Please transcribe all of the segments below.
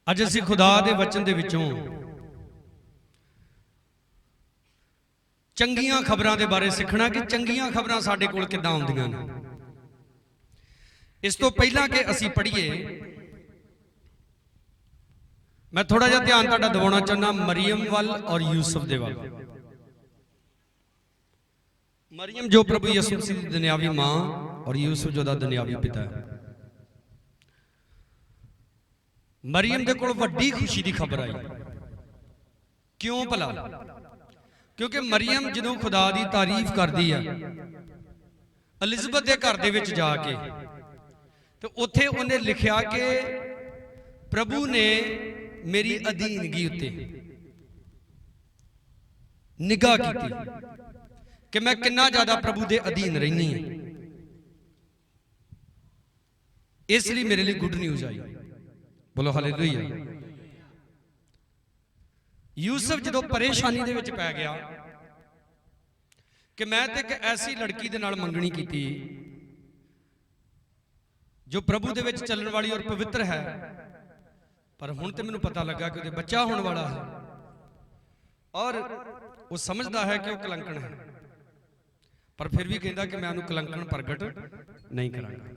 ਅੱਜ ਅਸੀਂ खुदा ਦੇ वचन ਦੇ ਵਿੱਚੋਂ ਚੰਗੀਆਂ ਖਬਰਾਂ ਦੇ ਬਾਰੇ ਸਿੱਖਣਾ ਕਿ ਚੰਗੀਆਂ ਖਬਰਾਂ ਸਾਡੇ ਕੋਲ ਕਿੱਦਾਂ ਆਉਂਦੀਆਂ ਨੇ। ਇਸ ਤੋਂ ਪਹਿਲਾਂ ਕਿ ਅਸੀਂ ਪੜ੍ਹੀਏ, मैं थोड़ा जिहा ध्यान तुहाडा दिवाउणा चाहुंदा मरियम वल और यूसुफ दे वल। मरियम जो प्रभु यीशु मसीह दी दुनियावी मां और यूसुफ जो दा दुनियावी पिता है। मरियम दे कोल वड्डी खुशी दी खबर आई। क्यों भला? क्योंकि मरियम जदों खुदा दी तारीफ करदी है एलिज़ाबेथ दे घर दे विच जाके, तो उत्थे उन्हें लिखिया कि प्रभु ने मेरी अधीनगी उत्ते निगाह की कि मैं कितना ज्यादा प्रभु दे अधीन रहनी है। इसलिए मेरे लिए गुड न्यूज आई। बोलो हालेलुया। यूसुफ जो परेशानी दे विच पै गया कि मैं ते एक ऐसी लड़की दे नाल मंगनी की जो प्रभु दे विच चलण वाली और पवित्र है, पर हुण ते मैनूं पता लगा कि बच्चा होने वाला है और वो समझदा है कि वो कलंकण है, पर फिर भी कहता कि मैं उन्हें कलंकण प्रगट नहीं करांगा।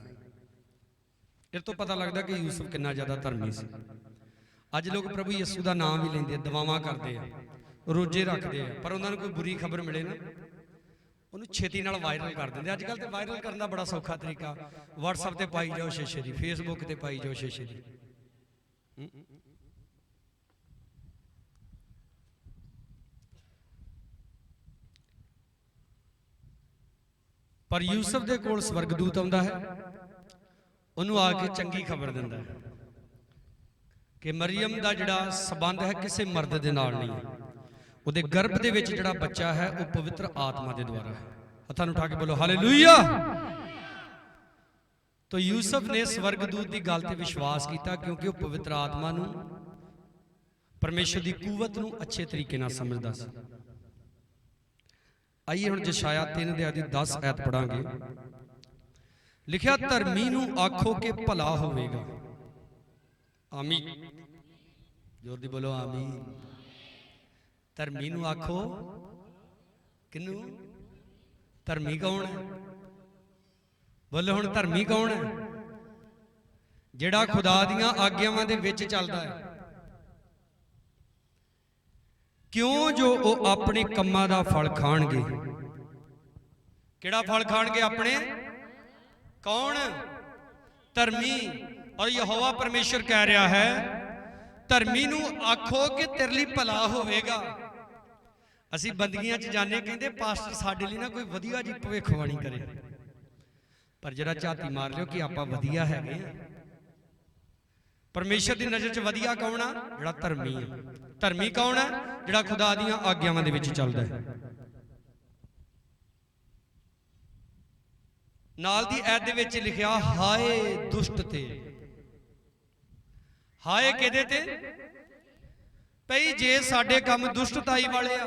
इस तो पता लगता कि यूसुफ कितना ज्यादा धर्मी सी। अज लोग प्रभु यीशु का नाम भी लेंदे, दुआवां करते हैं, रोजे रखते हैं, पर उन्होंने कोई बुरी खबर मिले ना उन्होंने छेती नाल वायरल कर देंगे। अजकल तो वायरल करना बड़ा सौखा तरीका, WhatsApp ते पाई जाओ शीशे की, Facebook ते पाई जाओ शीशे की। पर यूसुफ दे कोल स्वर्गदूत आउंदा है, उन्होंने आके चंगी खबर दिंदा है कि मरियम दा जिहड़ा संबंध है किसी मर्द दे नाल नहीं है, उहदे गर्भ दे विच जिहड़ा बच्चा है वह पवित्र आत्मा दे द्वारा है। हत्थां नूं उठा के बोलो हालेलुया। तो यूसुफ ने स्वर्गदूत की गल ते विश्वास किया, क्योंकि वह पवित्र आत्मा नूं परमेश्वर की कुवत नूं अच्छे तरीके नाल समझदा सी। आइए हुण यशायाह 3 अध्याय दी 10 आयत पढ़ांगे। लिखिया धर्मी नूं आखो कि भला होवेगा। आमीन। जोर दी बोलो आमीन। धर्मी नूं आखो, किनू? धर्मी कौन है? बोलो हुण धर्मी कौन है? जिहड़ा खुदा दीआं आग्यावां दे विच चलदा है। क्यों जो वो अपने कम्मां दा फल खाणगे। किहड़ा फल खाणगे? अपने। कौन? धर्मी। और यहोवा परमेश्वर कह रहा है धर्मी नूं आखो कि तेरे लिए भला होवेगा। असी बंदगियां च जाने, कहंदे पास्टर साडे लई ना कोई वधिया जी भविष्यवाणी करे, पर जरा झाती मार लियो कि आपां वधिया हैगे आ। परमेश्वर की नज़र च वधिया कौन आ? जिहड़ा धर्मी है। धर्मी कौन है? जिहड़ा खुदा दीआं आग्यावां दे विच चलदा है। नाल दी ऐत दे विच लिखिया हाय दुष्ट ते। हाय किहदे ते? भई जे साडे काम दुष्टताई वाले आ,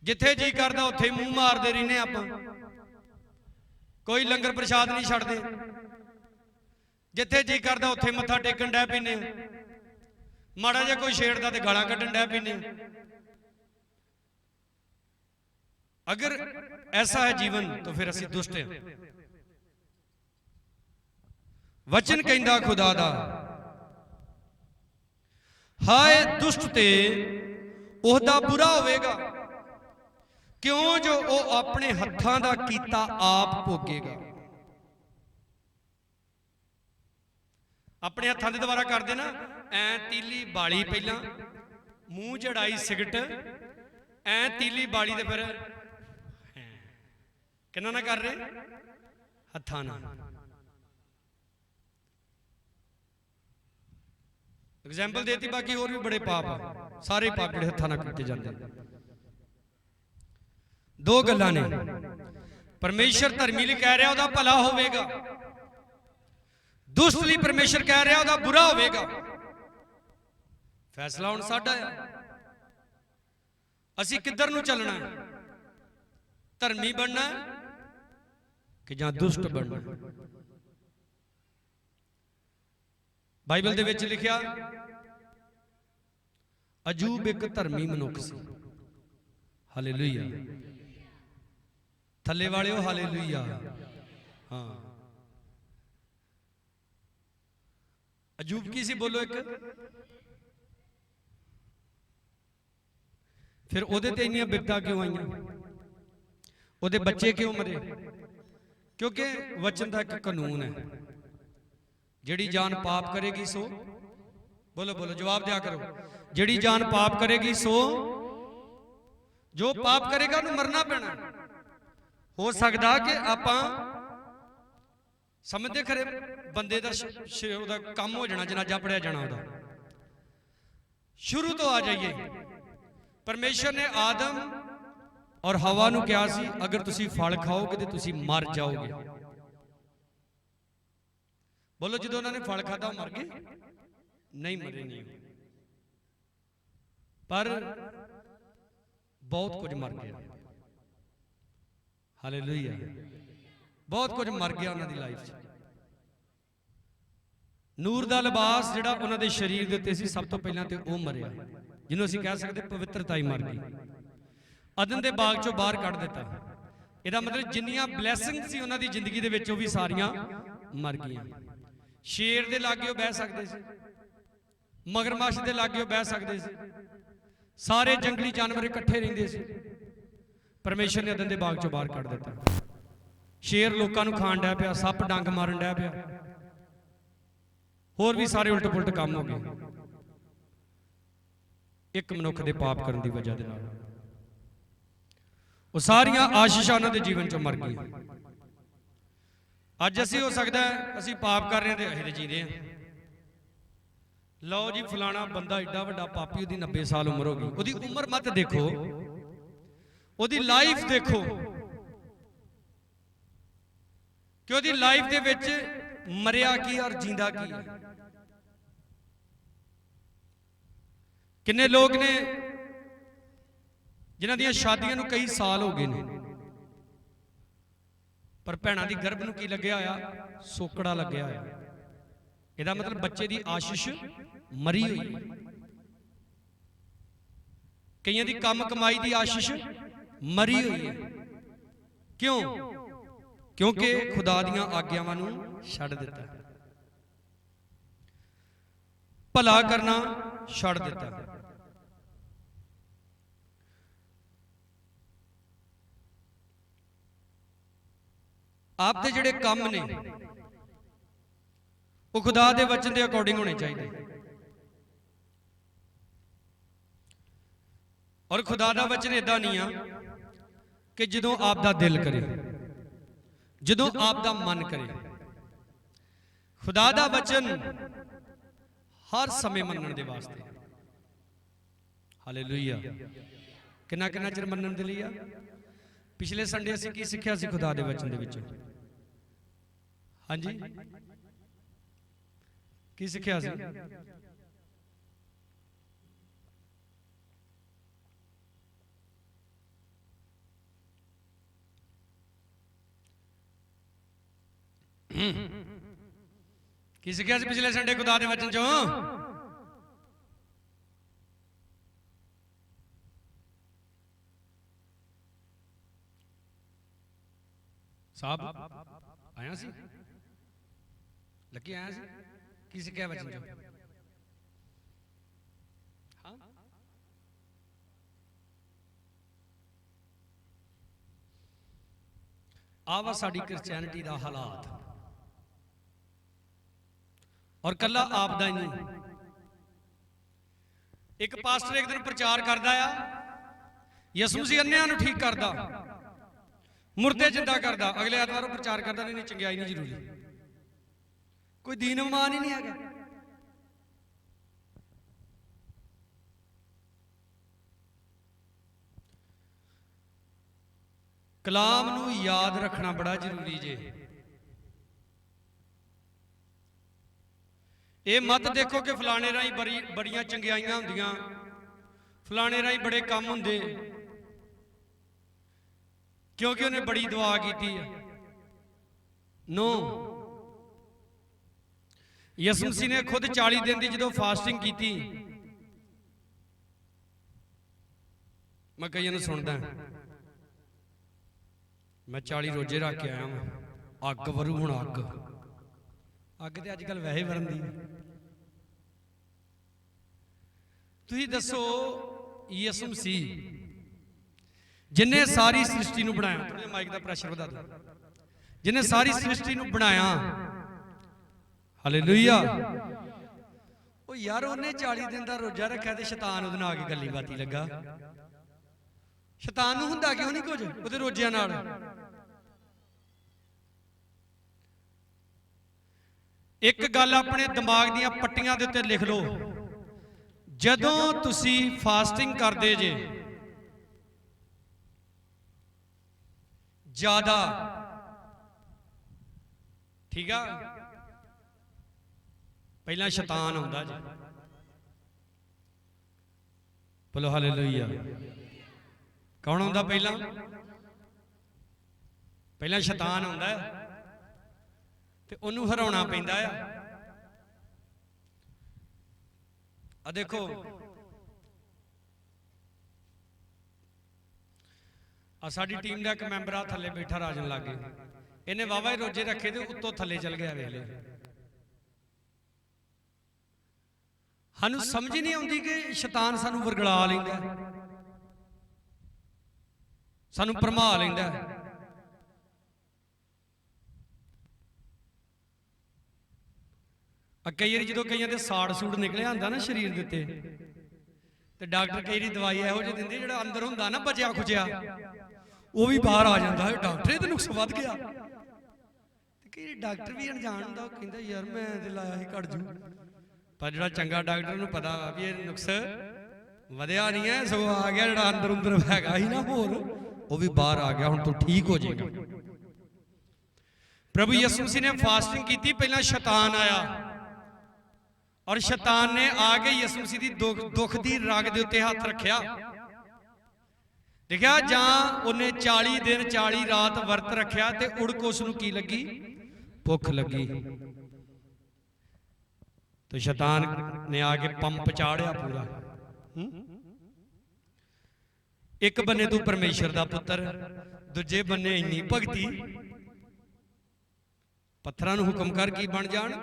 जिथे जी करदा उत्थे मूंह मारदे रहने आपां, कोई लंगर प्रसाद नहीं छड्डदे, जिथे जी करदा उत्थे मत्था टेकण डै पैने, माड़ा जिहा कोई छेड़दा ते गालां कड्ढण डै पैने। अगर ऐसा है जीवन तो फिर असीं दुष्ट हैं। वचन कहंदा खुदा दा हाय दुष्ट ते ओहदा बुरा होवेगा, क्यों जो वो अपने हत्थां दा कीता आप भोगेगा। अपने हत्थां दे द्वारा करदे ना, ऐ तीली बाली पहला, मूँह चढ़ाई सिगट, ऐ तीली बाली दे फिर किन्ना ना कर रहे? हत्थां नाल। एग्जाम्पल देती, बाकी और भी बड़े पाप आ, सारे पाप जिहड़े हत्थां नाल कीते जांदे। दो गल्लां ने। परमेश्वर धर्मी लई कह रहा उहदा भला होवेगा, दुष्ट लई परमेश्वर कह रहा उहदा बुरा होवेगा। फैसला हुण साडा है, असीं किधर नूं चलना है? धर्मी बनना कि जां दुष्ट बनना? ਬਾਈਬਲ ਦੇ ਵਿੱਚ ਲਿਖਿਆ ਅਯੂਬ ਇੱਕ ਧਰਮੀ ਮਨੁੱਖ ਸੀ। ਹਾਲੇਲੂਇਆ। ਥੱਲੇ ਵਾਲਿਓ ਹਾਲੇਲੂਇਆ। ਹਾਂ, ਅਯੂਬ ਕੀ ਸੀ? ਬੋਲੋ ਇੱਕ। ਫਿਰ ਉਹਦੇ ਤੇ ਇੰਨੀਆਂ ਬਿਪਤਾ ਕਿਉਂ ਆਈਆਂ? ਉਹਦੇ ਬੱਚੇ ਕਿਉਂ ਮਰੇ? ਕਿਉਂਕਿ ਵਚਨ ਦਾ ਇੱਕ ਕਾਨੂੰਨ ਹੈ, ਜਿਹੜੀ ਜਾਨ ਪਾਪ ਕਰੇਗੀ ਸੋ, ਬੋਲੋ ਬੋਲੋ, ਜਵਾਬ ਦਿਆ ਕਰੋ, ਜਿਹੜੀ ਜਾਨ ਪਾਪ ਕਰੇਗੀ ਸੋ, ਜੋ ਪਾਪ ਕਰੇਗਾ ਉਹਨੂੰ ਮਰਨਾ ਪੈਣਾ। ਹੋ ਸਕਦਾ ਕਿ ਆਪਾਂ ਸਮਝਦੇ ਖਰੇ ਬੰਦੇ ਦਾ ਉਹਦਾ ਕੰਮ ਹੋ ਜਾਣਾ, ਜਨਾਜ਼ਾ ਪੜਿਆ ਜਾਣਾ ਉਹਦਾ। ਸ਼ੁਰੂ ਤੋਂ ਆ ਜਾਈਏ, ਪਰਮੇਸ਼ਰ ਨੇ ਆਦਮ ਔਰ ਹਵਾ ਨੂੰ ਕਿਹਾ ਸੀ ਅਗਰ ਤੁਸੀਂ ਫਲ ਖਾਓਗੇ ਤੇ ਤੁਸੀਂ ਮਰ ਜਾਓਗੇ। ਬੋਲੋ, ਜਦੋਂ ਉਹਨਾਂ ਨੇ ਫਲ ਖਾਧਾ ਉਹ ਮਰ ਗਏ? ਨਹੀਂ ਮਰੇ, ਨਹੀਂ, ਪਰ ਬਹੁਤ ਕੁਝ ਮਰ ਗਿਆ। ਹਾਲੇਲੂਇਆ। ਬਹੁਤ ਕੁਝ ਮਰ ਗਿਆ ਉਹਨਾਂ ਦੀ ਲਾਈਫ 'ਚ। ਨੂਰ ਦਾ ਲਿਬਾਸ ਜਿਹੜਾ ਉਹਨਾਂ ਦੇ ਸਰੀਰ ਦੇ ਉੱਤੇ ਸੀ, ਸਭ ਤੋਂ ਪਹਿਲਾਂ ਤੇ ਉਹ ਮਰਿਆ, ਜਿਹਨੂੰ ਅਸੀਂ ਕਹਿ ਸਕਦੇ ਪਵਿੱਤਰਤਾ ਹੀ ਮਰ ਗਈ। ਅਦਨ ਦੇ ਬਾਗ ਚੋਂ ਬਾਹਰ ਕੱਢ ਦਿੱਤਾ। ਇਹਦਾ ਮਤਲਬ ਜਿੰਨੀਆਂ ਬਲੈਸਿੰਗ ਸੀ ਉਹਨਾਂ ਦੀ ਜ਼ਿੰਦਗੀ ਦੇ ਵਿੱਚ ਉਹ ਵੀ ਸਾਰੀਆਂ ਮਰ ਗਈਆਂ। ਸ਼ੇਰ ਦੇ ਲਾਗੇ ਉਹ ਬਹਿ ਸਕਦੇ ਸੀ, ਮਗਰਮੱਛ ਦੇ ਲਾਗੇ ਉਹ ਬਹਿ ਸਕਦੇ ਸੀ, ਸਾਰੇ ਜੰਗਲੀ ਜਾਨਵਰ ਇਕੱਠੇ ਰਹਿੰਦੇ ਸੀ। ਪਰਮੇਸ਼ਰ ਨੇ ਅਦਨ ਦੇ ਬਾਗ ਚੋਂ ਬਾਹਰ ਕੱਢ ਦਿੱਤਾ। ਸ਼ੇਰ ਲੋਕਾਂ ਨੂੰ ਖਾਣ ਡਿਆ ਪਿਆ, ਸੱਪ ਡੰਗ ਮਾਰਨ ਡਿਆ ਪਿਆ, ਹੋਰ ਵੀ ਸਾਰੇ ਉਲਟ ਪੁਲਟ ਕੰਮ ਹੋ ਗਏ, ਇੱਕ ਮਨੁੱਖ ਦੇ ਪਾਪ ਕਰਨ ਦੀ ਵਜ੍ਹਾ ਦੇ ਨਾਲ। ਉਹ ਸਾਰੀਆਂ ਆਸ਼ੀਸ਼ਾਂ ਉਹਨਾਂ ਦੇ ਜੀਵਨ ਚੋਂ ਮਰ ਗਈਆਂ। ਅੱਜ ਅਸੀਂ ਹੋ ਸਕਦਾ ਅਸੀਂ ਪਾਪ ਕਰ ਰਹੇ ਹਾਂ ਤੇ ਅਸੀਂ ਜੀ ਰਹੇ ਹਾਂ। ਲਓ ਜੀ, ਫਲਾਣਾ ਬੰਦਾ ਏਡਾ ਵੱਡਾ ਪਾਪੀ, ਉਹਦੀ 90 ਸਾਲ ਉਮਰ ਹੋ ਗਈ। ਉਹਦੀ ਉਮਰ ਮਤ ਦੇਖੋ, ਉਹਦੀ ਲਾਈਫ ਦੇਖੋ ਕਿ ਉਹਦੀ ਲਾਈਫ ਦੇ ਵਿੱਚ ਮਰਿਆ ਕੀ ਔਰ ਜਿੰਦਾ ਕੀ ਹੈ। ਕਿੰਨੇ ਲੋਕ ਨੇ ਜਿਨ੍ਹਾਂ ਦੀਆਂ ਸ਼ਾਦੀਆਂ ਨੂੰ ਕਈ ਸਾਲ ਹੋ ਗਏ ਨੇ, ਪਰ ਭੈਣਾਂ ਦੀ ਗਰਭ ਨੂੰ ਕੀ ਲੱਗਿਆ ਹੋਇਆ? ਸੋਕੜਾ ਲੱਗਿਆ ਹੋਇਆ। ਇਹਦਾ ਮਤਲਬ ਬੱਚੇ ਦੀ ਆਸ਼ੀਸ਼ ਮਰੀ ਹੋਈ ਹੈ। ਕਈਆਂ ਦੀ ਕੰਮ ਕਮਾਈ ਦੀ ਆਸ਼ੀਸ਼ ਮਰੀ ਹੋਈ ਹੈ। ਕਿਉਂ? ਕਿਉਂਕਿ ਖੁਦਾ ਦੀਆਂ ਆਗਿਆਵਾਂ ਨੂੰ ਛੱਡ ਦਿੱਤਾ, ਭਲਾ ਕਰਨਾ ਛੱਡ ਦਿੱਤਾ। ਆਪ ਦੇ ਜਿਹੜੇ ਕੰਮ ਨੇ ਉਹ ਖੁਦਾ ਦੇ ਵਚਨ ਦੇ ਅਕੋਰਡਿੰਗ ਹੋਣੇ ਚਾਹੀਦੇ। ਔਰ ਖੁਦਾ ਦਾ ਵਚਨ ਇਦਾਂ ਨਹੀਂ ਆ ਕਿ ਜਦੋਂ ਆਪ ਦਾ ਦਿਲ ਕਰੇ, ਜਦੋਂ ਆਪ ਦਾ ਮਨ ਕਰੇ। ਖੁਦਾ ਦਾ ਵਚਨ ਹਰ ਸਮੇਂ ਮੰਨਣ ਦੇ ਵਾਸਤੇ। ਹਾਲੇਲੂਇਆ। ਕਿੰਨਾ ਕਿੰਨਾ ਚਿਰ ਮੰਨਣ ਦੇ ਲਈ ਆ? ਪਿਛਲੇ ਸੰਡੇ ਅਸੀਂ ਕੀ ਸਿੱਖਿਆ ਸੀ ਖੁਦਾ ਦੇ ਵਚਨ ਦੇ ਵਿੱਚੋਂ? ਹਾਂਜੀ, ਕੀ ਸਿੱਖਿਆ ਸੀ? ਕੀ ਸਿੱਖਿਆ ਸੀ ਪਿਛਲੇ ਸੰਡੇ ਖੁਦਾ ਦੇ ਵਚਨ ਚੋਂ? ਸਾਹਬ ਆਇਆ ਸੀ, ਲੱਗੀ ਆਇਆ ਸੀ। ਕੀ ਸਿੱਖਿਆ ਵਚਨ ਚੋਂ? ਹਾਂ, ਆਹ ਵਾ ਸਾਡੀ ਕ੍ਰਿਸਚੈਨਿਟੀ ਦਾ ਹਾਲਾਤ। ਔਰ ਕੱਲਾ ਆਪ ਦਾ ਹੀ ਨਹੀਂ। ਇੱਕ ਪਾਸਟਰ ਇੱਕ ਦਿਨ ਪ੍ਰਚਾਰ ਕਰਦਾ ਆ, ਯਿਸੂ ਮਸੀਹ ਅੰਨ੍ਹਿਆਂ ਨੂੰ ਠੀਕ ਕਰਦਾ, ਮੁਰਦੇ ਜਿੰਦਾ ਕਰਦਾ। ਅਗਲੇ ਐਤਵਾਰ ਉਹ ਪ੍ਰਚਾਰ ਕਰਦਾ, ਨਹੀਂ ਚੰਗਿਆਈ ਨਹੀਂ ਜ਼ਰੂਰੀ, ਕੋਈ ਦੀਨ ਇਮਾਨ ਹੀ ਨਹੀਂ ਹੈਗਾ। ਕਲਾਮ ਨੂੰ ਯਾਦ ਰੱਖਣਾ ਬੜਾ ਜ਼ਰੂਰੀ ਜੇ। ਇਹ ਮਤ ਦੇਖੋ ਕਿ ਫਲਾਣੇ ਰਾਹੀਂ ਬੜੀਆਂ ਚੰਗਿਆਈਆਂ ਹੁੰਦੀਆਂ, ਫਲਾਣੇ ਰਾਹੀਂ ਬੜੇ ਕੰਮ ਹੁੰਦੇ, ਕਿਉਂਕਿ ਉਹਨੇ ਬੜੀ ਦੁਆ ਕੀਤੀ ਹੈ। ਨੋ, ਯਿਸੂ ਮਸੀਹ ਨੇ ਖੁਦ 40 ਦਿਨ ਦੀ ਜਦੋਂ ਫਾਸਟਿੰਗ ਕੀਤੀ, ਮੈਂ ਕਈਆਂ ਨੂੰ ਸੁਣਦਾ, ਮੈਂ 40 ਰੋਜ਼ੇ ਰੱਖ ਕੇ ਆਇਆ ਵਾਂ, ਅੱਗ ਵਰੂ ਹੁਣ ਅੱਗ ਤੇ ਅੱਜ ਕੱਲ ਵੈਸੇ ਵਰਨਦੀ। ਤੁਸੀਂ ਦੱਸੋ, ਯਿਸੂ ਮਸੀਹ ਜਿਨੇ ਸਾਰੀ ਸ੍ਰਿਸ਼ਟੀ ਨੂੰ ਬਣਾਇਆ, ਥੋੜੇ ਮਾਈਕ ਦਾ ਪ੍ਰੈਸ਼ਰ ਵਧਾ ਦਿਓ, ਜਿਨੇ ਸਾਰੀ ਸ੍ਰਿਸ਼ਟੀ ਨੂੰ ਬਣਾਇਆ, ਹਾਲੇਲੂਇਆ, ਉਹ ਯਾਰ ਉਹਨੇ 40 ਦਿਨ ਦਾ ਰੋਜ਼ਾ ਰੱਖਿਆ ਤੇ ਸ਼ੈਤਾਨ ਉਹਦੇ ਨਾਲ ਆ ਕੇ ਗੱਲੀ ਬਾਤੀ ਲੱਗਾ। ਸ਼ੈਤਾਨ ਨੂੰ ਹੁੰਦਾ ਕਿਉਂ ਨਹੀਂ ਕੁਝ ਉਹਦੇ ਰੋਜ਼ਿਆਂ ਨਾਲ? ਇੱਕ ਗੱਲ ਆਪਣੇ ਦਿਮਾਗ ਦੀਆਂ ਪੱਟੀਆਂ ਦੇ ਉੱਤੇ ਲਿਖ ਲਓ, ਜਦੋਂ ਤੁਸੀਂ ਫਾਸਟਿੰਗ ਕਰਦੇ ਜੇ ਜ਼ਿਆਦਾ, ਠੀਕ ਆ, ਪਹਿਲਾਂ ਸ਼ੈਤਾਨ ਆਉਂਦਾ ਜੀ, ਬੋਲੋ ਹਾਲੇਲੂਇਆ। ਕੌਣ ਆਉਂਦਾ ਪਹਿਲਾਂ? ਪਹਿਲਾਂ ਸ਼ੈਤਾਨ ਆਉਂਦਾ ਤੇ ਉਹਨੂੰ ਹਰਾਉਣਾ ਪੈਂਦਾ ਆ ਦੇਖੋ, ਆ ਸਾਡੀ ਟੀਮ ਦਾ ਇੱਕ ਮੈਂਬਰ ਆ ਥੱਲੇ ਬੈਠਾ, ਰਾਜਨ ਲਾਗੇ, ਇਹਨੇ ਵਾਵਾ ਹੀ ਰੋਜ਼ੇ ਰੱਖੇ ਤੇ ਉੱਤੋਂ ਥੱਲੇ ਚਲ ਗਿਆ। ਵੇਖ ਲੈ, ਸਾਨੂੰ ਸਮਝ ਹੀ ਨਹੀਂ ਆਉਂਦੀ ਕਿ ਸ਼ੈਤਾਨ ਸਾਨੂੰ ਵਰਗਲਾ ਲੈਂਦਾ, ਸਾਨੂੰ ਭਰਮਾ ਲੈਂਦਾ। ਕਈ ਵਾਰੀ ਜਦੋਂ ਕਈਆਂ ਦੇ ਸਾੜ ਸੂੜ ਨਿਕਲਿਆ ਹੁੰਦਾ ਨਾ ਸਰੀਰ ਦੇ ਉੱਤੇ, ਤੇ ਡਾਕਟਰ ਕਈ ਵਾਰੀ ਦਵਾਈ ਇਹੋ ਜਿਹੀ ਦਿੰਦੇ ਜਿਹੜਾ ਅੰਦਰ ਹੁੰਦਾ ਨਾ ਬਚਿਆ ਖੁਚਿਆ, ਉਹ ਵੀ ਬਾਹਰ ਆ ਜਾਂਦਾ ਹੈ। ਡਾਕਟਰ ਇਹ ਤਾਂ ਨੁਕਸ ਵੱਧ ਗਿਆ, ਤੇ ਕਈ ਡਾਕਟਰ ਵੀ ਅਣਜਾਣ ਹੁੰਦਾ, ਉਹ ਕਹਿੰਦਾ ਯਾਰ ਮੈਂ ਤੇ ਲਾਇਆ ਸੀ ਘਟ ਜੂ, ਪਰ ਜਿਹੜਾ ਚੰਗਾ ਡਾਕਟਰ ਨੂੰ ਪਤਾ ਵਾ ਵੀ ਇਹ ਨੁਕਸ ਵਧਿਆ ਨਹੀਂ ਹੈ, ਸਗੋਂ ਆ ਗਿਆ ਜਿਹੜਾ ਅੰਦਰ ਹੈਗਾ ਸੀ ਨਾ ਹੋਰ, ਉਹ ਵੀ ਬਾਹਰ ਆ ਗਿਆ, ਹੁਣ ਤੂੰ ਠੀਕ ਹੋ ਜਾਏਗਾ। ਪ੍ਰਭੂ ਯਿਸੂ ਮਸੀਹ ਨੇ ਫਾਸਟਿੰਗ ਕੀਤੀ, ਪਹਿਲਾਂ ਸ਼ੈਤਾਨ ਆਇਆ, ਔਰ ਸ਼ੈਤਾਨ ਨੇ ਆ ਕੇ ਯਿਸੂ ਮਸੀਹ ਦੀ ਦੁੱਖ ਦੀ ਰਗ ਦੇ ਉੱਤੇ ਹੱਥ ਰੱਖਿਆ। ਦੇਖਿਆ, ਜਾਂ ਉਹਨੇ 40 ਦਿਨ 40 ਰਾਤ ਵਰਤ ਰੱਖਿਆ ਤੇ ਉੜਕ ਉਸ ਨੂੰ ਕੀ ਲੱਗੀ? ਭੁੱਖ ਲੱਗੀ, ਤੇ ਸ਼ੈਤਾਨ ਨੇ ਆ ਕੇ ਪੰਪ ਚਾੜਿਆ ਪੂਰਾ। ਇੱਕ ਬੰਨੇ ਤੂੰ ਪਰਮੇਸ਼ਰ ਦਾ ਪੁੱਤਰ, ਦੂਜੇ ਬੰਨੇ ਇੰਨੀ ਭਗਤੀ, ਪੱਥਰਾਂ ਨੂੰ ਹੁਕਮ ਕਰ ਕੀ ਬਣ ਜਾਣ?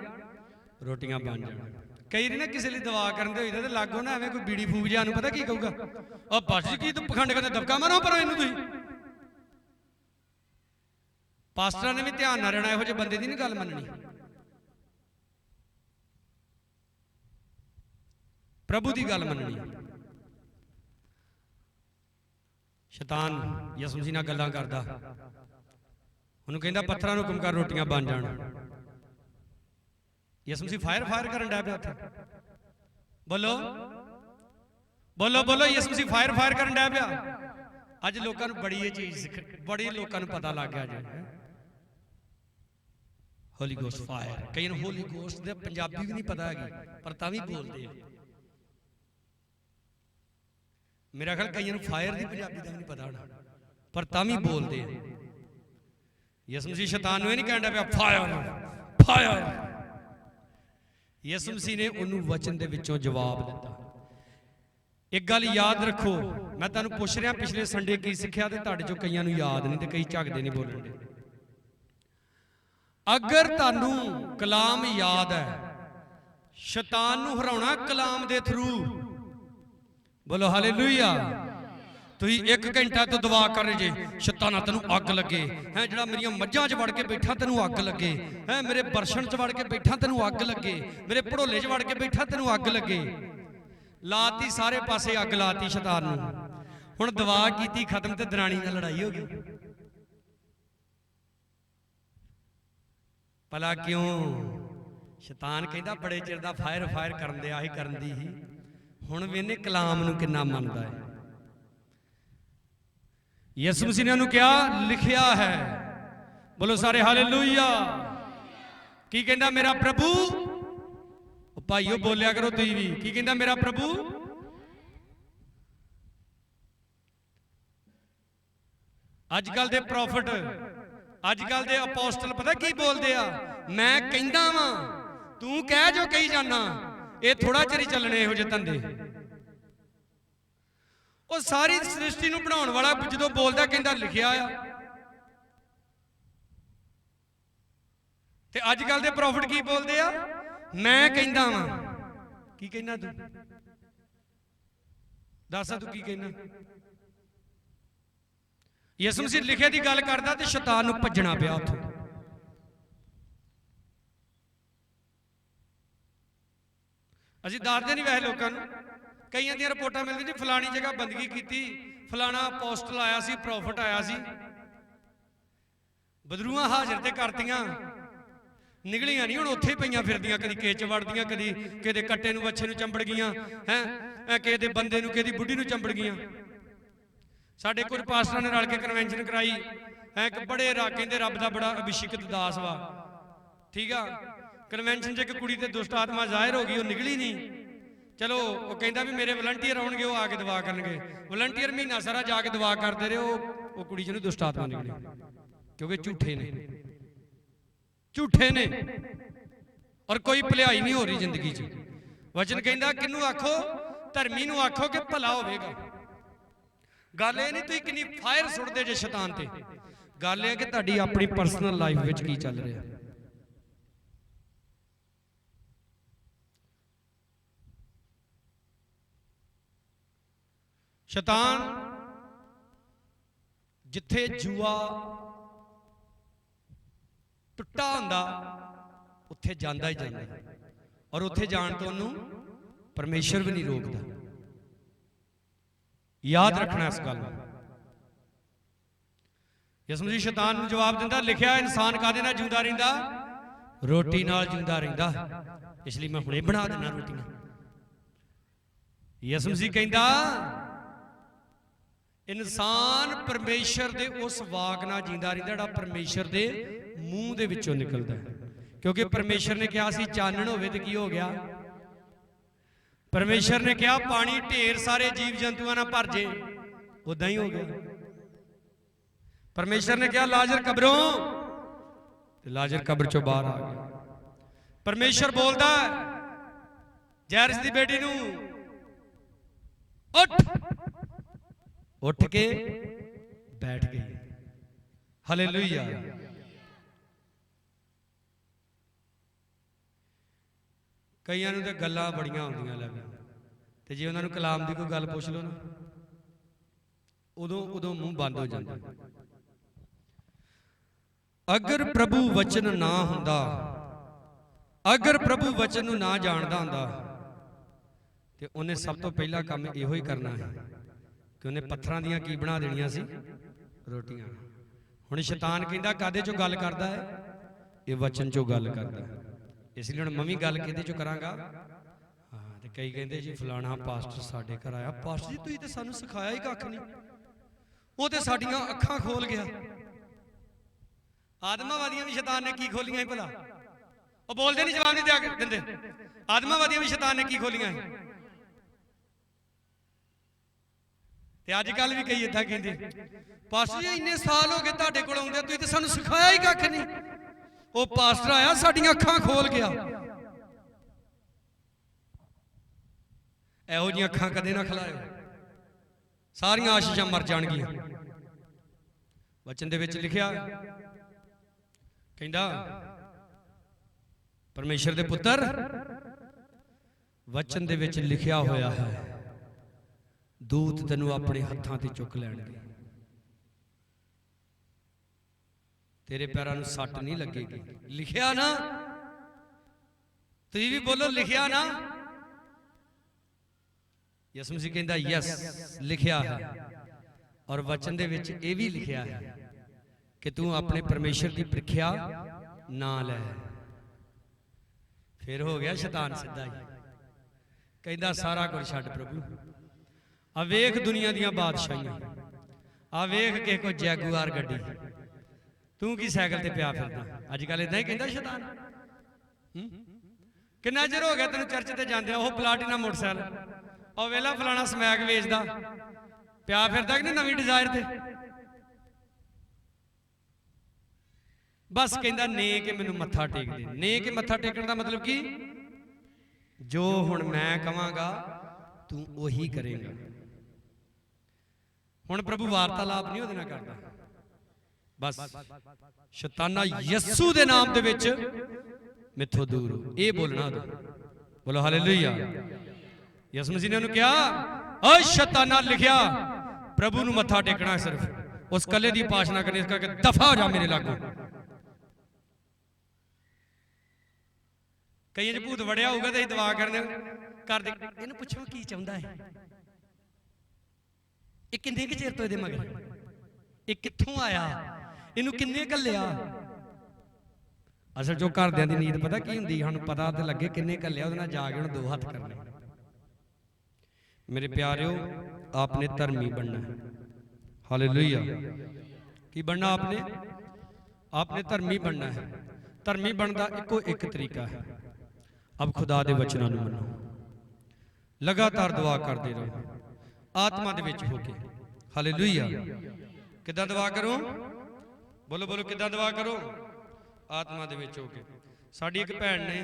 ਰੋਟੀਆਂ ਬਣ ਜਾਣ। ਕਈ ਨਾ ਕਿਸੇ ਲਈ ਦੁਆ ਕਰਨ ਦੇ ਹੋਈਦਾ ਤੇ ਲਾਗੋ ਨਾ ਐਵੇਂ ਕੋਈ ਬੀੜੀ ਫੂਕ ਜਾ, ਨੂੰ ਪਤਾ ਕੀ ਕਹੂਗਾ, ਉਹ ਬਸ ਜੀ ਕੀ ਤੂੰ ਪਖੰਡ ਕਰਦੇ, ਦਬਕਾ ਮਾਰੋ ਪਰ ਇਹਨੂੰ ਤੁਸੀਂ। ਪਾਸਟਰਾਂ ਨੇ ਵੀ ਧਿਆਨ ਨਾਲ ਰਹਿਣਾ, ਇਹੋ ਜਿਹੇ ਬੰਦੇ ਦੀ ਨਹੀਂ ਗੱਲ ਮੰਨਣੀ। ਪ੍ਰਭੂ ਦੀ ਗੱਲ ਮੰਨਣੀ। ਸ਼ੈਤਾਨ ਯਿਸੂ ਮਸੀਹ ਨਾਲ ਗੱਲਾਂ ਕਰਦਾ, ਉਹਨੂੰ ਕਹਿੰਦਾ ਪੱਥਰਾਂ ਨੂੰ ਹੁਕਮ ਕਰ ਰੋਟੀਆਂ ਬਣ ਜਾਣ। ਯਿਸੂ ਮਸੀਹ ਫਾਇਰ ਕਰਨ ਡਿਆ ਪਿਆ ਉੱਥੇ, ਬੋਲੋ ਬੋਲੋ ਬੋਲੋ, ਯਿਸੂ ਮਸੀਹ ਫਾਇਰ ਕਰਨ ਡਿਆ ਪਿਆ। ਅੱਜ ਲੋਕਾਂ ਨੂੰ ਬੜੀ ਇਹ ਚੀਜ਼ ਬੜੀ ਲੋਕਾਂ ਨੂੰ ਪਤਾ ਲੱਗ ਗਿਆ ਜੀ, ਹੋਲੀ ਗੋਸਟ ਫਾਇਰ। ਕਈ ਨੂੰ ਹੋਲੀ ਗੋਸਟ ਦੇ ਪੰਜਾਬੀ ਵੀ ਨਹੀਂ ਪਤਾ ਹੈਗੀ, ਪਰ ਤਾਂ ਵੀ ਬੋਲਦੇ ਆ। ਮੇਰਾ ਖਿਆਲ ਕਈਆਂ ਨੂੰ ਫਾਇਰ ਦੀ ਪੰਜਾਬੀ ਦਾ ਵੀ ਨਹੀਂ ਪਤਾ ਹੋਣਾ, ਪਰ ਤਾਂ ਵੀ ਬੋਲਦੇ ਆ। ਯਿਸੂ ਮਸੀਹ ਸ਼ੈਤਾਨ ਨੂੰ ਇਹ ਨਹੀਂ ਕਹਿੰਦਾ ਪਿਆ ਫਾਇਰ। ਯਿਸੂ ਮਸੀਹ ਨੇ ਉਹਨੂੰ ਵਚਨ ਦੇ ਵਿੱਚੋਂ ਜਵਾਬ ਦਿੱਤਾ। ਇੱਕ ਗੱਲ ਯਾਦ ਰੱਖੋ, ਮੈਂ ਤੁਹਾਨੂੰ ਪੁੱਛ ਰਿਹਾ ਪਿਛਲੇ ਸੰਡੇ ਕੀ ਸਿੱਖਿਆ, ਤੇ ਤੁਹਾਡੇ ਚੋਂ ਕਈਆਂ ਨੂੰ ਯਾਦ ਨਹੀਂ ਤੇ ਕਈ ਝੱਕਦੇ ਨਹੀਂ ਬੋਲਣ ਦੇ। ਅਗਰ ਤੁਹਾਨੂੰ ਕਲਾਮ ਯਾਦ ਹੈ, ਸ਼ੈਤਾਨ ਨੂੰ ਹਰਾਉਣਾ ਕਲਾਮ ਦੇ ਥਰੂ। ਬੋਲੋ ਹਾਲੇਲੂਇਆ। ਤੁਸੀਂ 1 ਘੰਟਾ ਤੋਂ ਦੁਆ ਕਰ ਰਹੇ ਜੇ, ਸ਼ੈਤਾਨਾ ਤੈਨੂੰ ਅੱਗ ਲੱਗੇ ਹੈ, ਜਿਹੜਾ ਮੇਰੀਆਂ ਮੱਝਾਂ 'ਚ ਵੜ ਕੇ ਬੈਠਾ ਤੈਨੂੰ ਅੱਗ ਲੱਗੇ ਹੈ, ਮੇਰੇ ਬਰਸ਼ਣ 'ਚ ਵੜ ਕੇ ਬੈਠਾ ਤੈਨੂੰ ਅੱਗ ਲੱਗੇ, ਮੇਰੇ ਭੜੋਲੇ 'ਚ ਵੜ ਕੇ ਬੈਠਾ ਤੈਨੂੰ ਅੱਗ ਲੱਗੇ। ਲਾਤੀ ਸਾਰੇ ਪਾਸੇ ਅੱਗ ਲਾਤੀ ਸ਼ੈਤਾਨ ਨੂੰ। ਹੁਣ ਦੁਆ ਕੀਤੀ ਖਤਮ ਤੇ ਦਰਾਣੀ ਨਾਲ ਲੜਾਈ ਹੋ ਗਈ। ਭਲਾ ਕਿਉਂ? ਸ਼ੈਤਾਨ ਕਹਿੰਦਾ ਬੜੇ ਚਿਰ ਦਾ ਫਾਇਰ ਕਰਨ ਦੇ ਆਹੀ ਕਰਨ ਦੀ ਹੀ, ਹੁਣ ਵੀ ਇਹਨੇ ਕਲਾਮ ਨੂੰ ਕਿੰਨਾ ਮੰਨਦਾ ਹੈ। ਯਿਸੂ ਮਸੀਹ ਨੇ ਉਹਨੂੰ ਕਿਹਾ ਲਿਖਿਆ ਹੈ। ਬੋਲੋ ਸਾਰੇ ਹਾਲੇਲੂਇਆ। ਕੀ ਕਹਿੰਦਾ? ਮੇਰਾ ਪ੍ਰਭੂ। ਉਹ ਭਾਈਓ ਬੋਲਿਆ ਕਰੋ ਤੁਸੀਂ ਵੀ। ਕੀ ਕਹਿੰਦਾ? ਮੇਰਾ ਪ੍ਰਭੂ। ਅੱਜ ਕੱਲ ਦੇ ਪ੍ਰੋਫਿਟ, ਅੱਜ ਕੱਲ ਦੇ ਅਪੋਸਟਲ ਪਤਾ ਕੀ ਬੋਲਦੇ ਆ? ਮੈਂ ਕਹਿੰਦਾ ਵਾਂ ਤੂੰ ਕਹਿ ਜੋ ਕਹੀ ਜਾਣਾ, ਇਹ ਥੋੜਾ ਚਿਰ ਹੀ ਚੱਲਣੇ ਇਹੋ ਜਿਹੇ ਧੰਦੇ। ਉਹ ਸਾਰੀ ਸ੍ਰਿਸ਼ਟੀ ਨੂੰ ਬਣਾਉਣ ਵਾਲਾ ਜਦੋਂ ਬੋਲਦਾ ਕਹਿੰਦਾ ਲਿਖਿਆ ਆ। ਤੇ ਅੱਜ ਕੱਲ ਦੇ ਪ੍ਰੋਫਿਟ ਕੀ ਬੋਲਦੇ ਆ? ਮੈਂ ਕਹਿੰਦਾ ਵਾਂ। ਕੀ ਕਹਿਣਾ ਤੂੰ? ਦੱਸ ਤੂੰ ਕੀ ਕਹਿਣਾ? ਯਿਸੂ ਮਸੀਹ ਲਿਖੇ ਦੀ ਗੱਲ ਕਰਦਾ ਤੇ ਸ਼ੈਤਾਨ ਨੂੰ ਭੱਜਣਾ ਪਿਆ ਉੱਥੋਂ। ਅਸੀਂ ਦੱਸਦੇ ਨਹੀਂ ਵੈਸੇ ਲੋਕਾਂ ਨੂੰ, ਕਈਆਂ ਦੀਆਂ ਰਿਪੋਰਟਾਂ ਮਿਲਦੀਆਂ ਜੀ ਫਲਾਣੀ ਜਗ੍ਹਾ ਬੰਦਗੀ ਕੀਤੀ, ਫਲਾਣਾ ਪੋਸਟਲ ਆਇਆ ਸੀ, ਪ੍ਰੋਫਿਟ ਆਇਆ ਸੀ, ਬਦਰੂਆਂ ਹਾਜ਼ਰ ਤੇ ਕਰਤੀਆਂ, ਨਿਕਲੀਆਂ ਨਹੀਂ, ਹੁਣ ਉੱਥੇ ਪਈਆਂ ਫਿਰਦੀਆਂ, ਕਦੀ ਕਿਸੇ ਚ ਵੜਦੀਆਂ, ਕਦੀ ਕਿਸੇ ਕੱਟੇ ਨੂੰ ਵੱਛੇ ਨੂੰ ਚੰਬੜ ਗਈਆਂ, ਹੈ ਕਿਸੇ ਦੇ ਬੰਦੇ ਨੂੰ, ਕਿਸੇ ਦੀ ਬੁੱਢੀ ਨੂੰ ਚੰਬੜ ਗਈਆਂ। ਸਾਡੇ ਕੁਝ ਪਾਸਟਰਾਂ ਨੇ ਰਲ ਕੇ ਕਨਵੈਨਸ਼ਨ ਕਰਾਈ, ਇੱਕ ਬੜੇ ਕਹਿੰਦੇ ਰੱਬ ਦਾ ਬੜਾ ਅਭਿਸ਼ੇਕਤ ਦਾਸ ਵਾ, ਠੀਕ ਆ। ਕਨਵੈਨਸ਼ਨ 'ਚ ਇੱਕ ਕੁੜੀ ਤੇ ਦੁਸ਼ਟ ਆਤਮਾ ਜ਼ਾਹਿਰ ਹੋ ਗਈ, ਉਹ ਨਿਕਲੀ ਨਹੀਂ। ਚਲੋ ਉਹ ਕਹਿੰਦਾ ਵੀ ਮੇਰੇ ਵਲੰਟੀਅਰ ਆਉਣਗੇ, ਉਹ ਆ ਕੇ ਦੁਆ ਕਰਨਗੇ। ਵਲੰਟੀਅਰ ਮਹੀਨਾ ਸਾਰਾ ਜਾ ਕੇ ਦੁਆ ਕਰਦੇ ਰਹੇ, ਉਹ ਕੁੜੀ 'ਚ ਦੁਸ਼ਟ ਆਤਮਾ ਨਿਕਲੀ, ਕਿਉਂਕਿ ਝੂਠੇ ਨੇ, ਝੂਠੇ ਨੇ, ਔਰ ਕੋਈ ਭਲਾਈ ਨਹੀਂ ਹੋ ਰਹੀ ਜ਼ਿੰਦਗੀ 'ਚ। ਵਚਨ ਕਹਿੰਦਾ ਕਿਹਨੂੰ ਆਖੋ? ਧਰਮੀ ਨੂੰ ਆਖੋ ਕਿ ਭਲਾ ਹੋਵੇਗਾ। ਗੱਲ ਇਹ ਨਹੀਂ ਤੁਸੀਂ ਕਿੰਨੀ ਫਾਇਰ ਸੁੱਟਦੇ ਜੇ ਸ਼ੈਤਾਨ ਤੇ, ਗੱਲ ਇਹ ਹੈ ਕਿ ਤੁਹਾਡੀ ਆਪਣੀ ਪਰਸਨਲ ਲਾਈਫ ਵਿੱਚ ਕੀ ਚੱਲ ਰਿਹਾ। ਸ਼ੈਤਾਨ ਜਿੱਥੇ ਜੂਆ ਟੁੱਟਾ ਹੁੰਦਾ ਉੱਥੇ ਜਾਂਦਾ ਹੀ ਜਾਂਦਾ, ਔਰ ਉੱਥੇ ਜਾਣ ਤੋਂ ਉਹਨੂੰ ਪਰਮੇਸ਼ਰ ਵੀ ਨਹੀਂ ਰੋਕਦਾ। ਯਾਦ ਰੱਖਣਾ ਇਸ ਗੱਲ ਨੂੰ। ਯਿਸੂ ਮਸੀਹ ਸ਼ੈਤਾਨ ਨੂੰ ਜਵਾਬ ਦਿੰਦਾ, ਲਿਖਿਆ ਇਨਸਾਨ ਕਾਹਦੇ ਨਾਲ ਜਿਉਂਦਾ ਰਹਿੰਦਾ? ਰੋਟੀ ਨਾਲ ਜਿਉਂਦਾ ਰਹਿੰਦਾ, ਇਸ ਲਈ ਮੈਂ ਹੁਣੇ ਬਣਾ ਦਿੰਦਾ ਰੋਟੀਆਂ। ਯਿਸੂ ਮਸੀਹ ਕਹਿੰਦਾ ਇਨਸਾਨ ਪਰਮੇਸ਼ਰ ਦੇ ਉਸ ਵਾਕ ਨਾਲ ਜਿਉਂਦਾ ਰਹਿੰਦਾ ਜਿਹੜਾ ਪਰਮੇਸ਼ਰ ਦੇ ਮੂੰਹ ਦੇ ਵਿੱਚੋਂ ਨਿਕਲਦਾ ਹੈ। ਕਿਉਂਕਿ ਪਰਮੇਸ਼ਰ ਨੇ ਕਿਹਾ ਸੀ ਚਾਨਣ ਹੋਵੇ ਤੇ ਕੀ ਹੋ ਗਿਆ? ਪਰਮੇਸ਼ਰ ਨੇ ਕਿਹਾ ਪਾਣੀ ਢੇਰ ਸਾਰੇ ਜੀਵ ਜੰਤੂਆਂ ਨਾਲ ਭਰ ਜੇ, ਉਦਾਂ ਹੀ ਹੋ ਗਿਆ। ਪਰਮੇਸ਼ਰ ਨੇ ਕਿਹਾ ਲਾਜ਼ਰ ਕਬਰੋਂ, ਤੇ ਲਾਜ਼ਰ ਕਬਰ ਚੋਂ ਬਾਹਰ ਆ ਗਿਆ। ਪਰਮੇਸ਼ਰ ਬੋਲਦਾ ਜੈਰਸ ਦੀ ਬੇਟੀ ਨੂੰ, ਉੱਠ, ਉੱਠ ਕੇ ਬੈਠ ਗਈ। ਹਾਲੇਲੂਇਆ। ਕਈਆਂ ਨੂੰ ਤਾਂ ਗੱਲਾਂ ਬੜੀਆਂ ਆਉਂਦੀਆਂ ਲੱਗ, ਤੇ ਜੇ ਉਹਨਾਂ ਨੂੰ ਕਲਾਮ ਦੀ ਕੋਈ ਗੱਲ ਪੁੱਛ ਲਓ ਨਾ, ਉਦੋਂ ਮੂੰਹ ਬੰਦ ਹੋ ਜਾਂਦਾ। ਅਗਰ ਪ੍ਰਭੂ ਵਚਨ ਨਾ ਹੁੰਦਾ, ਅਗਰ ਪ੍ਰਭੂ ਵਚਨ ਨੂੰ ਨਾ ਜਾਣਦਾ ਹੁੰਦਾ, ਤੇ ਉਹਨੇ ਸਭ ਤੋਂ ਪਹਿਲਾ ਕੰਮ ਇਹੋ ਹੀ ਕਰਨਾ ਹੈ ਕਿ ਉਹਨੇ ਪੱਥਰਾਂ ਦੀਆਂ ਕੀ ਬਣਾ ਦੇਣੀਆਂ ਸੀ? ਰੋਟੀਆਂ। ਹੁਣ ਸ਼ੈਤਾਨ ਕਹਿੰਦਾ ਕਾਦੇ ਚੋਂ ਗੱਲ ਕਰਦਾ ਹੈ? ਇਹ ਵਚਨ ਚੋਂ ਗੱਲ ਕਰਦਾ ਹੈ। ਇਸ ਲਈ ਹੁਣ ਮੈਂ ਵੀ ਗੱਲ ਕਿਹਦੇ ਚੋਂ ਕਰਾਂਗਾ? ਹਾਂ, ਤੇ ਕਈ ਕਹਿੰਦੇ ਜੀ ਫਲਾਣਾ ਪਾਸਟਰ ਸਾਡੇ ਘਰ ਆਇਆ। ਪਾਸਟਰ ਜੀ ਤੁਸੀਂ ਤੇ ਸਾਨੂੰ ਸਿਖਾਇਆ ਹੀ ਕੱਖ ਨਹੀਂ, ਉਹ ਤੇ ਸਾਡੀਆਂ ਅੱਖਾਂ ਖੋਲ ਗਿਆ। ਆਦਮਾਵਾਦੀਆਂ ਵੀ ਸ਼ੈਤਾਨ ਨੇ ਕੀ ਖੋਲੀਆਂ ਸੀ ਭਲਾ? ਉਹ ਬੋਲਦੇ ਨਹੀਂ, ਜਵਾਬ ਨਹੀਂ ਦਿੰਦੇ। ਆਦਮਾਵਾਦੀਆਂ ਵੀ ਸ਼ੈਤਾਨ ਨੇ ਕੀ ਖੋਲੀਆਂ ਸੀ? ਤੇ ਅੱਜ ਕੱਲ ਵੀ ਕਈ ਏਦਾਂ ਕਹਿੰਦੇ, ਪਾਸਟਰ ਜੀ ਇੰਨੇ ਸਾਲ ਹੋ ਗਏ ਤੁਹਾਡੇ ਕੋਲ ਆਉਂਦੇ, ਤੁਸੀਂ ਤੇ ਸਾਨੂੰ ਸਿਖਾਇਆ ਹੀ ਕੱਖ ਨਹੀਂ। ਉਹ ਪਾਸਟਰ ਆਇਆ ਸਾਡੀਆਂ ਅੱਖਾਂ ਖੋਲ ਗਿਆ। ਇਹੋ ਜਿਹੀਆਂ ਅੱਖਾਂ ਕਦੇ ਨਾ ਖਿਲਾਇਓ, ਸਾਰੀਆਂ ਆਸ਼ੀਸ਼ਾਂ ਮਰ ਜਾਣਗੀਆਂ। ਵਚਨ ਦੇ ਵਿੱਚ ਲਿਖਿਆ, ਕਹਿੰਦਾ ਪਰਮੇਸ਼ਰ ਦੇ ਪੁੱਤਰ, ਵਚਨ ਦੇ ਵਿੱਚ ਲਿਖਿਆ ਹੋਇਆ ਹੈ ਦੂਤ ਤੈਨੂੰ ਆਪਣੇ ਹੱਥਾਂ ਤੇ ਚੁੱਕ ਲੈਣਗੇ, ਤੇਰੇ ਪੈਰਾਂ ਨੂੰ ਸੱਟ ਨਹੀਂ ਲੱਗੇਗੀ। ਲਿਖਿਆ ਨਾ? ਤੁਸੀਂ ਵੀ ਬੋਲੋ ਲਿਖਿਆ ਨਾ? ਯਿਸੂ ਮਸੀਹ ਕਹਿੰਦਾ ਯੈਸ ਲਿਖਿਆ ਹੈ। ਔਰ ਵਚਨ ਦੇ ਵਿੱਚ ਇਹ ਵੀ ਲਿਖਿਆ ਹੈ ਕਿ ਤੂੰ ਆਪਣੇ ਪਰਮੇਸ਼ਰ ਦੀ ਪ੍ਰੀਖਿਆ ਨਾ ਲੈ। ਫਿਰ ਹੋ ਗਿਆ ਸ਼ੈਤਾਨ ਸਿੱਧਾ ਹੀ, ਕਹਿੰਦਾ ਸਾਰਾ ਕੁਝ ਛੱਡ ਪ੍ਰਭੂ, ਆ ਵੇਖ ਦੁਨੀਆ ਦੀਆਂ ਬਾਦਸ਼ਾਹੀਆਂ, ਆ ਵੇਖ ਕਿਸੇ ਕੋ ਜੈਗੁਆਰ ਗੱਡੀ, ਤੂੰ ਕੀ ਸਾਈਕਲ ਤੇ ਪਿਆ ਫਿਰਦਾ? ਅੱਜ ਕੱਲ ਇਦਾਂ ਹੀ ਕਹਿੰਦਾ ਸ਼ੈਤਾਨ। ਕਿੰਨਾ ਚਿਰ ਹੋ ਗਿਆ ਤੈਨੂੰ ਚਰਚ ਤੇ ਜਾਂਦਿਆਂ? ਉਹ ਪਲਾਟੀਨਾ ਮੋਟਰਸਾਈਕਲ, ਉਹ ਵੇਲਾ ਫਲਾਣਾ ਸਮੈਕ ਵੇਚਦਾ ਪਿਆ ਫਿਰਦਾ ਕਿ ਨਹੀਂ ਨਵੀਂ ਡਿਜ਼ਾਇਰ ਤੇ? बस कहता ने के मैनू मत्था टेक दे। ने के मत्था टेकण का मतलब की जो हुण मैं कहांगा तू उही करेगा। हुण प्रभु वार्तालाप नहीं उहदे नाल करदा, बस शैताना यस्सू दे नाम दे विच मैथों दूर हो, ये बोलना। बोलो हालेलुया। यसू मसीह ने उन्हें कहा ओए शैताना, लिखिया प्रभु नूं मत्था टेकना सिर्फ, उस कले की उपासना करनी, इस करके दफा हो जा मेरे लागों। कई भूत वड़िया होगा तो दुआ करने कर दे, इन्हू पुछो की चाहता है, ये किन्ने के चिर तो ये मगर, ये कित्थों आया, इनू किन्ने घल्लिया। असल जो घरदियां दी नींद पता की हुंदी, सानूं पता तो लगे किन्ने घल्लिया, उहदे नाल जाके उहनूं दो हत्थ करने। मेरे प्यारिओ, आपने धर्मी बनना है। हालेलुया। की बनना आपने? आपने धर्मी बनना है। धर्मी बनने का इको एक तरीका है, अब खुदा दे वचनां नूं मनो, लगातार दुआ करते रहो आत्मा दे विच होके। हालेलुया। किदां दुआ करो? बोलो बोलो, किदां दुआ करो? आत्मा दे विच होके। साडी एक भैन ने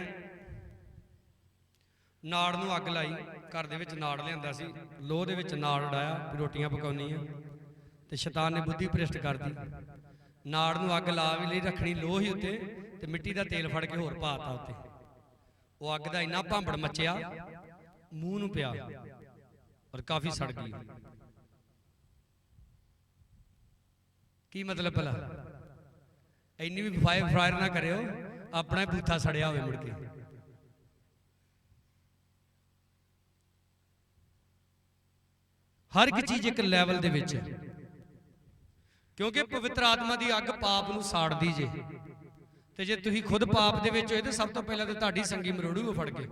नाड़ नूं अग लाई, घर दे विच नाड़ लिआंदा सी, लोह दे विच नाड़ उड़ाया, रोटियां पकाउणियां, ते शैतान ने बुद्धि भ्रिष्ट कर दी। नाड़ नूं अग ला भी लई, रखनी लोह ही उत्ते, ते मिट्टी दा तेल फड़ के होर पाता उत्ते। वो अग दा इन्ना भांबड़ मचिया, मूँह नूं पिया और काफी सड़ गई। की मतलब भला? इन्नी भी फायर ना करियो, अपना ही बूथा सड़िया होवे मुड़ के। हर एक चीज एक लैवल दे विच है, क्योंकि पवित्र आत्मा की अग पाप नूं साड़दी जे, ते जे तुसीं खुद पाप दे विच होए ते सब तो पहला तो तुहाडी संगी मरोड़ू फड़ के।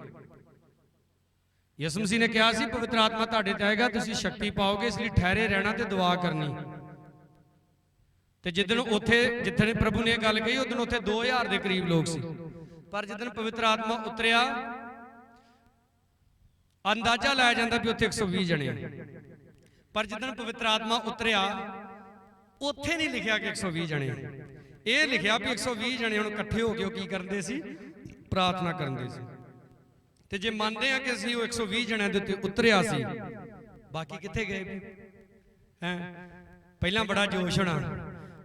यसू मसीह ने कहा सी पवित्र आत्मा तुहाडे ते आएगा, तुसीं शक्ति पाओगे, इसलिए ठहरे रहना ते दुआ करनी। ते जिदन उत्थे जिथे प्रभु ने गल कही, उदन उत्थे 2000 के करीब लोग सी, पर जिदन पवित्र आत्मा उतरिया, अंदाजा लाया जाता भी उत्थे 120 जने, पर जिदन पवित्र आत्मा उतरिया उत्थे नहीं लिखिया कि 120 जने, ये लिखिया भी 120 जने हुण इकट्ठे हो गए की करते सी? प्रार्थना करते सी। ते जे मानते हैं कि असीं 120 जने दे उत्ते उतरिया सी, बाकी कित्थे गए हैं? पहला बड़ा जोश होना,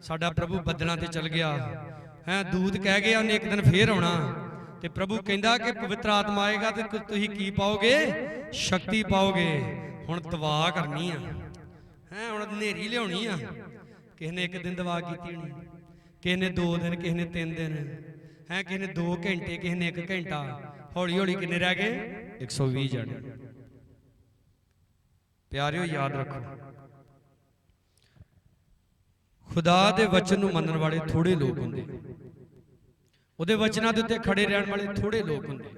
साडा प्रभु बदलां ते चल गया है, दूत कह गया उन्हें एक दिन फिर आउणा, ते प्रभु कहंदा कि पवित्र आत्मा आएगा ते तुसीं की पाओगे? शक्ति पाओगे। हुण दवा करनी है, हुण नेरी लियाउणी आ। किसी ने एक दिन दवा की होनी, किसी ने 2 दिन, किसी ने 3 दिन, है किसी ने 2 घंटे, किसी ने 1 घंटा। हौली हौली किन्ने रह गए? 120 जने। प्यारिओ याद रखो, खुदा दे वचन नूं मनण वाले थोड़े लोग हुंदे, उहदे वचनां दे उत्ते खड़े रहण वाले थोड़े लोग हुंदे,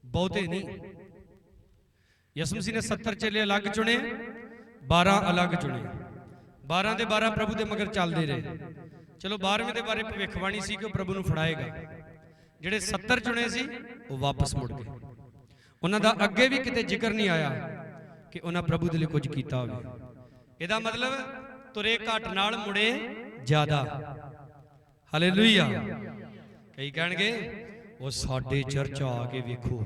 बहुते नहीं। यसू मसीह ने 70 चेले अलग चुने, 12 अलग चुने, 12 दे 12 प्रभु दे मगर चलते रहे। चलो 12वें दे बारे भविष्यवाणी सी कि प्रभु नूं फड़ाएगा। जिहड़े 70 चुने सी वो वापस मुड़ गए, उन्हां दा अगे भी किते जिक्र नहीं आया कि उन्हां प्रभु दे लई कुछ कीता होवे। इहदा मतलब तुरे घट नाल मुड़े ज्यादा। हालेलुया। कई कहणगे वो साडे चर्च आके वेखो,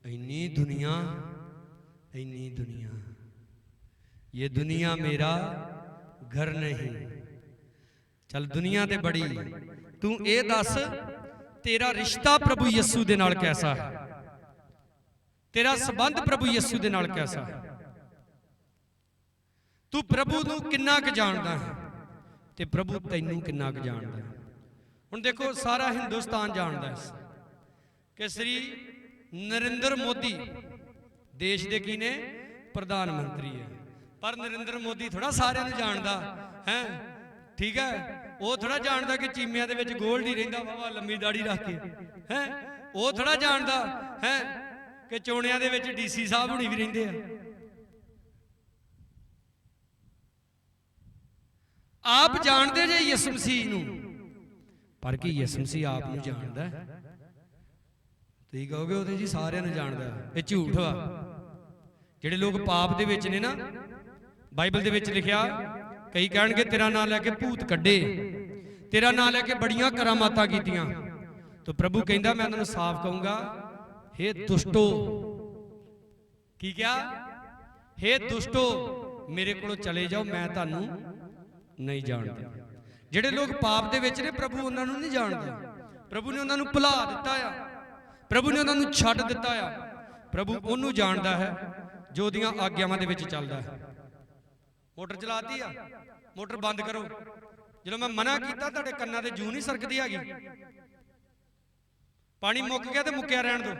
इन्नी दुनिया, इन्नी दुनिया, ये दुनिया मेरा घर नहीं। चल दुनिया ते बड़ी, तू ये दस तेरा रिश्ता प्रभु यीशु दे नाल कैसा है? तेरा संबंध प्रभु यीशु दे नाल कैसा है? तू प्रभु नूं किन्ना क जानदा है ते प्रभु तैनूं किन्ना क जानदा है? हुण देखो सारा हिंदुस्तान जानदा है कि श्री नरेंद्र मोदी देश दे की ने प्रधानमंत्री है, पर नरेंद्र मोदी थोड़ा सारिਆਂ ਨੂੰ जानदा है, ठीक है? वो थोड़ा जानदा कि चीमिया दे विच गोल्ड ही रहिंदा बाबा लंबी दाढ़ी रख के, हैं? वो थोड़ा जानदा है कि चोणियां दे विच डीसी साहब हुणी भी रहिंदे आ। आप जानते जे यसू मसीह नूं, पर कि यसू मसीह आप नूं जानदा है? तुसीं कहोगे वो जी सारिਆਂ ਨੂੰ जानदा है, ये झूठ वा। ਜਿਹੜੇ लोग पाप दे विच ने ना, बाइबल दे विच लिखिया, कई कहणगे तेरा नाम लैके भूत कड्डे तेरा नाम लैके बड़ियां करामातां कीतियां। तो प्रभु कहंदा मैं उन्होंने साफ कहूंगा, हे दुष्टो, की क्या, हे दुष्टो मेरे को चले जाओ, मैं तुहानू नहीं जानता। ਜਿਹੜੇ लोग पाप ਦੇ ਵਿੱਚ ਨੇ प्रभु उन्होंने नहीं जानता। प्रभु ने उन्होंने भुला दिता आ, प्रभु ने उन्होंने छੱਡ दिता आ। प्रभु ਉਹਨੂੰ ਜਾਣਦਾ ਹੈ जो ਉਹਦੀਆਂ ਆਗਿਆਵਾਂ ਦੇ ਵਿੱਚ ਚੱਲਦਾ ਹੈ। मोटर चलाती आ, मोटर बंद करो, जो मैं मना किया ਤੁਹਾਡੇ ਕੰਨਾਂ ਤੇ ਜੂ ਨਹੀਂ ਸਰਕਦੀ ਹੈਗੀ। पानी मुक गया तो मुक्या रहन दो।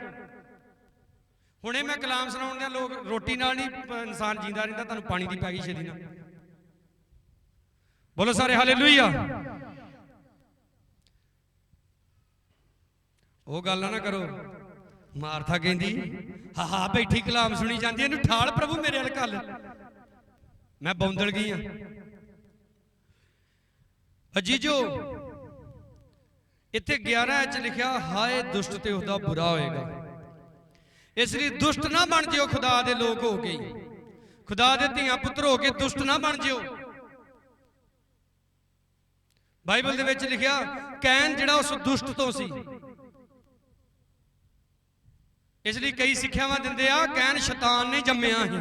हुणे मैं कलाम सुनाउण दे लोग रोटी नाल नहीं इंसान जींदा रहिंदा, तुहानूं पानी दी पै गई छेदी नाल। बोलो सारे हालेलुया। वो गल ना करो। मारथा कहंदी हा हा बैठी कलाम सुनी जांदी, इहनूं ठाल प्रभु मेरे अल कल, मैं बौंदल गई हाँ। अजीजो इत्थे 11 च लिखिया, हाय दुष्ट ते उसदा बुरा होएगा। इसलिए दुष्ट ना बन जिओ खुदा दे लोग हो के, खुदा दे धीआं पुत्र हो के दुष्ट ना बन जिओ। बाइबल दे विच लिखिया कैन जिहड़ा उस दुष्ट तो सी, इसलिए कई सिक्ख्यावां दिंदे आ कैन शैतान ने जम्मिया ही।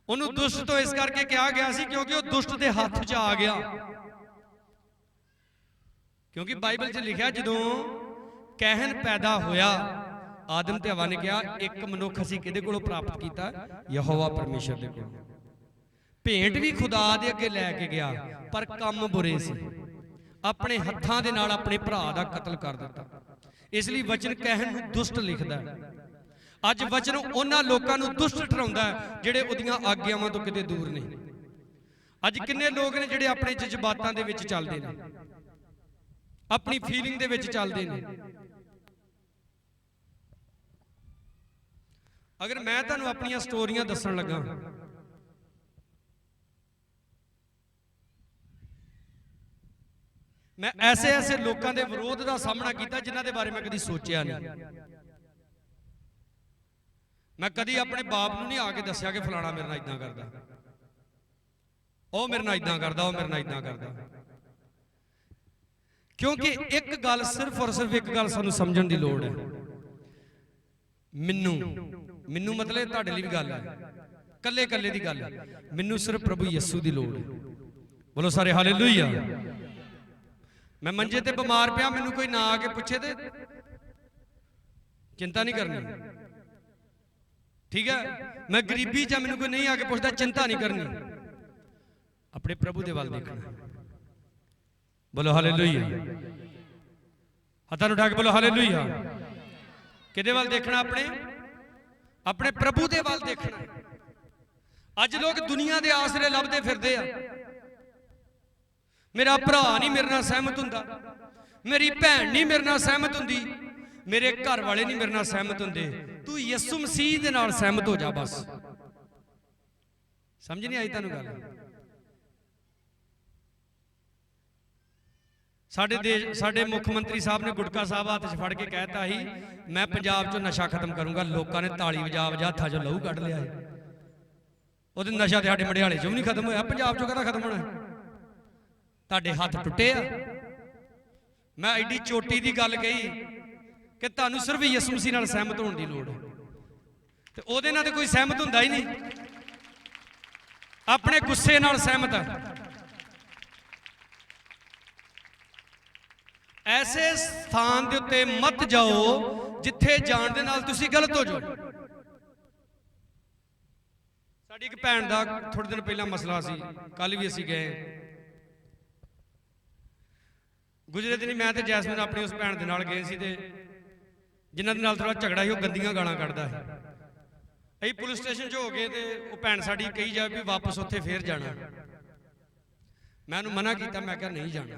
उन्होंने दुष्ट तो इस करके कहा गया सी क्योंकि वह दुष्ट के हाथ च आ गया। क्योंकि बाइबल च लिखा जो कहन पैदा होया, आदम ते हवा ने कहा एक मनुख असीं किहदे कोलों प्राप्त किया, यहोवा परमेश्वर दे कोलों। भेंट भी खुदा दे अगे लैके गया पर काम बुरे सी, अपने हत्थां दे नाल अपने भरा दा कतल कर दिता। इसलिए वचन कहन नूं दुष्ट लिखदा है। अज वचन उन्हां लोकां नूं दुष्ट ठहराउंदा है जिहड़े उहदियां आग्यावां तो किते दूर ने। अज किन्ने लोग ने जिहड़े अपने जज्बातां दे विच चलदे ने, अपनी फीलिंग दे विच चलदे ने। अगर मैं तुहानूं अपनियां स्टोरियां दस्सण लगा, मैं ऐसे ऐसे लोगों के विरोध का सामना किया जिन्हां दे बारे में कभी सोचिया नहीं। मैं कभी अपने बाप नूं नहीं आके दस्सिया कि फलाना मेरे नाल इदां करदा, ओह मेरे नाल इदां करदा, ओह मेरे नाल इदां करदा। क्योंकि एक गल सिर्फ और सिर्फ एक गल सानूं समझण दी लोड़ है। मैनू मैनू मतलब तुहाडे लई भी गल है, कल्ले कल्ले दी गल है। मैनू सिर्फ प्रभु यीशु दी लोड़ है। बोलो सारे हालेलुया। मैं मंजे ते बीमार पिया, मैनू कोई ना आके पूछे तो चिंता नहीं करनी, ठीक है। मैं गरीबी च मैनू कोई नहीं आके पूछता, चिंता नहीं करनी, अपने प्रभु दे वाल देखना। बोलो हालेलुया। हत्थां उठा के बोलो हालेलुया। किहदे वाल देखना? अपने अपने प्रभु दे वाल देखना। अज लोग दुनिया दे आसरे लभदे फिरदे आ। मेरा भरा नहीं मेरे नाल सहमत हुंदा, मेरी भैन नहीं मेरे नाल सहमत हुंदी, मेरे घर वाले नहीं मेरे नाल सहमत हुंदे। तू यीशु मसीह दे नाल सहमत हो जा बस। समझ नहीं आई तुहानूं गल? साडे देश साडे मुख मंत्री साहब ने गुटका साहब हाथ च फड़ के कहता ही मैं पंजाब चो नशा खत्म करूंगा। लोगों ने ताली वजा वजा हत्थां चों लहू कढ़ लिया है। उहदे नशा ते साडे मडियाले चों नहीं खत्म होया, पंजाब चों कहदा खत्म होना है? तुहाडे हाथ टुटे आ। मैं एडी चोटी की गल कही कि तुहानूं सिर्फ यीशु मसीह नाल सहमत होने की लोड़ है, ते ओहदे नाल ते कोई सहमत हुंदा ही नहीं। अपने गुस्से नाल सहमत है। ऐसे स्थान दे उत्ते मत जाओ जिथे जाण दे नाल तुसीं गलत हो जाओ। साडी एक भैन दा थोड़े दिन पहला मसला सी, कल भी असीं गए। गुजरे दिन मैं ते जैसमिन अपनी उस भैन दे नाल गए सी, ते जिन्हां दे नाल थोड़ा झगड़ा ही, वो गंदियां गालां कढदा है। असीं पुलिस स्टेशन च हो गए ते वो भैन साडी कही जाए भी वापस उत्थे फिर जाना। मैं उहनूं मना कीता, मैं कहा नहीं जाना।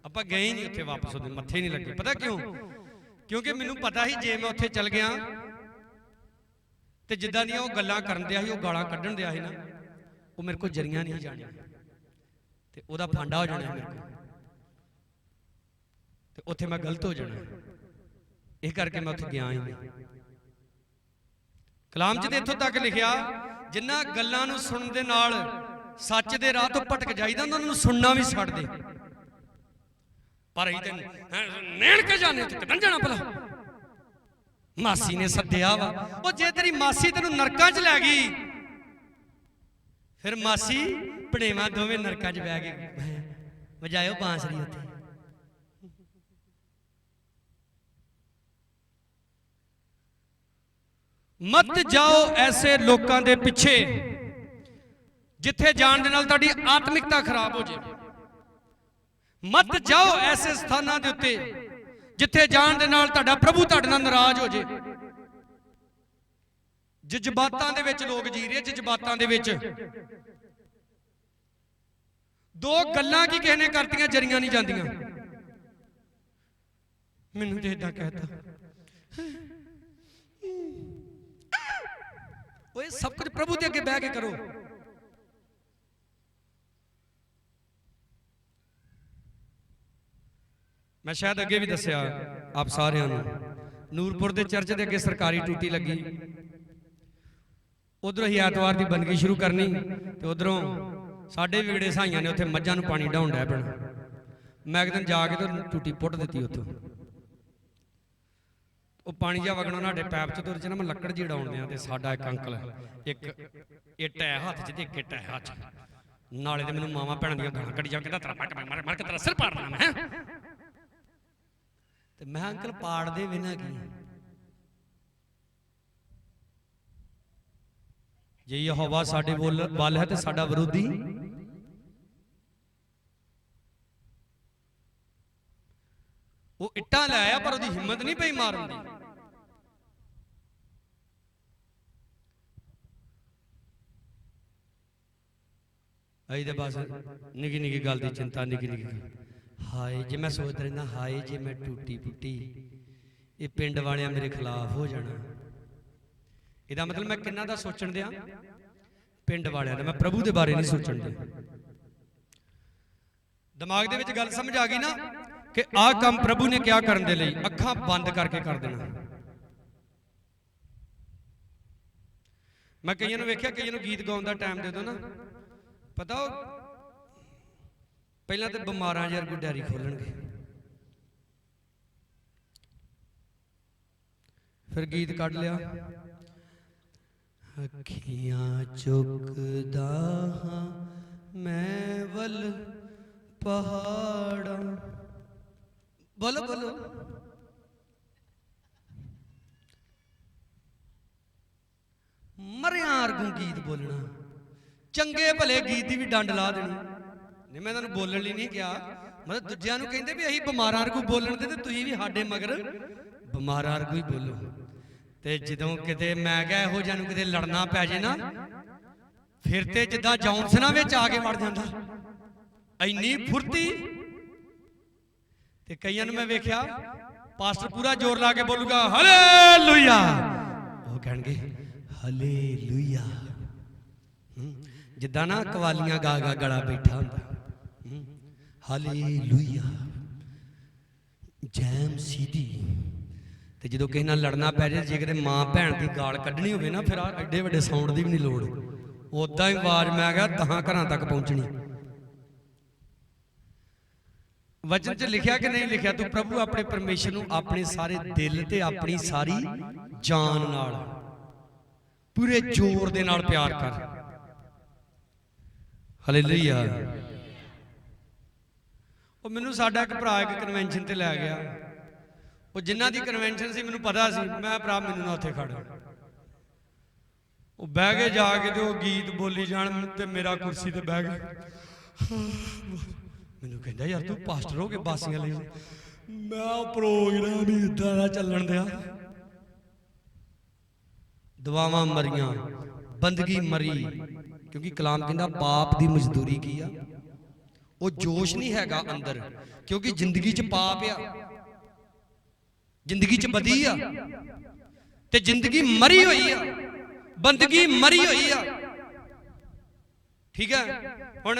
ਆਪਾਂ गए ही नहीं उत्थे वापस, ਉਹਦੇ मत्थे नहीं लगे। पता क्यों? क्योंकि मैनूं पता ही जे मैं उत्थे चल गया तो जिद्दां दियां ਉਹ ਗੱਲਾਂ ਕਰਨ ਦਿਆ ਸੀ, ਉਹ ਗਾਲਾਂ ਕੱਢਣ ਦਿਆ ਸੀ ना, ਉਹ ਮੇਰੇ ਕੋਲ ਜਰੀਆਂ नहीं जाणियां ਤੇ ਉਹਦਾ ਫਾਂਡਾ ਹੋ ਜਾਣਾ ਮੇਰੇ ਕੋਲ, ਤੇ ਉੱਥੇ मैं गलत हो जाना। ਇਹ ਕਰਕੇ मैं उत्थे गया ही नहीं। कलाम च इत्थों तक लिखिया जिन्हां गल्लां नूं सुणन दे नाल सच दे राह तो भटक जाईदा, उन्हां नूं सुनना भी छੱਡ दे। पर ही तेन नैन के जाने तो कितना जाना भला। मासी ने सद्या वा, वो जे तेरी मासी तेन नरकां च लै गई, फिर मासी भणेवा दोवें नरकां च बह गए, वजायो बांसुरी उत्थे। मत जाओ ऐसे लोगों के पिछे जिथे जान दे नाल तुहाडी आत्मिकता खराब हो जाए। मत जाओ ऐसे स्थानों के उत्ते जिथे जान दे नाल तुहाडा प्रभु तुहाडे नाल नाराज हो जाए। जज्बातां दे विच लोग जी रहे, जज्बातां दे विच दो गल्लां की किसी ने करतियां जरियां नहीं जांदियां। मैनूं ते इदां कहता ओए सब कुछ प्रभु के अगे बह के करो। मैं शायद अगे भी दसिया आप सारिਆਂ ਨੂੰ, ਨੂਰਪੁਰ ਦੇ ਚਰਚ ਦੇ ਅੱਗੇ ਸਰਕਾਰੀ ਟੂਟੀ ਲੱਗੀ, ਉਧਰੋਂ ਹੀ ਐਤਵਾਰ ਦੀ ਬੰਦਗੀ ਸ਼ੁਰੂ ਕਰਨੀ ਤੇ ਉਧਰੋਂ ਸਾਡੇ ਵਿਗੜੇ ਸਾਈਆਂ ਨੇ ਉੱਥੇ ਮੱਝਾਂ ਨੂੰ ਪਾਣੀ ਢਾਉਣ ਡੈ ਪੈਣਾ। ਮੈਂ ਇੱਕ ਦਿਨ ਜਾ ਕੇ ਤੇ ਟੂਟੀ ਪੁੱਟ ਦਿੱਤੀ ਉੱਥੋਂ, ਉਹ ਪਾਣੀ ਜਿਹਾ ਵਗਣਾ ਸਾਡੇ ਪੈਪ ਚ, ਤੁਰ ਚ ਨਾ ਮੈਂ ਲੱਕੜ ਜੀ ਉਡਾਉਣ ਦਿਆਂ ਤੇ ਸਾਡਾ ਇੱਕ ਅੰਕਲ, ਇੱਕ ਇੱਟ ਹੈ ਹੱਥ ਚ ਤੇ ਇੱਕ ਇੱਟ ਹੈ ਹੱਥ ਚ, ਨਾਲੇ ਤੇ ਮੈਨੂੰ ਮਾਵਾਂ ਭੈਣਾਂ ਦੀਆਂ ਗਾਲਾਂ ਕੱਢੀ ਜਾ, ਕਹਿੰਦਾ ਤੇਰਾ ਮਰ ਕੇ ਤੇਰਾ ਸਿਰ ਪਾੜ ਦੇਣਾ ਮੈਂ। ਤੇ ਮੈਂ ਅੰਕਲ ਪਾੜ ਦੇ ਬਿਨਾਂ ਕੀ, ਜੇ ਯਹੋਵਾ ਸਾਡੇ ਵੱਲ ਹੈ ਤੇ ਸਾਡਾ ਵਿਰੋਧੀ ਉਹ ਇੱਟਾਂ ਲੈ ਆਇਆ, ਪਰ ਉਹਦੀ ਹਿੰਮਤ ਨਹੀਂ ਪਈ ਮਾਰਨ ਦੀ। ਅਈ ਦੇ ਬਸ ਨਿੱਕੀ ਨਿੱਕੀ ਗੱਲ ਦੀ ਚਿੰਤਾ, ਨਿੱਕੀ ਨਿੱਕੀ ਹਾਏ ਜੇ ਮੈਂ ਸੋਚਦਾ ਰਹਿੰਦਾ, ਹਾਏ ਜੇ ਮੈਂ ਟੂਟੀ ਪੁੱਟੀ ਇਹ ਪਿੰਡ ਵਾਲਿਆਂ ਮੇਰੇ ਖਿਲਾਫ ਹੋ ਜਾਣਾ। ਇਹਦਾ ਮਤਲਬ ਮੈਂ ਕਿੰਨਾ ਦਾ ਸੋਚਣ ਦਿਆਂ, ਪਿੰਡ ਵਾਲਿਆਂ ਦਾ, ਮੈਂ ਪ੍ਰਭੂ ਦੇ ਬਾਰੇ ਨਹੀਂ ਸੋਚਣ ਦਿਆਂ। ਦਿਮਾਗ ਦੇ ਵਿੱਚ ਗੱਲ ਸਮਝ ਆ ਗਈ ਨਾ ਕਿ ਆਹ ਕੰਮ ਪ੍ਰਭੂ ਨੇ ਕਿਆ ਕਰਨ ਦੇ ਲਈ, ਅੱਖਾਂ ਬੰਦ ਕਰਕੇ ਕਰ ਦੇਣਾ। ਮੈਂ ਕਈਆਂ ਨੂੰ ਵੇਖਿਆ, ਕਈਆਂ ਨੂੰ ਗੀਤ ਗਾਉਣ ਦਾ ਟਾਈਮ ਦੇ ਦੋ ਨਾ, ਪਤਾ ਉਹ ਪਹਿਲਾਂ ਤੇ ਬਿਮਾਰਾਂ ਜਿਹੀ ਵਰਗੀ ਡੈਰੀ ਖੋਲਣਗੇ, ਫਿਰ ਗੀਤ ਕੱਢ ਲਿਆ, ਅੱਖੀਆਂ ਚੁੱਕਦਾ ਹਾਂ ਮੈਂ ਵੱਲ ਪਹਾੜਾਂ, ਬੋਲੋ ਬੋਲੋ, ਮਰਿਆਂ ਵਰਗੂ ਗੀਤ ਬੋਲਣਾ। ਚੰਗੇ ਭਲੇ ਗੀਤ ਦੀ ਵੀ ਡੰਡ ਲਾ ਦੇਣੀ। ਨਹੀਂ ਮੈਂ ਤੁਹਾਨੂੰ ਬੋਲਣ ਲਈ ਨਹੀਂ ਕਿਹਾ, ਮਤਲਬ ਦੂਜਿਆਂ ਨੂੰ ਕਹਿੰਦੇ ਵੀ ਅਸੀਂ ਬਿਮਾਰਾਂ ਵਰਗੂ ਬੋਲਣ ਦੇ, ਤੇ ਤੁਸੀਂ ਵੀ ਸਾਡੇ ਮਗਰ ਬਿਮਾਰਾਂ ਵਰਗੂ ਹੀ ਬੋਲੋ। ਤੇ ਜਦੋਂ ਕਿਤੇ ਮੈਂ ਕਿਹਾ ਇਹੋ ਜਿਹਾ ਨੂੰ ਕਿਤੇ ਲੜਨਾ ਪੈ ਜੇ ਨਾ, ਫਿਰ ਤੇ ਜਿੱਦਾਂ ਜੌਨਸਨਾਂ ਵਿੱਚ ਆ ਕੇ ਵੜ ਜਾਂਦਾ, ਇੰਨੀ ਫੁਰਤੀ। ਤੇ ਕਈਆਂ ਨੂੰ ਮੈਂ ਵੇਖਿਆ ਪਾਸਟਰ ਪੂਰਾ ਜ਼ੋਰ ਲਾ ਕੇ ਬੋਲੂਗਾ ਹਾਲੇਲੂਇਆ, ਉਹ ਕਹਿਣਗੇ ਹਾਲੇਲੂਇਆ, ਜਿੱਦਾਂ ਨਾ ਕਵਾਲੀਆਂ ਗਾ ਗਾ ਗਲਾ ਬੈਠਾ ਹੁੰਦਾ, ਹਾਲੇਲੂਇਆ ਜੈਮ ਸੀਦੀ। ਤੇ ਜਦੋਂ ਕਿਸੇ ਨਾਲ ਲੜਨਾ ਪੈ ਜਾਏ, ਜੇ ਕਿਤੇ ਮਾਂ ਭੈਣ ਦੀ ਗਾਲ ਕੱਢਣੀ ਹੋਵੇ ਨਾ, ਫਿਰ ਆ ਐਡੇ ਵੱਡੇ ਸਾਊਂਡ ਦੀ ਵੀ ਨਹੀਂ ਲੋੜ, ਉਦਾਂ ਹੀ ਆਵਾਜ਼ ਮੈਂ ਕਿਹਾ 10 ਘਰਾਂ ਤੱਕ ਪਹੁੰਚਣੀ। ਵਚਨ 'ਚ ਲਿਖਿਆ ਕਿ ਨਹੀਂ ਲਿਖਿਆ, ਤੂੰ ਪ੍ਰਭੂ ਆਪਣੇ ਪਰਮੇਸ਼ਰ ਨੂੰ ਆਪਣੇ ਸਾਰੇ ਦਿਲ ਤੇ ਆਪਣੀ ਸਾਰੀ ਜਾਨ ਨਾਲ ਪੂਰੇ ਜ਼ੋਰ ਦੇ ਨਾਲ ਪਿਆਰ ਕਰ। ਹਾਲੇਲੂਇਆ। ਉਹ ਮੈਨੂੰ ਸਾਡਾ ਇੱਕ ਭਰਾ ਇੱਕ ਕਨਵੈਨਸ਼ਨ ਤੇ ਲੈ ਗਿਆ, ਉਹ ਜਿਨ੍ਹਾਂ ਦੀ ਕਨਵੈਨਸ਼ਨ ਸੀ ਮੈਨੂੰ ਪਤਾ ਸੀ, ਮੈਂ ਭਰਾ ਮੈਨੂੰ ਨਾ ਉੱਥੇ ਖੜ, ਉਹ ਬਹਿ ਕੇ ਜਾ ਕੇ ਤੇ ਉਹ ਗੀਤ ਬੋਲੀ ਜਾਣ ਤੇ ਮੇਰਾ ਕੁਰਸੀ ਤੇ ਬਹਿ ਗਿਆ। ਮੈਨੂੰ ਕਹਿੰਦਾ ਯਾਰ ਤੂੰ ਪਾਸਟਰ ਹੋ ਕੇ ਬਾਸੀਆਂ ਲਈ, ਮੈਂ ਪ੍ਰੋਗਰਾਮ ਹੀ ਇਦਾਂ ਦਾ ਚੱਲਣ ਦਿਆ, ਦੁਆਵਾਂ ਮਰੀਆਂ, ਬੰਦਗੀ ਮਰੀ, ਕਿਉਂਕਿ ਕਲਾਮ ਕਹਿੰਦਾ ਪਾਪ ਦੀ ਮਜ਼ਦੂਰੀ ਕੀ ਆ, ਉਹ ਜੋਸ਼ ਨਹੀਂ ਹੈਗਾ ਅੰਦਰ, ਕਿਉਂਕਿ ਜ਼ਿੰਦਗੀ 'ਚ ਪਾਪ ਆ, ਜ਼ਿੰਦਗੀ 'ਚ ਬਦੀ ਆ, ਤੇ ਜ਼ਿੰਦਗੀ ਮਰੀ ਹੋਈ ਆ, ਬੰਦਗੀ ਮਰੀ ਹੋਈ ਆ। ਠੀਕ ਹੈ, ਹੁਣ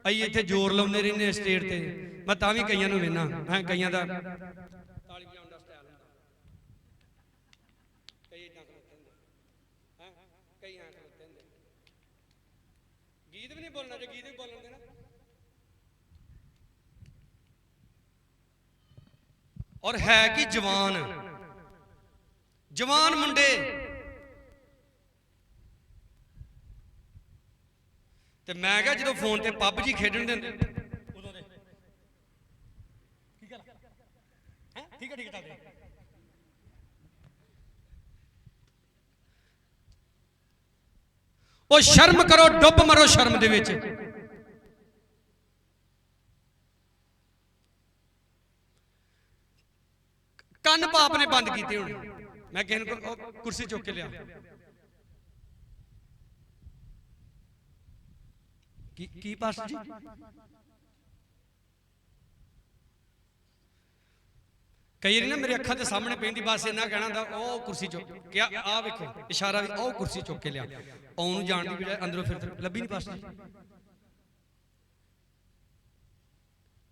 ਅਸੀਂ ਇੱਥੇ ਜ਼ੋਰ ਲਾਉਂਦੇ ਰਹਿੰਦੇ ਸਟੇਟ ਤੇ, ਮੈਂ ਤਾਂ ਵੀ ਕਈਆਂ ਨੂੰ ਵੇਖਣਾ, ਮੈਂ ਕਈਆਂ ਦਾ ਤਾਲੀ ਵਜਾਉਣ ਦਾ ਸਟਾਈਲ ਹੁੰਦਾ, ਕਈ ਇਦਾਂ ਖਲੋਤੇ ਹੁੰਦੇ, ਕਈ ਐਂ ਖਲੋਤੇ ਹੁੰਦੇ, ਗੀਤ ਵੀ ਨਹੀਂ ਬੋਲਣਾ, ਜੇ ਗੀਤ ਵੀ ਬੋਲਣ ਦੇ ਨਾ और है कि जवान जवान मुंडे ते मैं क्या जो फोन ते पबजी खेडन देंदे उदों दे ठीक है ओ शर्म करो डुब मरो शर्म दे विच कन्न पाप ने बंद कीते हुण मैं किसी को कुर्सी चुक के लिया की पास्टर जी कई बार ना मेरे अखां के सामने पैंदी बस इन्ना कहना था ओ कुर्सी चुक क्या आ वेखो इशारा भी ओ कुर्सी चुक के लिया आउण जाण दी बजाय अंदरों फिर लभी नहीं पास्टर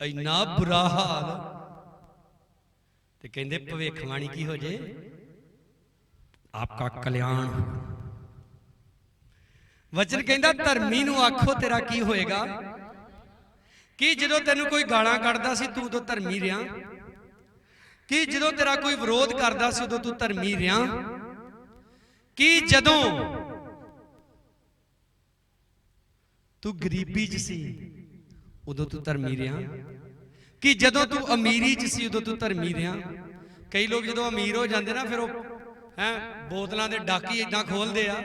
जी इन्ना बुरा हाल ते कहंदे भविष्यवाणी की हो जाए आपका कल्याण वचन कहंदा धर्मी नूं आखो तेरा की होएगा कि जदों तैनूं कोई गालां कढदा सी तूं उदों धर्मी रिहा कि जदों तेरा कोई विरोध करदा सी उदों तूं धर्मी रिहा कि जदों तूं गरीबी च सी उदों तूं धर्मी रिहा कि जदों तू अमीरी च सी उदों तू धर्मी रिहा कई लोग जदों अमीर हो जाते ना फिर है बोतलों के डाकी इदा खोलते आ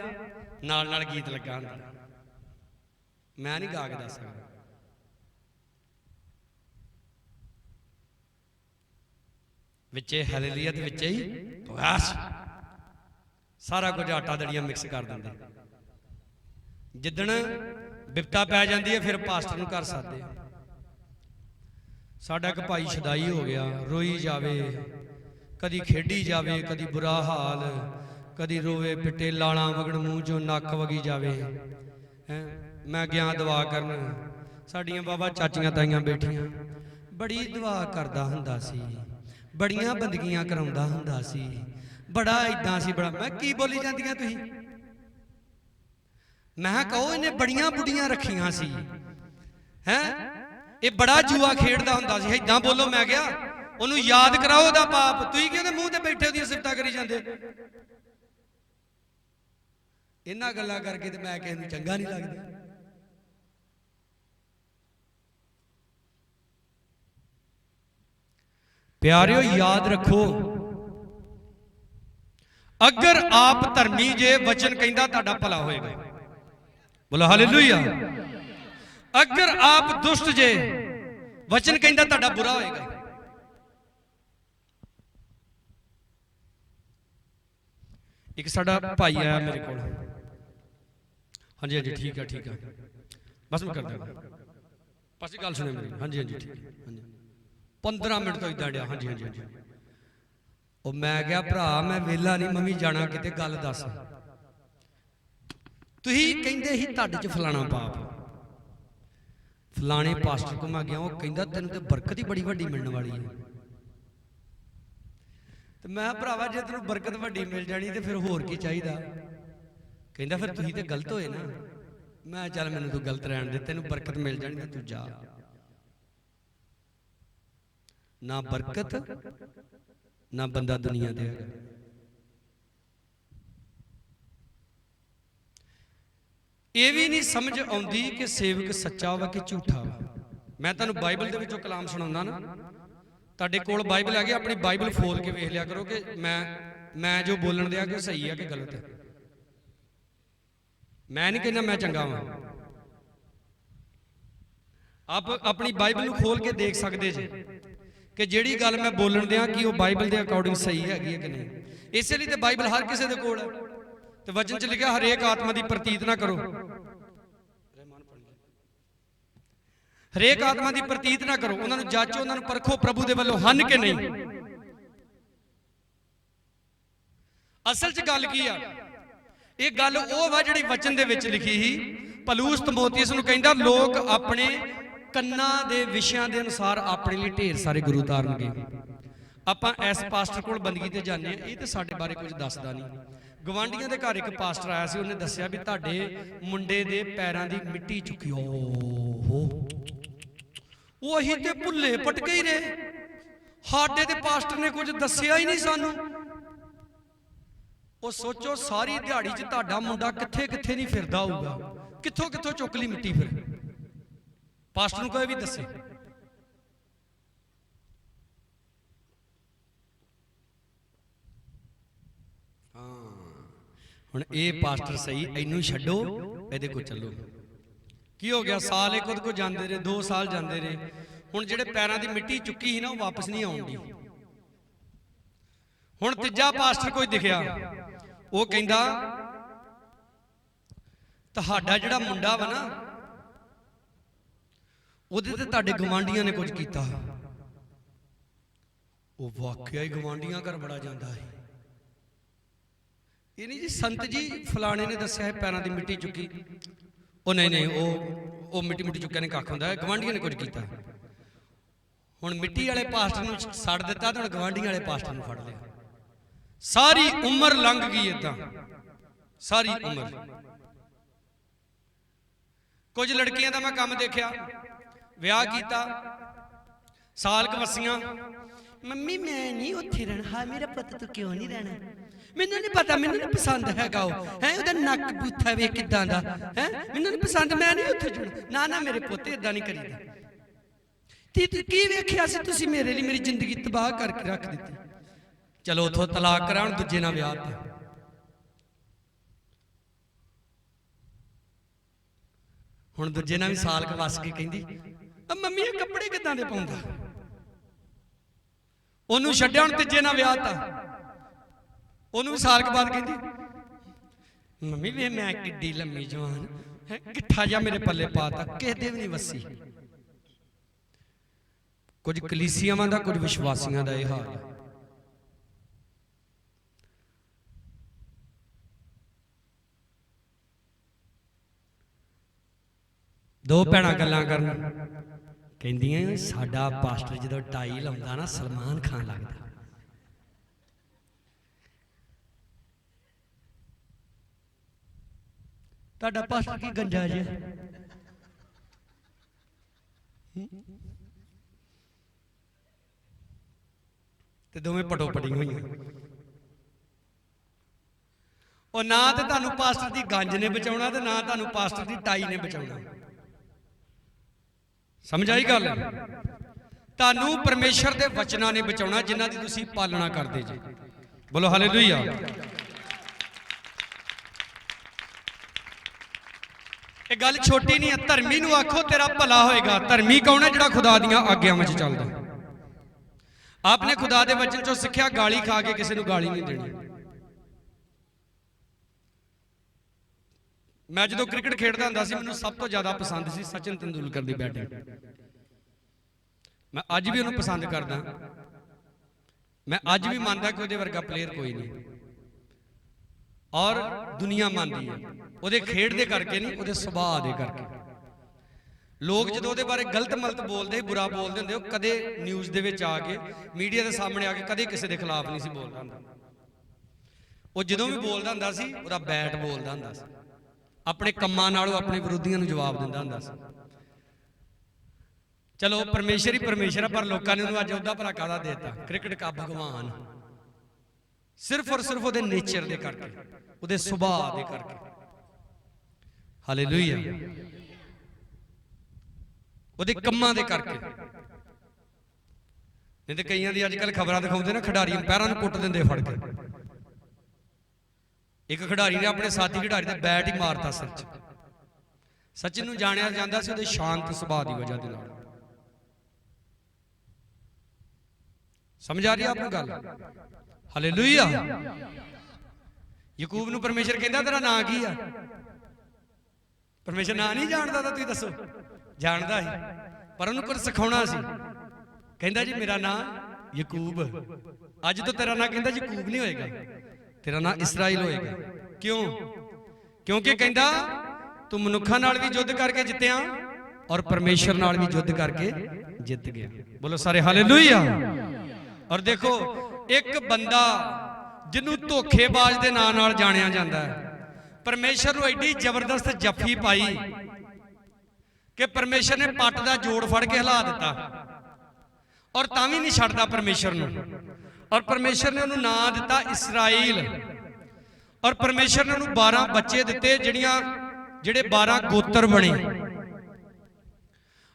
नाल गीत लगा होंदा मैं नहीं गा के दस सकदा विचे हालेलुया ते विचे ही बस सारा कुछ आटा दड़ियां मिक्स कर देंगे जिदण बिपता पै जाती है फिर पास्टर नूं कर सकते साडा एक भाई छदाई हो गया रोई जावे कदी खेडी जावे कदी बुरा हाल कदी रोवे पिटे लाला वगण मूँह चो नक वगी जावे हैं मैं गया दुआ करन साड़ियां बाबा चाचियां ताइयां बैठियां बड़ी दुआ करदा हुंदा सी बड़ियां बंदगियां कराउंदा हुंदा सी बड़ा इदां सी बड़ा मैं की बोली जांदियां तुसीं मैं कहो इन्हें बड़ियां बुढ़ियां रखियां सी हैं ये बड़ा जुआ खेडदा हुंदा सी इदां बोलो मैं गया उन्होंने याद कराओ ओहदा पाप तुसीं क्यों मूँह ते बैठे ओहदियां सिफतां करी जांदे इन्हां गल्लां करके ते मैं किसे नूं चंगा नहीं लगदा प्यारिओ याद रखो अगर आप धर्मी जे वचन कहंदा तुहाडा भला होएगा बोलो हालेलुया अगर आप दुष्ट जे वचन कहंदा तुहाडा बुरा होएगा एक साडा भाई आया मेरे को हाँ जी हाँ जी ठीक है बस मैं कर देगा बस गल सुने मेरी हाँ जी ठीक है हाँ जी 15 मिनट तो इदा डिया हाँ जी वो मैं क्या भरा मैं वेला नहीं मम्मी जाना किते गल दस तुही कहंदे ही तुहाडे च फलाना पाप फलाने पास्टर को मैं गया वो कहंदा तैनूं ते बरकत ही बड़ी वड्डी मिलने वाली है तो मैं भरावा जे तैनूं बरकत वड्डी मिल जानी तो फिर होर की चाहिदा कहंदा फिर तुसीं ते गलत होए ना मैं चल मैनूं तू गलत रहण दे तैनूं बरकत मिल जानी तो तू जा ना बरकत ना बंदा दुनिया दे ये भी नहीं समझ आउंदी कि सेवक सच्चा वा कि झूठा वा मैं तुहानूं बाइबल दे विचों कलाम सुणाउंदा ना तुहाडे कोल बाइबल आ गई अपनी बाइबल खोल के वेख लिया करो कि मैं जो बोलन दिया कि सही है कि गलत है मैं नहीं कहना मैं चंगा वा आप अपनी बाइबल खोल के देख सकते जे कि जिहड़ी गल मैं बोलन दिया कि वो बाइबल के अकॉर्डिंग सही हैगी है कि नहीं इसलिए तो बाइबल हर किसी के कोल है तो वचन च लिखा हरेक आत्मा की प्रतीत ना करो हरेक आत्मा की प्रतीत ना करो उन्होंने जाचो उन्होंने परखो प्रभु के वालों हन के नहीं असल च गल की ये गल वो वा जिहड़ी वचन दे विच लिखी ही पलूस तमोथियुस नूं कहंदा लोग अपने कन्ना दे विषयां दे अनुसार अपने लिए ढेर सारे गुरु तारनगे आपां इस पास्टर कोल बंदगी ते जाने ये तो साडे बारे कुछ दसदा नहीं गवांढियां दे घर एक पास्टर आया सी उन्हें दस्सिया भी तुहाडे मुंडे दे पैरां दी मिट्टी चुकी हो वही ते भुल्ले पटके ही रहे ਸਾਡੇ ਤੇ ਪਾਸਟਰ ਨੇ ਕੁਝ ਦੱਸਿਆ ਹੀ ਨਹੀਂ ਸਾਨੂੰ। ਉਹ ਸੋਚੋ ਸਾਰੀ ਦਿਹਾੜੀ 'ਚ ਤੁਹਾਡਾ ਮੁੰਡਾ ਕਿੱਥੇ ਕਿੱਥੇ ਨਹੀਂ ਫਿਰਦਾ ਹੋਊਗਾ, ਕਿੱਥੋਂ ਕਿੱਥੋਂ ਚੁੱਕ ਲਈ ਮਿੱਟੀ, ਫਿਰ ਪਾਸਟਰ ਨੂੰ ਕੋਈ ਵੀ ਦੱਸੇ। ਹੁਣ ਇਹ ਪਾਸਟਰ ਸਹੀ, ਇਹਨੂੰ ਛੱਡੋ, ਇਹਦੇ ਕੋਲ ਚੱਲੋ। ਕੀ ਹੋ ਗਿਆ? ਸਾਲ ਇੱਕ ਉਹਦੇ ਕੋਲ ਜਾਂਦੇ ਰਹੇ, 2 ਸਾਲ ਜਾਂਦੇ ਰਹੇ। ਹੁਣ ਜਿਹੜੇ ਪੈਰਾਂ ਦੀ ਮਿੱਟੀ ਚੁੱਕੀ ਸੀ ਨਾ, ਉਹ ਵਾਪਸ ਨਹੀਂ ਆਉਂਦੀ। ਹੁਣ ਤੀਜਾ ਪਾਸਟਰ ਕੋਈ ਦਿਖਿਆ, ਉਹ ਕਹਿੰਦਾ ਤੁਹਾਡਾ ਜਿਹੜਾ ਮੁੰਡਾ ਵਾ ਨਾ, ਉਹਦੇ ਤੇ ਤੁਹਾਡੇ ਗਵਾਂਢੀਆਂ ਨੇ ਕੁਝ ਕੀਤਾ। ਉਹ ਵਾਕਿਆ ਹੀ ਗਵਾਂਢੀਆਂ ਘਰ ਬੜਾ ਜਾਂਦਾ ਹੈ। ਇਹ ਨਹੀਂ ਜੀ ਸੰਤ ਜੀ ਫਲਾਣੇ ਨੇ ਦੱਸਿਆ ਹੈ ਪੈਰਾਂ ਦੀ ਮਿੱਟੀ ਚੁੱਕੀ। ਉਹ ਨਹੀਂ, ਉਹ ਮਿੱਟੀ ਚੁੱਕਿਆ ਨੇ ਕੱਖ ਹੁੰਦਾ ਹੈ, ਗਵਾਂਢੀਆਂ ਨੇ ਕੁਝ ਕੀਤਾ। ਹੁਣ ਮਿੱਟੀ ਵਾਲੇ ਪਾਸਟਰ ਨੂੰ ਛੱਡ ਦਿੱਤਾ ਤੇ ਹੁਣ ਗਵਾਂਢੀਆਂ ਵਾਲੇ ਪਾਸਟਰ ਨੂੰ ਫੜ ਲਿਆ। ਸਾਰੀ ਉਮਰ ਲੰਘ ਗਈ ਏਦਾਂ, ਸਾਰੀ ਉਮਰ। ਕੁਝ ਲੜਕੀਆਂ ਦਾ ਮੈਂ ਕੰਮ ਦੇਖਿਆ, ਵਿਆਹ ਕੀਤਾ, ਸਾਲ ਕੁ ਵਸੀਆਂ, ਮੰਮੀ ਮੈਂ ਨਹੀਂ ਉੱਥੇ ਰਹਿਣਾ। ਹਾਂ ਮੇਰਾ ਪੁੱਤ ਤੂੰ ਕਿਉਂ ਨਹੀਂ ਰਹਿਣਾ? ਮੈਨੂੰ ਨਹੀਂ ਪਤਾ, ਮੈਨੂੰ ਨਹੀਂ ਪਸੰਦ ਹੈਗਾ ਉਹ ਹੈ, ਉਹਦਾ ਨੱਕ ਬੂਥਾ ਵੇਖ ਕਿੱਦਾਂ ਦਾ ਹੈ, ਮੈਨੂੰ ਨਹੀਂ ਪਸੰਦ, ਮੈਂ ਨਹੀਂ ਉੱਥੇ ਜਾਣਾ। ਨਾ ਮੇਰੇ ਪੁੱਤ ਏਦਾਂ ਨਹੀਂ ਕਰੀਦਾ। ਤੇ ਕੀ ਵੇਖਿਆ ਸੀ ਤੁਸੀਂ ਮੇਰੇ ਲਈ? ਮੇਰੀ ਜ਼ਿੰਦਗੀ ਤਬਾਹ ਕਰਕੇ ਰੱਖ ਦਿੱਤੀ। ਚਲੋ ਉਥੋਂ ਤਲਾਕ ਕਰਾਉਣ, ਦੂਜੇ ਨਾਲ ਵਿਆਹ ਤੇ। ਹੁਣ ਦੂਜੇ ਨਾਲ ਵੀ ਸਾਲ ਕ ਵਸ ਕੇ ਕਹਿੰਦੀ ਮੰਮੀ ਇਹ ਕੱਪੜੇ ਕਿੱਦਾਂ ਦੇ ਪਾਉਂਦਾ? ਉਹਨੂੰ ਛੱਡਿਆ, ਹੁਣ ਤੀਜੇ ਨਾਲ ਵਿਆਹ ਤਾ। ਉਹਨੂੰ ਵੀ ਸਾਲ ਕ ਬਾਅਦ ਕਹਿੰਦੀ ਮੰਮੀ ਵੇ ਮੈਂ ਕਿੱਡੀ ਲੰਮੀ ਜਵਾਨ ਹੈ, ਗਿੱਠਾ ਜਿਹਾ ਮੇਰੇ ਪੱਲੇ ਪਾਤਾ, ਕਿਸੇ ਦੇ ਵੀ ਨਹੀਂ ਵਸੀ। ਕੁਝ ਕਲੀਸਿਆਵਾਂ ਦਾ, ਕੁਝ ਵਿਸ਼ਵਾਸੀਆਂ ਦਾ ਇਹ ਹਾਲ ਹੈ। ਦੋ ਭੈਣਾਂ ਗੱਲਾਂ ਕਰਨ, ਕਹਿੰਦੀਆਂ ਸਾਡਾ ਪਾਸਟਰ ਜਦੋਂ ਟਾਈ ਲਾਉਂਦਾ ਨਾ ਸਲਮਾਨ ਖਾਨ ਲੱਗਦਾ। ਤੁਹਾਡਾ ਪਾਸਟਰ ਕੀ ਗੰਜਾ ਜਿਹਾ? ਤੇ ਦੋਵੇਂ ਪਟੋ ਪਟੀਆਂ ਹੋਈਆਂ। ਉਹ ਨਾ ਤੇ ਤੁਹਾਨੂੰ ਪਾਸਟਰ ਦੀ ਗੰਜ ਨੇ ਬਚਾਉਣਾ ਤੇ ਨਾ ਤੁਹਾਨੂੰ ਪਾਸਟਰ ਦੀ ਟਾਈ ਨੇ ਬਚਾਉਣਾ। ਸਮਝ ਆਈ ਗੱਲ? ਤੁਹਾਨੂੰ ਪਰਮੇਸ਼ਰ ਦੇ ਵਚਨਾਂ ਨੇ ਬਚਾਉਣਾ ਜਿਨ੍ਹਾਂ ਦੀ ਤੁਸੀਂ ਪਾਲਣਾ ਕਰਦੇ ਜੀ। ਬੋਲੋ ਹਾਲੇਲੂਇਆ। ਇਹ ਗੱਲ ਛੋਟੀ ਨਹੀਂ ਹੈ। ਧਰਮੀ ਨੂੰ ਆਖੋ ਤੇਰਾ ਭਲਾ ਹੋਏਗਾ। ਧਰਮੀ ਕੌਣ ਹੈ? ਜਿਹੜਾ ਖੁਦਾ ਦੀਆਂ ਆਗਿਆਵਾਂ 'ਚ ਚੱਲਦਾ। ਆਪਨੇ ਖੁਦਾ ਦੇ ਵਚਨ 'ਚੋਂ ਸਿੱਖਿਆ ਗਾਲੀ ਖਾ ਕੇ ਕਿਸੇ ਨੂੰ ਗਾਲੀ ਨਹੀਂ ਦੇਣੀ। ਮੈਂ ਜਦੋਂ ਕ੍ਰਿਕਟ ਖੇਡਦਾ ਹੁੰਦਾ ਸੀ, ਮੈਨੂੰ ਸਭ ਤੋਂ ਜ਼ਿਆਦਾ ਪਸੰਦ ਸੀ ਸਚਿਨ ਤੰਦੂਲਕਰ ਦੀ ਬੈਟਿੰਗ। ਮੈਂ ਅੱਜ ਵੀ ਉਹਨੂੰ ਪਸੰਦ ਕਰਦਾ। ਮੈਂ ਅੱਜ ਵੀ ਮੰਨਦਾ ਕਿ ਉਹਦੇ ਵਰਗਾ ਪਲੇਅਰ ਕੋਈ ਨਹੀਂ, ਔਰ ਦੁਨੀਆ ਮੰਨਦੀ ਹੈ ਉਹਦੇ ਖੇਡ ਦੇ ਕਰਕੇ ਨਹੀਂ, ਉਹਦੇ ਸੁਭਾਅ ਦੇ ਕਰਕੇ। ਲੋਕ ਜਦੋਂ ਉਹਦੇ ਬਾਰੇ ਗਲਤ ਮਲਤ ਬੋਲਦੇ, ਬੁਰਾ ਬੋਲਦੇ ਹੁੰਦੇ, ਉਹ ਕਦੇ ਨਿਊਜ਼ ਦੇ ਵਿੱਚ ਆ ਕੇ, ਮੀਡੀਆ ਦੇ ਸਾਹਮਣੇ ਆ ਕੇ ਕਦੇ ਕਿਸੇ ਦੇ ਖਿਲਾਫ ਨਹੀਂ ਸੀ ਬੋਲਦਾ ਹੁੰਦਾ। ਉਹ ਜਦੋਂ ਵੀ ਬੋਲਦਾ ਹੁੰਦਾ ਸੀ, ਉਹਦਾ ਬੈਟ ਬੋਲਦਾ ਹੁੰਦਾ ਸੀ। ਆਪਣੇ ਕੰਮਾਂ ਨਾਲੋਂ ਆਪਣੇ ਵਿਰੋਧੀਆਂ ਨੂੰ ਜਵਾਬ ਦਿੰਦਾ ਹੁੰਦਾ ਸੀ। ਚਲੋ ਪਰਮੇਸ਼ਰ ਹੀ ਪਰਮੇਸ਼ਰ ਹੈ, ਪਰ ਲੋਕਾਂ ਨੇ ਉਹਨੂੰ ਅੱਜ ਉਹਦਾ ਭਰਾ ਕਾਹਦਾ ਦੇ ਦਿੱਤਾ? ਕ੍ਰਿਕਟ ਕਾ ਭਗਵਾਨ। ਸਿਰਫ ਔਰ ਸਿਰਫ ਉਹਦੇ ਨੇਚਰ ਦੇ ਕਰਕੇ, ਉਹਦੇ ਸੁਭਾਅ ਦੇ ਕਰਕੇ। ਹਾਲੇਲੂਇਆ। ਉਹਦੇ ਕੰਮਾਂ ਦੇ ਕਰਕੇ। ਨਹੀਂ ਤੇ ਕਈਆਂ ਦੀ ਅੱਜ ਕੱਲ ਖਬਰਾਂ ਦਿਖਾਉਂਦੇ ਨਾ, ਖਿਡਾਰੀਆਂ ਪੈਰਾਂ ਨੂੰ ਕੁੱਟ ਦਿੰਦੇ ਫੜ ਕੇ। ਇੱਕ ਖਿਡਾਰੀ ਨੇ ਆਪਣੇ ਸਾਥੀ ਖਿਡਾਰੀ ਦਾ ਬੈਟ ਹੀ ਮਾਰਤਾ ਸਿਰ 'ਚ। ਸਚਿਨ ਨੂੰ ਜਾਣਿਆ ਜਾਂਦਾ ਸੀ ਉਹਦੇ ਸ਼ਾਂਤ ਸੁਭਾਅ ਦੀ ਵਜ੍ਹਾ ਦੇ ਨਾਲ। ਸਮਝ ਆ ਰਹੀ ਹੈ ਆਪਣੀ ਗੱਲ? ਹਾਲੇਲੂਇਆ। ਯਾਕੂਬ ਨੂੰ ਪਰਮੇਸ਼ਰ ਕਹਿੰਦਾ ਤੇਰਾ ਨਾਂ ਕੀ ਆ? ਪਰਮੇਸ਼ਰ ਨਾਂ ਨਹੀਂ ਜਾਣਦਾ ਤਾਂ ਤੁਸੀਂ ਦੱਸੋ? ਜਾਣਦਾ ਸੀ, ਪਰ ਉਹਨੂੰ ਕੁਝ ਸਿਖਾਉਣਾ ਸੀ। ਕਹਿੰਦਾ ਜੀ ਮੇਰਾ ਨਾਂ ਯਾਕੂਬ। ਅੱਜ ਤੋਂ ਤੇਰਾ ਨਾਂ ਕਹਿੰਦਾ ਯਾਕੂਬ ਨਹੀਂ ਹੋਏਗਾ, ਤੇਰਾ ਨਾਂ ਇਸਰਾਈਲ ਹੋਏਗਾ। ਕਿਉਂ? ਕਿਉਂਕਿ ਕਹਿੰਦਾ ਤੂੰ ਮਨੁੱਖਾਂ ਨਾਲ ਵੀ ਯੁੱਧ ਕਰਕੇ ਜਿੱਤਿਆ ਔਰ ਪਰਮੇਸ਼ਰ ਨਾਲ ਵੀ ਯੁੱਧ ਕਰਕੇ ਜਿੱਤ ਗਿਆ। ਬੋਲੋ ਸਾਰੇ ਹਾਲੇਲੂਇਆ। ਔਰ ਦੇਖੋ, ਇੱਕ ਬੰਦਾ ਜਿਹਨੂੰ ਧੋਖੇਬਾਜ਼ ਦੇ ਨਾਂ ਨਾਲ ਜਾਣਿਆ ਜਾਂਦਾ ਹੈ, ਪਰਮੇਸ਼ਰ ਨੂੰ ਐਡੀ ਜ਼ਬਰਦਸਤ ਜੱਫੀ ਪਾਈ ਕਿ ਪਰਮੇਸ਼ਰ ਨੇ ਪੱਟ ਦਾ ਜੋੜ ਫੜ ਕੇ ਹਿਲਾ ਦਿੱਤਾ। और तां भी नहीं छड्डदा परमेश्वर नूं। और परमेश्वर ने उन्होंने नाम दिता इसराइल। और परमेश्वर ने उन्होंने 12 बच्चे दिते जिहड़े 12 गोत्र बने।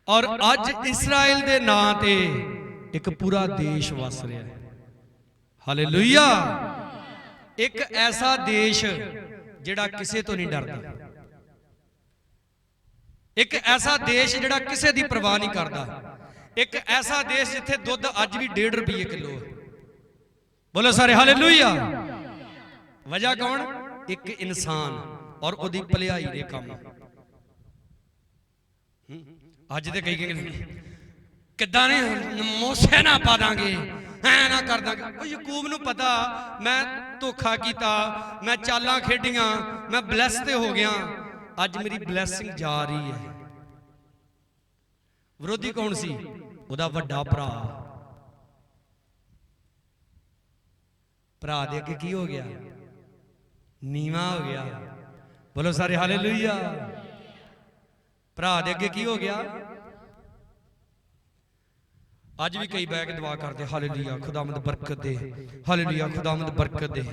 और अज इसराइल दे नाम ते एक पूरा देश वस रहा है। हालेलुया। एक ऐसा देश जिहड़ा किसे तो नहीं डरदा, एक ऐसा देश जिहड़ा किसे दी परवाह नहीं करदा, एक ऐसा देश जिथे दुध अज भी 1.5 रुपये किलो है। बोलो सारे हालेलुया। वजह कौन? एक इंसान और ओदी भलाई दे काम। अज तो कई किदां ने मोसे ना पा देंगे, ऐ ना कर देंगे। यकूब नूं पता मैं धोखा किया, मैं चालां खेडियां, मैं ब्लैस ते हो गया, अज मेरी ब्लैसिंग जा रही है। विरोधी कौन सी? उहदा वड्डा भरा। भरा दे अगे की हो गया? नीवा हो गया। बोलो सारे हालेलुया। भरा दे अगे की हो गया? अज भी कई बह के दुआ करते, हालेलुया खुदावंद बरकत दे, हालेलुया खुदावंद बरकत दे।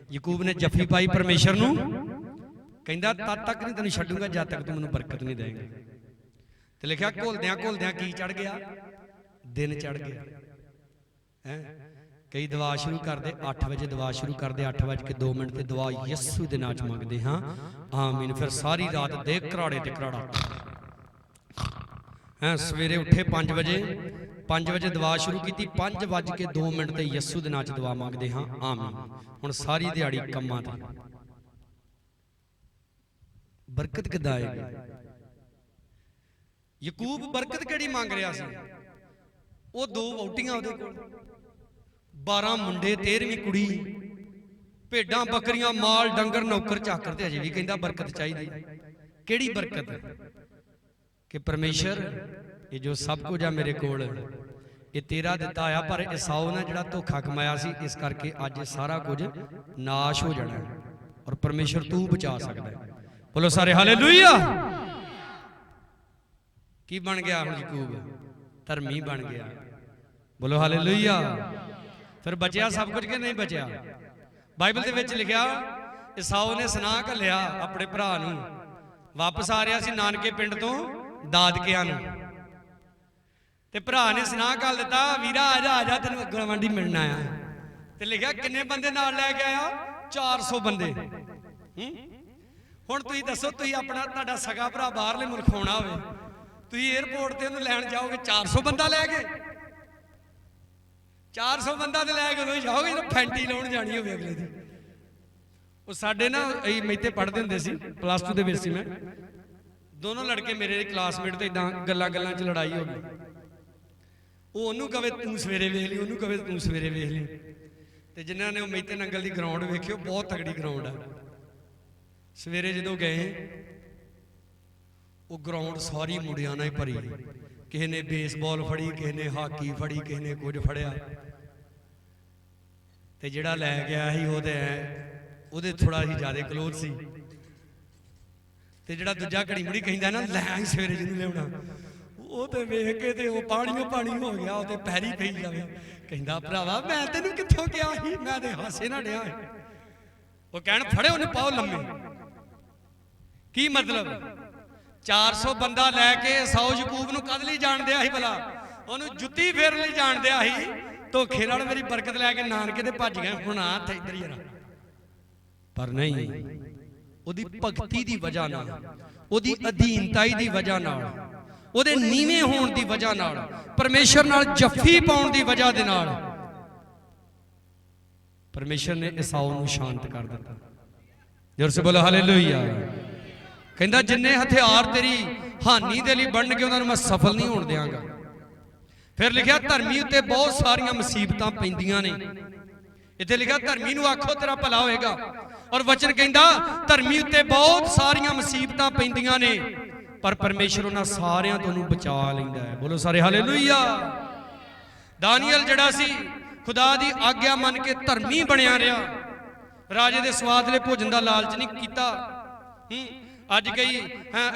यकूब ने जफी पाई परमेश्वर नूं, कहंदा तद तक नहीं तेन छड्डूंगा जद तक तू मैनूं बरकत नहीं देंगे। तो लिखा घोलद्या घोलद्या की चढ़ गया? दिन चढ़ गया है। कई दुआ शुरू करते 8 बजे, दुआ शुरू करते 8:02 ते दुआ यस्सू दे नाम च मंगते हाँ आमीन। फिर सारी रात दे घराड़े ते घराड़ा है। सवेरे उठे 5 बजे, 5 बजे दुआ शुरू की, 5:02 ते यस्सू दे नाम च दुआ मंगते हाँ आमीन। हुण सारी दिहाड़ी कम्मां ते बरकत किद्दां आएगी? यकूब बरकत किहड़ी मंग रहा सी? वो 2 वोटियां उहदे कोल, 12 मुंडे, 13वीं कुड़ी, भेडां बकरियां, माल डंगर नौकर चाकर, ते अजे भी कहंदा बरकत चाहिदी। किहड़ी बरकत? कि परमेश्वर ये जो सब कुछ है मेरे कोल ये तेरा दिता आया, पर एसाऊ ने जिहड़ा धोखा कमाया सी, इस करके अज सारा कुछ नाश हो जाना है और परमेश्वर तू बचा सकता है। बोलो सारे हालेलुया। की बन गया हुण? यकूब धर्मी बन गया। बोलो हालेलुया। फिर बचया सब कुछ कि नहीं बचया? बाइबल दे विच लिखिया एसाऊ ने सुना घल्लिया अपने भरा नूं, वापस आ रहा सी नानके पिंड तो दादकियां नूं, ते भरा ने सुना घल दिता वीरा आ जा, आ जा तेन गवांढी मिलना आया। ते लिखिया किन्ने बंदे नाल लैके आया? 400 बंदे। हुण तुसीं दसो, तुसीं अपना तुहाडा सगा भरा बाहरले मुल्क होना होवे, तुसीं एयरपोर्ट ते उहनूं लैण जाओगे 400 बंदा लैके? 400 बंदा तो लैके उदों जाओगे तो फैंटी लाउण जानी होवे अगले दी। वो साडे ना मैं पढ़ते हुंदे सी +2 दे विच, मैं दोनों लड़के मेरे क्लासमेट तो इदां गल्लां गल्लां च लड़ाई हो गई। वो ओनू कवे तू सवेरे वेख ली, ओनू कवे तू सवेरे वेख ली। ते जिन्हां ने मेते नंगल की ग्राउंड वेखी, बहुत तगड़ी ग्राउंड है। सवेरे जो गए वो ग्राउंड सारी मुंडियां नाल ही भरी, किसी ने बेसबॉल फड़ी, किसी ने हाकी फड़ी, किसी ने कुछ फड़िया। ते जिहड़ा लै गया ही वो थोड़ा ही ज़्यादा क्लोज सी, ते जिहड़ा दूजा घड़ी मुड़ी कहंदा ना लै ही सवेरे जिन्नू लियाउणा, वो तो वेख के ते वो पानी पानी हो गया, वो पैरी पई जावे। कहंदा भरावा मैं तैनूं कित्थों किहा ही, मैं ते हासे ना डिया। वो कहण फड़े उन्हें पाओ लम्मे। की मतलब? 400 बंदा लैके एसाऊ यकूब नूं कद लई जाण दिया ही भला? उहनूं जुत्ती फेर लई जाण दिया ही, धोखे नाल मेरी बरकत लैके नानके ते भज गए, हुण आ इत्थे इधर ही रहा। पर नहीं, उहदी भगती दी वजह नाल, उहदी अधीनताई दी वजह नाल, उहदे नीवें होण दी वजह नाल, परमेश्वर नाल जफ्फी पाउण दी वजह दे नाल परमेश्वर ने एसाऊ नूं शांत कर दिता। जोर से बोलो हालेलुया। कहंदा जिन्ने हथियार तेरी हानि दे लई बनणगे उन्हां नूं मैं सफल नहीं होण देवांगा। फिर लिखिया धर्मी उत्ते बहुत सारियां मुसीबतां पैंदियां ने। इत्थे लिखिया धर्मी नूं आखो तेरा भला होएगा, और वचन कहंदा धर्मी उत्ते बहुत सारियां मुसीबतां पैंदियां ने, पर परमेश्वर उन्हां सारियां तो उहनूं बचा लैंदा है। बोलो सारे हालेलुया। दानियल जिहड़ा सी खुदा दी आग्या मन के धर्मी बनिया रहा, राजे दे स्वादले भोजन दा लालच नहीं कीता। अज कई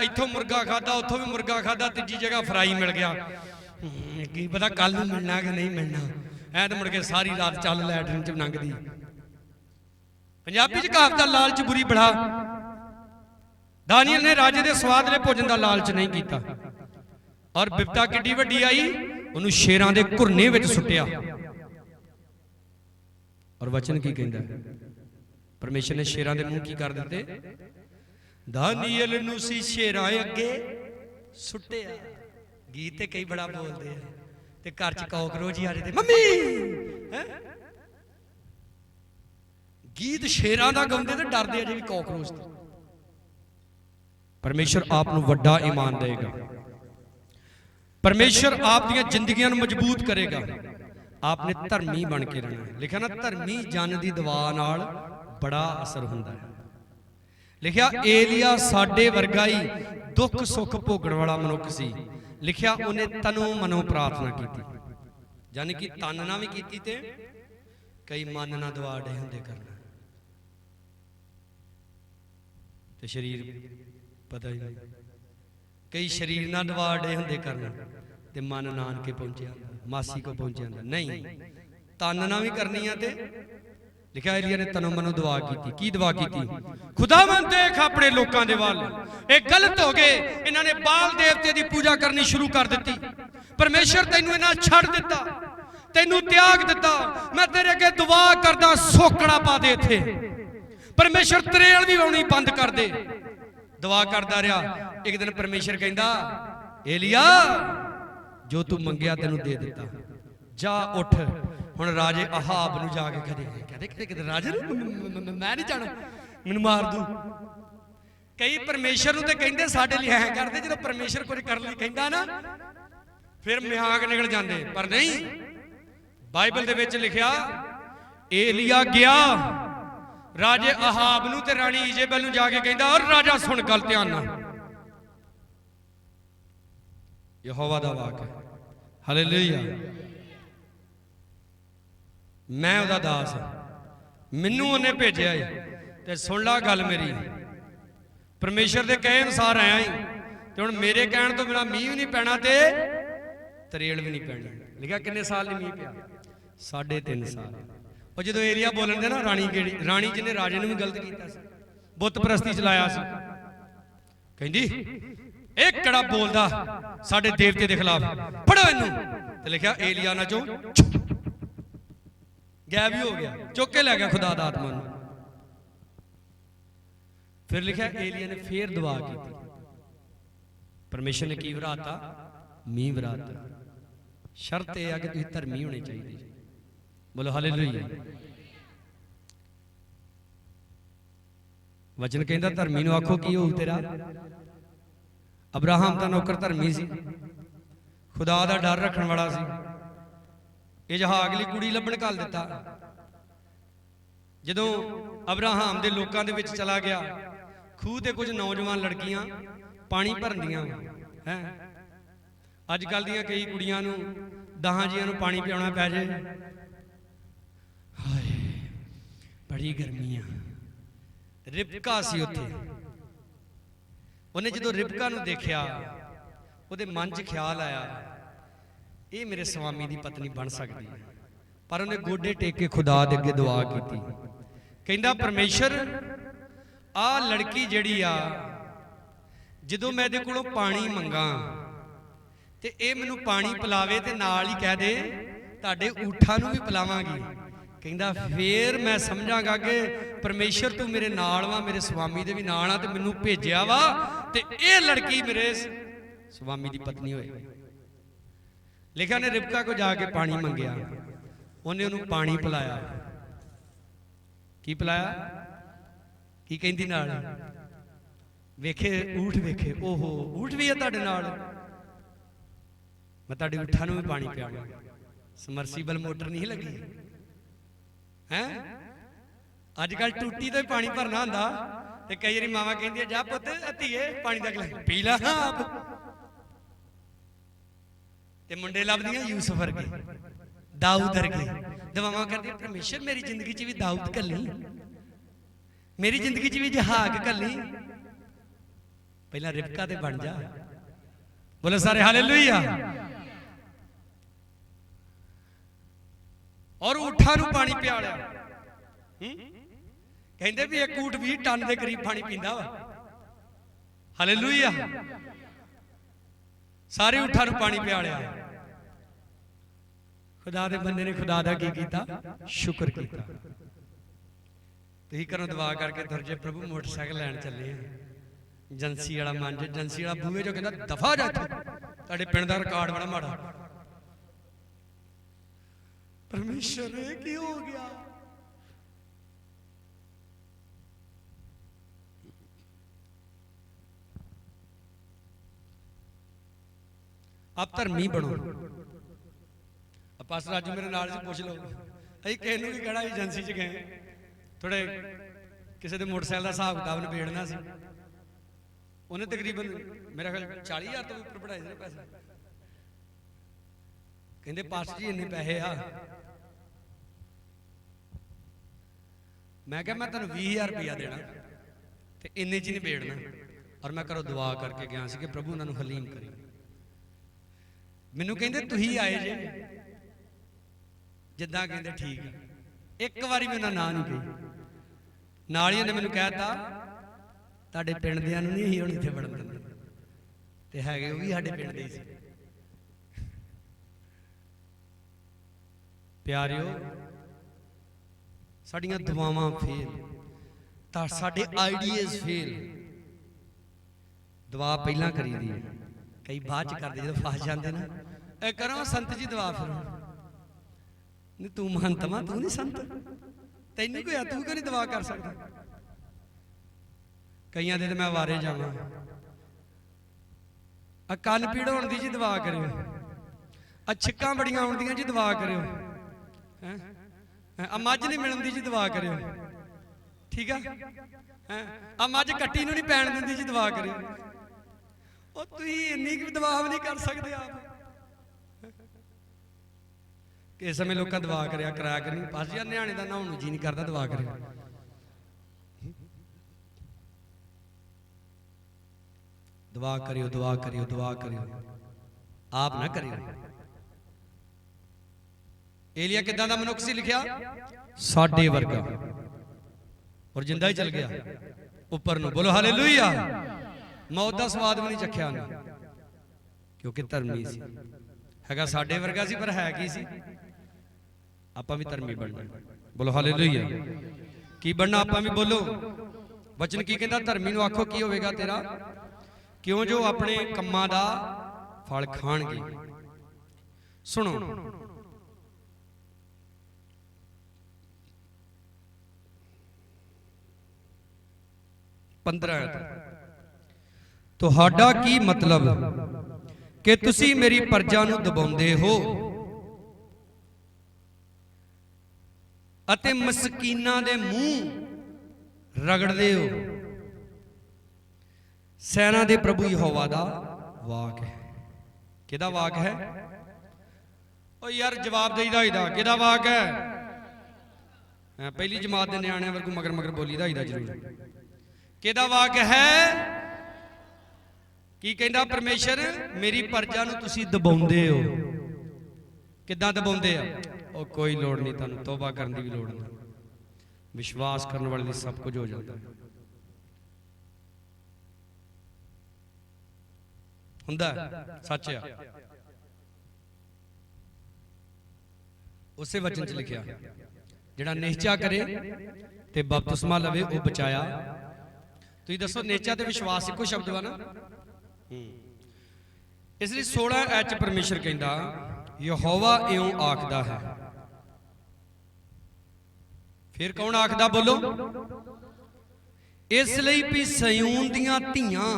इत्थों मुर्गा खादा, उत्थों भी मुर्गा खादा, तीजी जगह फ्राई मिल गया, की पता कल नूं मिलना कि नहीं मिलना। ऐ तो मुड़ के सारी रात चल लैटरिन च लंघदी। पंजाबी च कहावत है लालच बुरी बड़ा। दानियल ने राजे दे स्वादले भोजन का लालच नहीं किया और बिपता किड्डी वड्डी आई, उन्होंने शेरां दे घुरने विच सुट्टिया। और वचन की कहंदा है, परमेश्वर ने शेरां दे मुंह की कर दिते, दानियल नूं सी शेरां अगे सुट्टिया। गीत ते कई बड़ा बोलदे आ ते घर च कॉकरोच ही आ जाते, मम्मी गीत शेरां दा गाउंदे ते डरदे अजे भी कॉकरोच तो। परमेश्वर आप नूं वड्डा ईमान देगा। परमेश्वर आप दी जिंदगियां नूं मजबूत करेगा। आपने धर्मी बन के रहना। लिखा ना धर्मी जन दी दुआ नाल बड़ा असर हुंदा है। लिखा एलिया साडे वर्गा ही दुख सुख भोगण वाला मनुख सी। लिखा उन्हें तनों मनो प्रार्थना की, यानी कि तन ना भी की ते कई मन ना दुआ डे हुंदे करना ते शरीर पता ही नहीं, कई शरीर ना दुआ डे हुंदे करना ते मन नानके पहुंचे मासी को पहुंचे नहीं, तन ना भी करनी है ते लिखा एलिया ने तनों मनो दुआ की दुआ की, खुदावंद देख अपने लोगों के वाल, ये गलत हो गए, इन्होंने बाल देवते की पूजा करनी शुरू कर दी। परमेश्वर तेनू इन्हां छड़ दिता, तेनू त्याग दिता, मैं तेरे अगे दुआ करदा सोकड़ा पा दे इत्थे। परमेश्वर तरेल भी आउणी बंद कर दे। दुआ करदा रहा। एक दिन परमेश्वर कहंदा एलिया जो तू मंगया तेनू दे दिता, जा उठ हुण राजे अहाब नूं जाके कहते राजे मैं नहीं जाना, मैनूं मार दूं। कई परमेश्वर नूं ते कहंदे साडे लई ऐ करदे, जदों परमेश्वर कुछ कर लई कहंदा ना फिर मिहाक निकल जांदे। पर नहीं, बाइबल दे विच लिखिया एलिया गया राजे अहाब नूं ते राणी इजेबल नूं जाके कहंदा और राजा सुन गल ध्यान नाल, यहोवा दा वाक है, हालेलुया। मैं उहदा दास, मैनू उन्हें भेजिया ते सुन ला गल मेरी, परमेश्वर के कहे अनुसार आया ही ते हुण मेरे कहण तो बिना मींह भी नहीं पैना ते तरेल भी नहीं पैनी। लिखा किन्ने साल नहीं मींह पिया? 3.5 साल। और जो एरिया बोलन दे ना राणी केड़ी राणी जिन्हें राजे ने भी गलत किया, बुत परस्ती चलाया सी, कहंदी एक कड़ा बोलदा साडे देवते के खिलाफ, फड़ो इनू। ते लिखा एलिया ना चो गायब ही हो गया, चुक के लै गया खुदा दा आत्मा। फिर लिखा एलिया ने फिर दुआ की, परमेश्वर ने की वराता? मींह वराता। शर्त यह है कि तुसीं धर्मी होने चाहिए। बोलो हालेलुया। वचन कहंदा धर्मी नूं आखो की होऊ तेरा। अब्राहम दा नौकर धर्मी सी, खुदा दा डर रखण वाला सी। इसहाक लई कुड़ी लभण घल दिता। जदों अब्राहम दे लोकां दे विच चला गया, खूह ते कुछ नौजवान लड़कियां पानी भरदियां हैं। अजकल दियां कई कुड़ियां नूं 10 जियां नूं पानी पियाउणा पै जाए, हाय बड़ी गर्मी आ। रिबका सी उत्थे, उन्हें जो रिबका नूं देखिया उहदे मन च ख्याल आया ये मेरे स्वामी की पत्नी बन सकती है। पर उन्हें गोडे टेक के खुदा दे अगे दुआ की, कहंदा परमेश्वर आ लड़की जिहड़ी आ जदों मैं इहदे कोलों पानी मंगा ते ये मैनूं पानी पिलावे ते नाल ही कह दे तुहाडे ऊठां नूं भी पिलावांगी। कहंदा फिर मैं समझांगा कि परमेश्वर तू मेरे नाल वा, मेरे स्वामी दे भी नाल आ ते मैनूं भेजिया वा ते ये लड़की मेरे स्वामी की पत्नी होए। लिखा ने रिबका को जाके पानी मंगया, उन्हें उन्होंने पानी पिलाया। की पिलाया? की कहंदी नाल? वेखे ऊठ वेखे, ओहो ऊठ भी है तुहाडे नाल, मैं तुहाडे ऊठां नूं भी पानी पियावां। समरसीबल मोटर नहीं लगी है, अजकल टूटी तो पानी भरना हुंदा ते कई वारी मावां कहंदियां जा पुत्त धीए पानी दा गिलास पी ला आप। ते मुंडे लभदियां यूसुफ वर्गे, दाऊद वर्गे, दुआवां करदियां परमेश्वर मेरी जिंदगी च भी दाऊद घल्ली, मेरी जिंदगी च भी जहाग घल्ली। पहला रिबका ते बन जा। बोलो सारे हालेलुया। और ऊठां नूं पानी पिया लिया। कहंदे भी एक ऊठ 20 टन के करीब पानी पींदा वा। हालेलुया। सारे ऊठां नूं पानी पिया लिया। खुदा दे बंदे ने खुदा दा की कीता? शुक्र कीता। तुसीं घरों दुआ करके तुर जे, प्रभु मोटरसाइकिल लैन चले एजेंसी वाला मंज, एजेंसी वाला बूहे जो कहता दफा जा, तुहाडे पिंड दा रिकॉर्ड बड़ा माड़ा। परमेश्वर ये की हो गया? आप धर्मी बनो। पास्टर राजू मेरे नाल से पूछ लो, अं किसी भी कहना एजेंसी च गए, थोड़े किसी के मोटरसाइकिल का हिसाब किताब निबेड़ना सी, उन्हें तकरीबन मेरा ख्याल 40,000 तो भी उपर बढ़ाए ने पैसे। कहते पास्टर जी इन्ने पैसे आ। मैं क्या मैं तेन 20,000 रुपया देना तो इन्ने च निबेड़ना। और मैं घरों दुआ करके गया कि प्रभु उन्होंने हलीम करी। मैनू कहते तुही आए जे, जिदा कहते ठीक है। एक बारी मैं ना नहीं कही, नाल ही उन्हें मैनू कहता तुहाडे पिंड दियां नूं नहीं हुण इत्थे वड़न दिंदे, ते हैगे वो भी साडे पिंड दे ही सी। प्यारिओ, साडियां दुआवां फेल, साडे आइडियाज फेल। दुआ पहला करी दी है, कई बाद च करदे जदों फस जांदे ना। ए करो संत जी दुआ, फिर नहीं तू महंत वा, तू नहीं संत, तैनू कोई तू क्यों नहीं दुआ कर सकता? कई दे तो मैं वारे जावां, कन पीड़ होण दी जी दुआ करियो, छिक्कां बड़ियां आउंदियां जी दुआ करियो, मझ नहीं मिलन दी जी दुआ करियो, ठीक है? मझ कट्टी नूं नहीं पैण दिंदी जी दुआ करियो। तुसीं इन्नी दुआ भी नहीं कर सकते आप। किस समय लोग दुआ कराया करनी, पास यार न्याणे का नहाउण नूं जी नहीं करता, दुआ करे। दुआ करियो, दुआ करियो, दुआ करियो, आप ना करियो। एलिया किदां दा मनुख सी लिखिया? साडे वर्गा, और जिंदा ही चल गया ऊपर नूं। बोलो हालेलुया। मौत दा स्वाद भी नहीं चखिया उन्हें, क्योंकि धर्मी सी। हैगा साडे वर्गा सी, पर है की सी? आपां भी धर्मी बनना। बोलो हालेलुया। की बनना आपां भी? बोलो। वचन की कहंदा? धर्मी नूं आखो की होवेगा तेरा, क्यों जो अपने कम्मां दा फल खाणगे। सुनो, तुहाडा की मतलब कि तुसी मेरी प्रजा नूं दबाउंदे हो अते मस्कीनां दे मूंह रगड़दे हो। सेना दे प्रभु यहोवा दा वाक है। किहदा वाक है? ओ यार जवाब देईदा होईदा, किहदा वाक है? पहली जमात दे न्याणे वर्गू मगर मगर बोलीदा होईदा जरूर। किहदा वाक है? की कहंदा परमेश्वर मेरी प्रजा नूं तुसीं दबाउंदे हो। किदां दबाउंदे आ? ओ कोई लोड़ नहीं, तुहानूं तौबा करन दी भी लोड़ नहीं, विश्वास करने वाले दी सब कुछ हो जाता है। हुंदा सच है। उसे वचन च लिखिया जिहड़ा निश्चा करे ते बपतिस्मा लवे वो बचाया। तुसीं दसो निश्चा ते विश्वास इक्को शब्द वा ना? इसलिए 16 ऐच परमेश्वर कहंदा यहोवा इउं आखदा है। फिर कौन आखदा? बोलो। इसलिए भी सयून दियां धीआं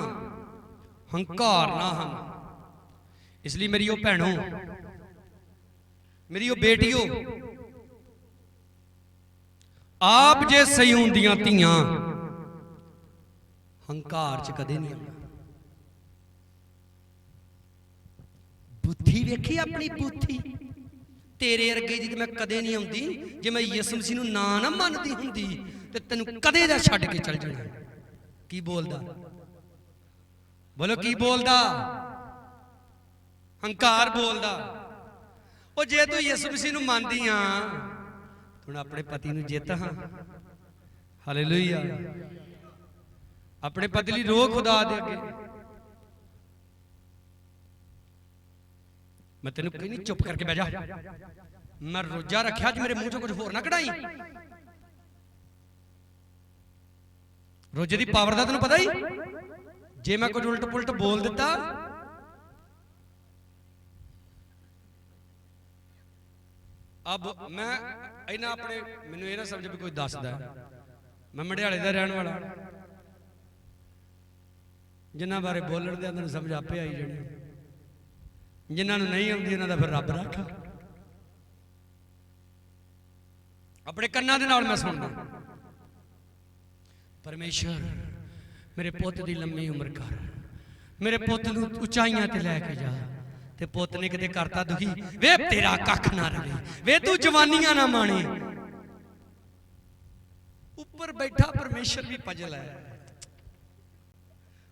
हंकार ना हन। इसलिए मेरी भैनों, मेरी बेटियों, आप जे सयून दियां धीआं हंकार च कदे नहीं आना। बुद्धि वेखी अपनी बुद्धि तेरे अरगे दी मैं कदे नहीं आउंदी। जे मैं यीशु मसीह नूं ना ना मनदी हुंदी ते तैनूं कदे दा छड्ड के चल जाना। की बोलदा? बोलो की बोलदा? हंकार बोलदा। ਉਹ ਜੇ ਤੂੰ ਯਿਸੂ ਮਸੀਹ ਨੂੰ ਮੰਨਦੀ ਆ ਹੁਣ ਆਪਣੇ ਪਤੀ ਨੂੰ ਜਿੱਤ ਹਾਂ। ਹਾਲੇਲੂਇਆ। ਆਪਣੇ ਪਤੀ ਲਈ ਰੋ ਖੁਦਾ ਦੇ ਅੱਗੇ। मैं तेन कहनी चुप करके बह जा, मैं रोजा रखा जी, मेरे मुंह चो कुछ होर ना कढ़ाई। रोजे की पावर का तेन पता ही, जे मैं कुछ उल्ट पुलट बोल दिता अब मैं इन्ना अपने मैनू ये ना समझ भी कोई दसदा मैं मडियाले का रहने वाला, जिन्होंने बारे बोलने दे तेन समझ आपे आई जानी, जिन्होंने नहीं आती उन्होंने फिर रब रखा। अपने कन्ना दे नाल मैं सुनदा, परमेश्वर मेरे पुत की लंबी उम्र कर, मेरे पुत नूं उचाइयां ते लैके जा। ते पुत ने किते करता दुखी, वे तेरा कख ना रहे, वे तू जवानियां ना माणे। ऊपर बैठा परमेश्वर भी पजल है,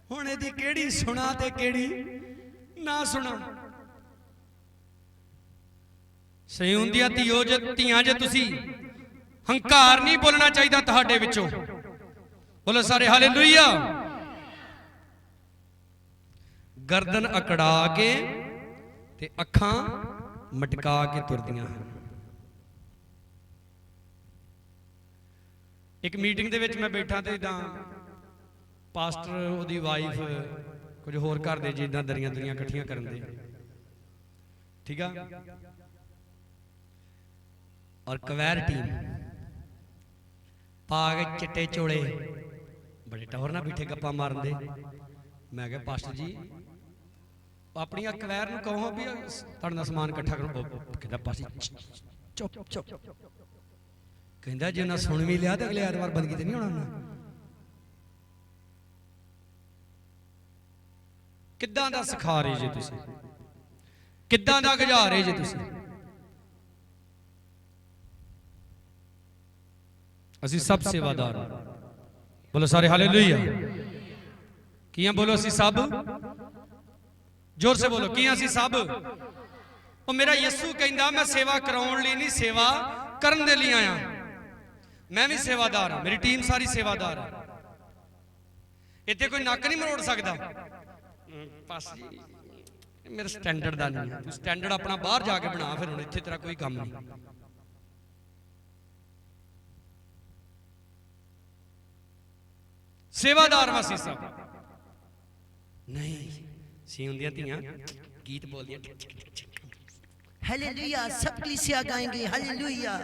हुण इहदी किहड़ी सुना ते किहड़ी ना सुना। सही हुंदियां धीआं जे तुसी हंकार नहीं बोलना चाहिए तुहाडे विचों। बोलो सारे हालेलुया। गर्दन अकड़ा के ते अखां मटका के तुरदियां हैं। एक मीटिंग दे विच मैं बैठा ते इदां पास्टर ओदी वाइफ कुछ होर घर दे जी इदां दरियां इकट्ठियां करन दे, ठीक है। और कवैर टीम पा के चिट्टे चोले बड़े टौर ना बैठे गप्पा मारन दे। मैं कहा पास्टर जी अपनी कवैर नूं कहो भी तुहाडे नाल समान इकट्ठा करो। कहंदा पास्टर चुप चुप, कहंदा जे उन्हां सुन भी लिया तो अगले ऐतवार बंदगी ते नहीं होना। किद्दां दा सिखा रहे जे तुसीं, किद्दां दा गजा रहे जे तुसीं। असी सब सेवादार, बोलो सारे हालेलुया। कियां बोलो असी सब, जोर से बोलो कियां असी सब। और मेरा यीशु कहंदा मैं सेवा कराउण लई नहीं सेवा करन दे लई आया। मैं भी सेवादार हां, मेरी टीम सारी सेवादार है। इत्थे कोई नक नहीं मरोड़ सकदा। मेरा स्टैंडर्ड दा नहीं है, तू स्टैंडर्ड अपना बाहर जाके बना, फिर हुण इत्थे तेरा कोई काम नहीं। सेवादार वासी सब नहीं सी हुंदियां धीआं गीत बोलदियां हालेलुया, सब कलीसिया गाएंगे हालेलुया।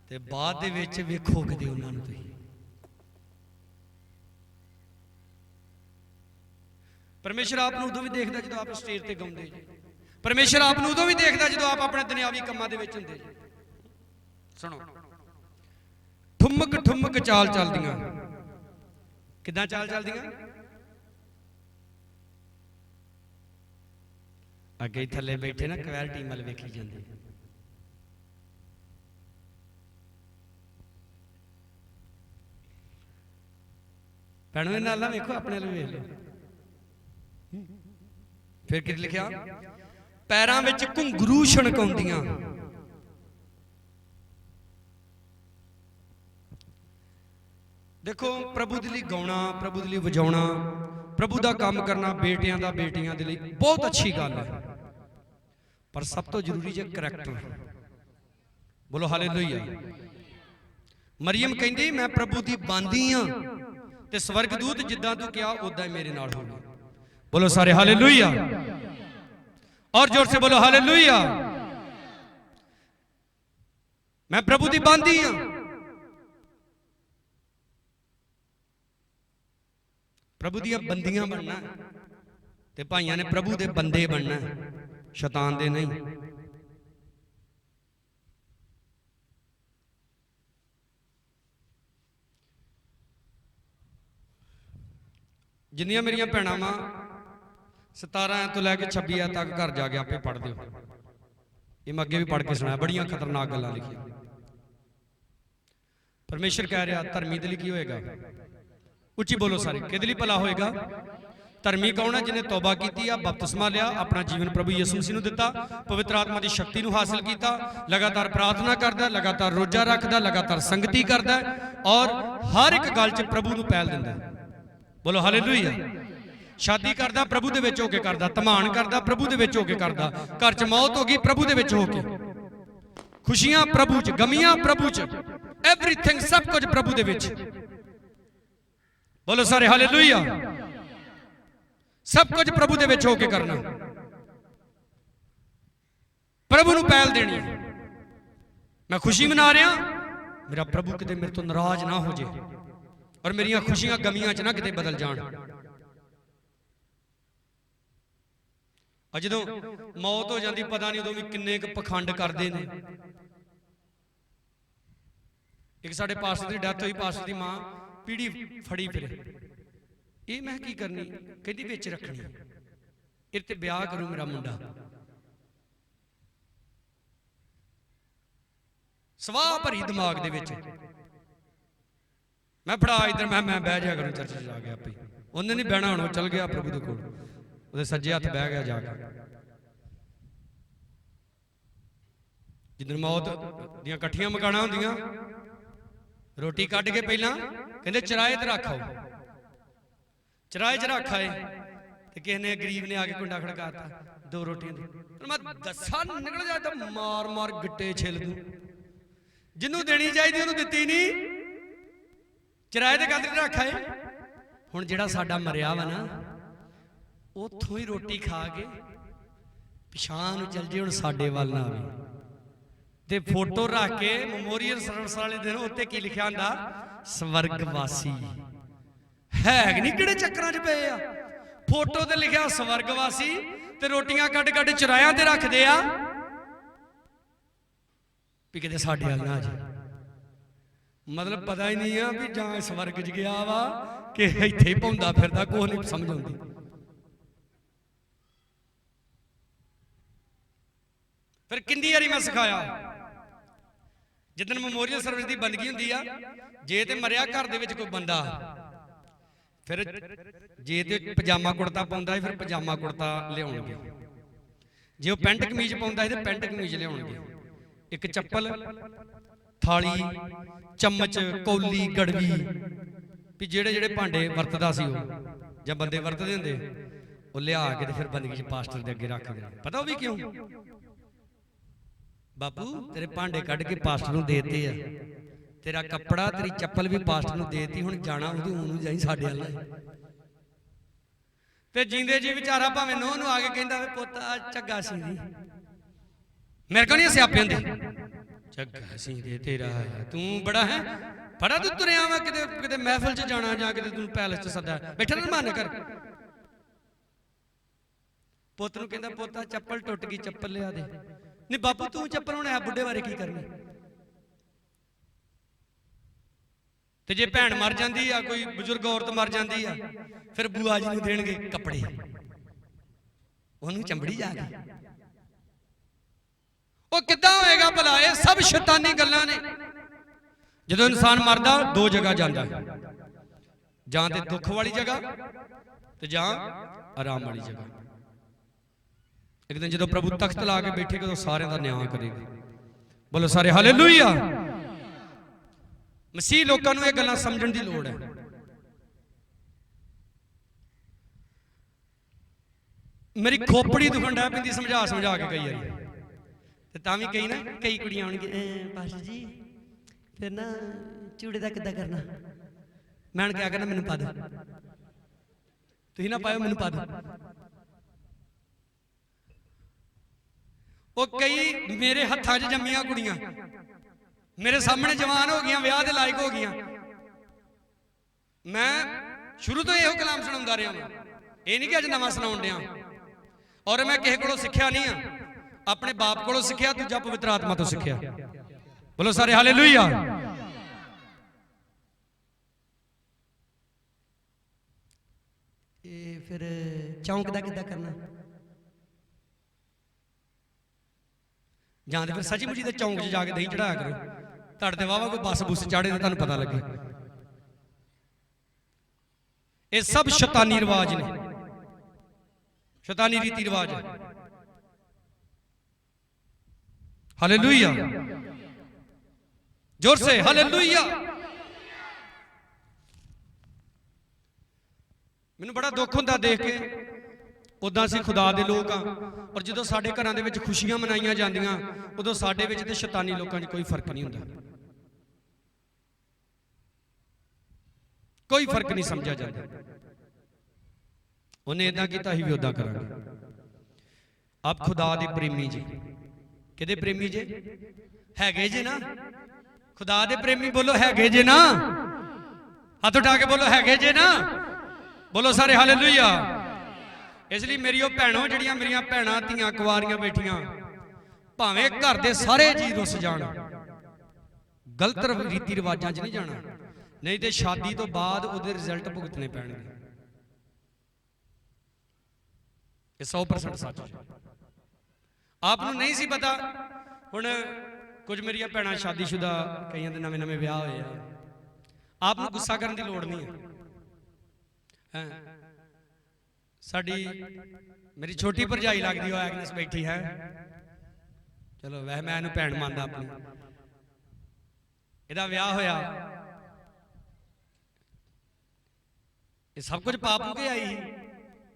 ते बाद दे विच वेखो कदे उन्हां नूं तुसीं। परमेश्वर आप नूं उदों भी देखदा जदों आप स्टेज ते गाउंदे जी। परमेश्वर आप नूं उदों भी देखदा जदों आप अपने दुनियावी कम्मां दे विच हुंदे जी। सुनो ठुमक ठुमक चाल चलदियां, किदां चाल चलदियां? अगे थले बैठे ना कवैर टीम वाल वेखी जांदे। भैणों इह नाल ना वेखो, अपने वाल वेख लो। फिर कि लिखिया, पैरां विच घुंघरू छणकाउंदियां। देखो प्रभु दे लई गाउणा, प्रभु दे लई वजाउणा, प्रभु दा काम करना बेटियां दा बेटियां दे लई बहुत अच्छी गल है, पर सब तो जरूरी जे करैक्टर। बोलो हालेलुया। मरियम कहंदी मैं प्रभु दी बांदी हां ते स्वर्गदूत जिद्दां तू कहा उदां ही मेरे नाल होगा। बोलो सारे हालेलुया, और जोर से बोलो हालेलुया। मैं प्रभु दी बांदी हां। प्रभु दियां बंदियां बनना ते भाइयां ने प्रभु दे बंदे बनना, शैतान दे नहीं। जिन्नियां मेरियां भैणां वा 17 तो लैके 26 तक घर जाके आपे पढ़ दिओ। ये मैं अगे भी पढ़ के सुनाया, बड़ियां खतरनाक गल्लां लिखियां। परमेश्वर कह रहा धर्मी दे लई की होएगा? उच्ची बोलो सारे, किहदे लई भला होएगा? ਧਰਮੀ ਕੌਣ ਹੈ? ਜਿਹਨੇ ਤੌਬਾ ਕੀਤੀ ਆ, ਬਪਤਿਸਮਾ ਲਿਆ, ਆਪਣਾ ਜੀਵਨ ਪ੍ਰਭੂ ਯਿਸੂ ਮਸੀਹ ਨੂੰ ਦਿੱਤਾ, ਪਵਿੱਤਰ ਆਤਮਾ ਦੀ ਸ਼ਕਤੀ ਨੂੰ ਹਾਸਲ ਕੀਤਾ, ਲਗਾਤਾਰ ਪ੍ਰਾਰਥਨਾ ਕਰਦਾ, ਲਗਾਤਾਰ ਰੋਜ਼ਾ ਰੱਖਦਾ, ਲਗਾਤਾਰ ਸੰਗਤੀ ਕਰਦਾ ਔਰ ਹਰ ਇੱਕ ਗੱਲ 'ਚ ਪ੍ਰਭੂ ਨੂੰ ਪਹਿਲ ਦਿੰਦਾ। ਬੋਲੋ ਹਾਲੇਲੂਇਆ। ਸ਼ਾਦੀ ਕਰਦਾ ਪ੍ਰਭੂ ਦੇ ਵਿੱਚ ਹੋ ਕੇ ਕਰਦਾ, ਧਮਾਨ ਕਰਦਾ ਪ੍ਰਭੂ ਦੇ ਵਿੱਚ ਹੋ ਕੇ ਕਰਦਾ, ਘਰ 'ਚ ਮੌਤ ਹੋ ਗਈ ਪ੍ਰਭੂ ਦੇ ਵਿੱਚ ਹੋ ਕੇ, ਖੁਸ਼ੀਆਂ ਪ੍ਰਭੂ 'ਚ, ਗਮੀਆਂ ਪ੍ਰਭੂ 'ਚ, ਐਵਰੀਥਿੰਗ ਸਭ ਕੁਝ ਪ੍ਰਭੂ ਦੇ ਵਿੱਚ। ਬੋਲੋ ਸਾਰੇ ਹਾਲੇਲੂਇਆ। ਸਭ ਕੁਝ ਪ੍ਰਭੂ ਦੇ ਵਿੱਚ ਹੋ ਕੇ ਕਰਨਾ, ਪ੍ਰਭੂ ਨੂੰ ਪਹਿਲ ਦੇਣੀ। ਮੈਂ ਖੁਸ਼ੀ ਮਨਾ ਰਿਹਾ, ਮੇਰਾ ਪ੍ਰਭੂ ਕਿਤੇ ਮੇਰੇ ਤੋਂ ਨਾਰਾਜ਼ ਨਾ ਹੋ ਜੇ ਔਰ ਮੇਰੀਆਂ ਖੁਸ਼ੀਆਂ ਗਮੀਆਂ 'ਚ ਨਾ ਕਿਤੇ ਬਦਲ ਜਾਣ। ਜਦੋਂ ਮੌਤ ਹੋ ਜਾਂਦੀ ਪਤਾ ਨਹੀਂ ਉਦੋਂ ਵੀ ਕਿੰਨੇ ਕੁ ਪਖੰਡ ਕਰਦੇ ਨੇ। ਇੱਕ ਸਾਡੇ ਪਾਸਟਰ ਦੀ ਡੈਥ ਹੋਈ, ਪਾਸਟਰ ਦੀ ਮਾਂ ਪੀੜੀ ਫੜੀ ਫਿਰੇ, ਇਹ ਮੈਂ ਕੀ ਕਰਨੀ, ਕਹਿੰਦੀ ਵਿੱਚ ਰੱਖਣੀ, ਇਹ ਤੇ ਵਿਆਹ ਕਰੂ ਮੇਰਾ ਮੁੰਡਾ। ਸਵਾਹ ਭਰੀ ਦਿਮਾਗ ਦੇ ਵਿੱਚ। ਮੈਂ ਫੜਾ ਇਧਰ, ਮੈਂ ਬਹਿ ਜਾ ਕਰੂੰ ਚਰਚ 'ਚ ਜਾ ਕੇ ਆਪੇ। ਉਹਨੇ ਨਹੀਂ ਬਹਿਣਾ, ਹੁਣ ਉਹ ਚਲ ਗਿਆ ਪ੍ਰਭੂ ਦੇ ਕੋਲ, ਉਹਦੇ ਸੱਜੇ ਹੱਥ ਬਹਿ ਗਿਆ ਜਾ ਕੇ। ਜਿੱਦਣ ਮੌਤ ਦੀਆਂ ਇਕੱਠੀਆਂ ਮਕਾਨਾਂ ਹੁੰਦੀਆਂ, ਰੋਟੀ ਕੱਢ ਕੇ ਪਹਿਲਾਂ ਕਹਿੰਦੇ ਚਰਾਏ ਤੇ ਰੱਖ ਆਓ, ਚਰਾਏ 'ਚ ਰੱਖ ਆਏ ਤੇ ਕਿਸੇ ਨੇ ਗਰੀਬ ਨੇ ਆ ਕੇ ਕੁੰਡਾ ਖੜਕਾਤਾ, 2 ਰੋਟੀਆਂ ਦੇ। ਮੈਂ ਦੱਸਾਂ ਨਿਕਲ ਜਾ ਤਾਂ ਮਾਰ ਮਾਰ ਗਿੱਟੇ ਛਿੱਲ ਦੂੰ। ਜਿਹਨੂੰ ਦੇਣੀ ਚਾਹੀਦੀ ਉਹਨੂੰ ਦਿੱਤੀ ਨਹੀਂ, ਚਰਾਏ ਦੇ ਕੰਧ ਤੇ ਰੱਖ ਆਏ। ਹੁਣ ਜਿਹੜਾ ਸਾਡਾ ਮਰਿਆ ਵਾ ਨਾ, ਉੱਥੋਂ ਹੀ ਰੋਟੀ ਖਾ ਕੇ ਪਿਛਾਂ ਨੂੰ ਚੱਲ ਜੇ, ਹੁਣ ਸਾਡੇ ਵੱਲ ਨਾ ਆਵੇ। ਤੇ ਫੋਟੋ ਰੱਖ ਕੇ ਮੈਮੋਰੀਅਲ ਸਰਵਿਸ ਵਾਲੇ ਦਿਨ ਉੱਤੇ ਕੀ ਲਿਖਿਆ ਹੁੰਦਾ? ਸਵਰਗਵਾਸੀ। ਹੈ ਕਿ ਨਹੀਂ ਕਿਹੜੇ ਚੱਕਰਾਂ 'ਚ ਪਏ ਆ? ਫੋਟੋ ਤੇ ਲਿਖਿਆ ਸਵਰਗਵਾਸੀ ਤੇ ਰੋਟੀਆਂ ਕੱਢ ਕੱਢ ਚਰਾਇਆਂ ਤੇ ਰੱਖਦੇ ਆ ਵੀ ਕਿਤੇ ਸਾਡੇ ਵੱਲ ਨਾ ਆ ਜੇ। ਮਤਲਬ ਪਤਾ ਹੀ ਨਹੀਂ ਆ ਵੀ ਜਾਂ ਸਵਰਗ 'ਚ ਗਿਆ ਵਾ ਕਿ ਇੱਥੇ ਹੀ ਭੌਂਦਾ ਫਿਰਦਾ, ਕੁਛ ਨਹੀਂ ਸਮਝ ਆਉਂਦੀ। ਫਿਰ ਕਿੰਨੀ ਵਾਰੀ ਮੈਂ ਸਿਖਾਇਆ, ਜਿੱਦਣ ਮੈਮੋਰੀਅਲ ਸਰਵਿਸ ਦੀ ਬੰਦਗੀ ਹੁੰਦੀ ਆ, ਜੇ ਤੇ ਮਰਿਆ ਘਰ ਦੇ ਵਿੱਚ ਕੋਈ ਬੰਦਾ, ਫਿਰ ਜੇ ਤੇ ਪਜਾਮਾ ਕੁੜਤਾ ਪਾਉਂਦਾ ਹੈ ਫਿਰ ਪਜਾਮਾ ਕੁੜਤਾ ਲਿਆਉਣਗੇ, ਜੇ ਉਹ ਪੈਂਟ ਕਮੀਜ਼ ਪਾਉਂਦਾ ਹੈ ਤੇ ਪੈਂਟ ਕਮੀਜ਼ ਲਿਆਉਣਗੇ। ਇੱਕ ਚੱਪਲ, ਥਾਲੀ, ਚਮਚ, ਕੌਲੀ, ਗੜਵੀ, ਵੀ ਜਿਹੜੇ ਜਿਹੜੇ ਭਾਂਡੇ ਵਰਤਦਾ ਸੀ ਉਹ ਜਾਂ ਬੰਦੇ ਵਰਤਦੇ ਹੁੰਦੇ, ਉਹ ਲਿਆ ਕੇ ਤੇ ਫਿਰ ਬੰਦਗੀ 'ਚ ਪਾਸਟਰ ਦੇ ਅੱਗੇ ਰੱਖ ਦੇਣਾ। ਪਤਾ ਉਹ ਵੀ ਕਿਉਂ? ਬਾਪੂ ਤੇਰੇ ਭਾਂਡੇ ਕੱਢ ਕੇ ਪਾਸਟਰ ਨੂੰ ਦੇਤੇ ਆ, ਤੇਰਾ ਕੱਪੜਾ, ਤੇਰੀ ਚੱਪਲ ਵੀ ਪਾਸਟਰ ਨੂੰ ਦੇਤੀ, ਹੁਣ ਜਾਣਾ ਉਹਨੂੰ ਜਾਈ ਸਾਡੇ ਵੱਲ। ਤੇ ਜਿੰਦੇ ਜੀ ਵਿਚਾਰਾ ਭਾਵੇਂ ਨੋਹ ਨੂੰ ਆ ਕੇ ਕਹਿੰਦਾ ਵੇ ਪੁੱਤ ਆ ਝੱਗਾ ਸੀ ਦੀ, ਮੇਰੇ ਕੋਲ ਨਹੀਂ ਸਿਆਪੇ ਹੁੰਦੇ, ਝੱਗਾ ਸੀ ਦੇ ਤੇਰਾ ਤੂੰ ਬੜਾ ਹੈ ਫੜਾ, ਤੂੰ ਤੁਰਿਆ ਵਾ ਕਿਤੇ ਕਿਤੇ ਮਹਿਫਲ 'ਚ ਜਾਣਾ ਜਾਂ ਕਿਤੇ ਤੂੰ ਪੈਲਸ 'ਚ ਸੱਦਾ, ਬੈਠਾ ਨਾ ਮਾਨ ਕਰ। ਪੁੱਤ ਨੂੰ ਕਹਿੰਦਾ ਪੁੱਤ ਆ ਚੱਪਲ ਟੁੱਟ ਗਈ, ਚੱਪਲ ਲਿਆ ਦੇ। ਨਹੀਂ ਬਾਪੂ ਤੂੰ ਚੱਪਲ ਹੁਣ ਹੈ ਬੁੱਢੇ ਬਾਰੇ ਕੀ ਕਰਨੀ? ਤੇ ਜੇ ਭੈਣ ਮਰ ਜਾਂਦੀ ਆ, ਕੋਈ ਬਜ਼ੁਰਗ ਔਰਤ ਮਰ ਜਾਂਦੀ ਆ, ਫਿਰ ਬੂਆ ਜੀ ਨੂੰ ਦੇਣਗੇ ਕੱਪੜੇ, ਉਹਨੂੰ ਚੰਬੜੀ ਜਾ ਕੇ। ਉਹ ਕਿੱਦਾਂ ਹੋਏਗਾ ਭਲਾ? ਇਹ ਸਭ ਸ਼ੈਤਾਨੀ ਗੱਲਾਂ ਨੇ। ਜਦੋਂ ਇਨਸਾਨ ਮਰਦਾ 2 ਜਗ੍ਹਾ ਜਾਂਦਾ, ਜਾਂ ਤੇ ਦੁੱਖ ਵਾਲੀ ਜਗ੍ਹਾ ਤੇ ਜਾਂ ਆਰਾਮ ਵਾਲੀ ਜਗ੍ਹਾ। ਇੱਕ ਦਿਨ ਜਦੋਂ ਪ੍ਰਭੂ ਤਖਤ ਲਾ ਕੇ ਬੈਠੇਗਾ ਤਾਂ ਸਾਰਿਆਂ ਦਾ ਨਿਆਂ ਕਰੇਗਾ। ਬੋਲੋ ਸਾਰੇ ਹਾਲੇਲੂਇਆ। ਮਸੀਹ ਲੋਕਾਂ ਨੂੰ ਇਹ ਗੱਲਾਂ ਸਮਝਣ ਦੀ ਲੋੜ ਹੈ। ਮੇਰੀ ਖੋਪੜੀ ਦੁਖਣ ਡੈ ਪੈਂਦੀ ਸਮਝਾ ਸਮਝਾ ਕੇ ਕਈ ਵਾਰੀ, ਤੇ ਤਾਂ ਵੀ ਕਈ ਕੁੜੀਆਂ ਆਉਣਗੀਆਂ, ਪਾਸਟਰ ਜੀ ਫਿਰ ਨਾ ਚੂੜੇ ਦਾ ਕਿੱਦਾਂ ਕਰਨਾ? ਮੈਂ ਕਿਹਾ ਕਰਨਾ, ਮੈਨੂੰ ਪਾ ਦਿਓ, ਤੁਸੀਂ ਨਾ ਪਾਇਓ, ਮੈਨੂੰ ਪਾ ਦਿਓ। ਉਹ ਕਈ ਮੇਰੇ ਹੱਥਾਂ 'ਚ ਜੰਮੀਆਂ ਕੁੜੀਆਂ ਮੇਰੇ ਸਾਹਮਣੇ ਜਵਾਨ ਹੋ ਗਈਆਂ, ਵਿਆਹ ਦੇ ਲਾਇਕ ਹੋ ਗਈਆਂ। ਮੈਂ ਸ਼ੁਰੂ ਤੋਂ ਇਹੋ ਕਲਾਮ ਸੁਣਾਉਂਦਾ ਰਿਹਾ ਹਾਂ, ਇਹ ਨਹੀਂ ਕਿ ਅੱਜ ਨਵਾਂ ਸੁਣਾਉਣ ਡਿਆ। ਔਰ ਮੈਂ ਕਿਸੇ ਕੋਲੋਂ ਸਿੱਖਿਆ ਨਹੀਂ ਆ, ਆਪਣੇ ਬਾਪ ਕੋਲੋਂ ਸਿੱਖਿਆ, ਦੂਜਾ ਪਵਿੱਤਰ ਆਤਮਾ ਤੋਂ ਸਿੱਖਿਆ। ਬੋਲੋ ਸਾਰੇ ਹਾਲੇਲੂਇਆ। ਇਹ ਫਿਰ ਚੌਂਕ ਦਾ ਕਿੱਦਾਂ ਕਰਨਾ? ਜਾਂ ਤੇ ਫਿਰ ਸੱਚੀ ਮੁੱਚੀ ਦੇ ਚੌਂਕ 'ਚ ਜਾ ਕੇ ਦਹੀਂ ਚੜਾਇਆ ਕਰੋ, ਤੁਹਾਡੇ ਤੇ ਵਾਵਾ ਕੋਈ ਬੱਸ ਬੁੱਸ ਚਾੜੇ ਤੇ ਤੁਹਾਨੂੰ ਪਤਾ ਲੱਗੇ। ਇਹ ਸਭ ਸ਼ੈਤਾਨੀ ਰਿਵਾਜ ਨੇ। शैतानी रीति रिवाज है। हालेलुया, जोर से हालेलुया। मैनू बड़ा दुख होंदा देख के, उदां असीं खुदा दे लोग हाँ, और जो साडे घरां दे विच खुशियां मनाईयां जांदियां उदों साडे विच ते शैतानी लोकां 'च कोई फर्क नहीं हुंदा, कोई फर्क नहीं समझा जाता। उन्हें इदां कीता ही भी उदां करांगे। आप खुदा दे प्रेमी जी, किहदे प्रेमी जे? हैगे जे ना? खुदा दे प्रेमी बोलो हैगे जे ना? हाथ उठा के बोलो हैगे जे ना? बोलो सारे हालेलुया। इसलिए मेरी वो भैनों जड़ियां मेरियां भैनां धियां कुआरियां बैठियां, भावें घर दे सारे जी रुस जाण, गलत रीति रिवाजां 'च नहीं जाना, नहीं तो शादी तो बाद उहदे रिजल्ट भुगतने पैणगे। 100% सच है। आपनूं नहीं सी पता। हुण कुछ मेरियां भैणां शादीशुदा, कईयां दे नवे नवे विआह होए आ। आपनूं गुस्सा करन दी लोड़ नहीं है। साडी मेरी छोटी भरजाई लगदी हो एग्नेस बैठी है, चलो वह मैं इहनूं भैण मंनदा अपनी। इहदा विआह होया, ये सब कुछ पाप के आई,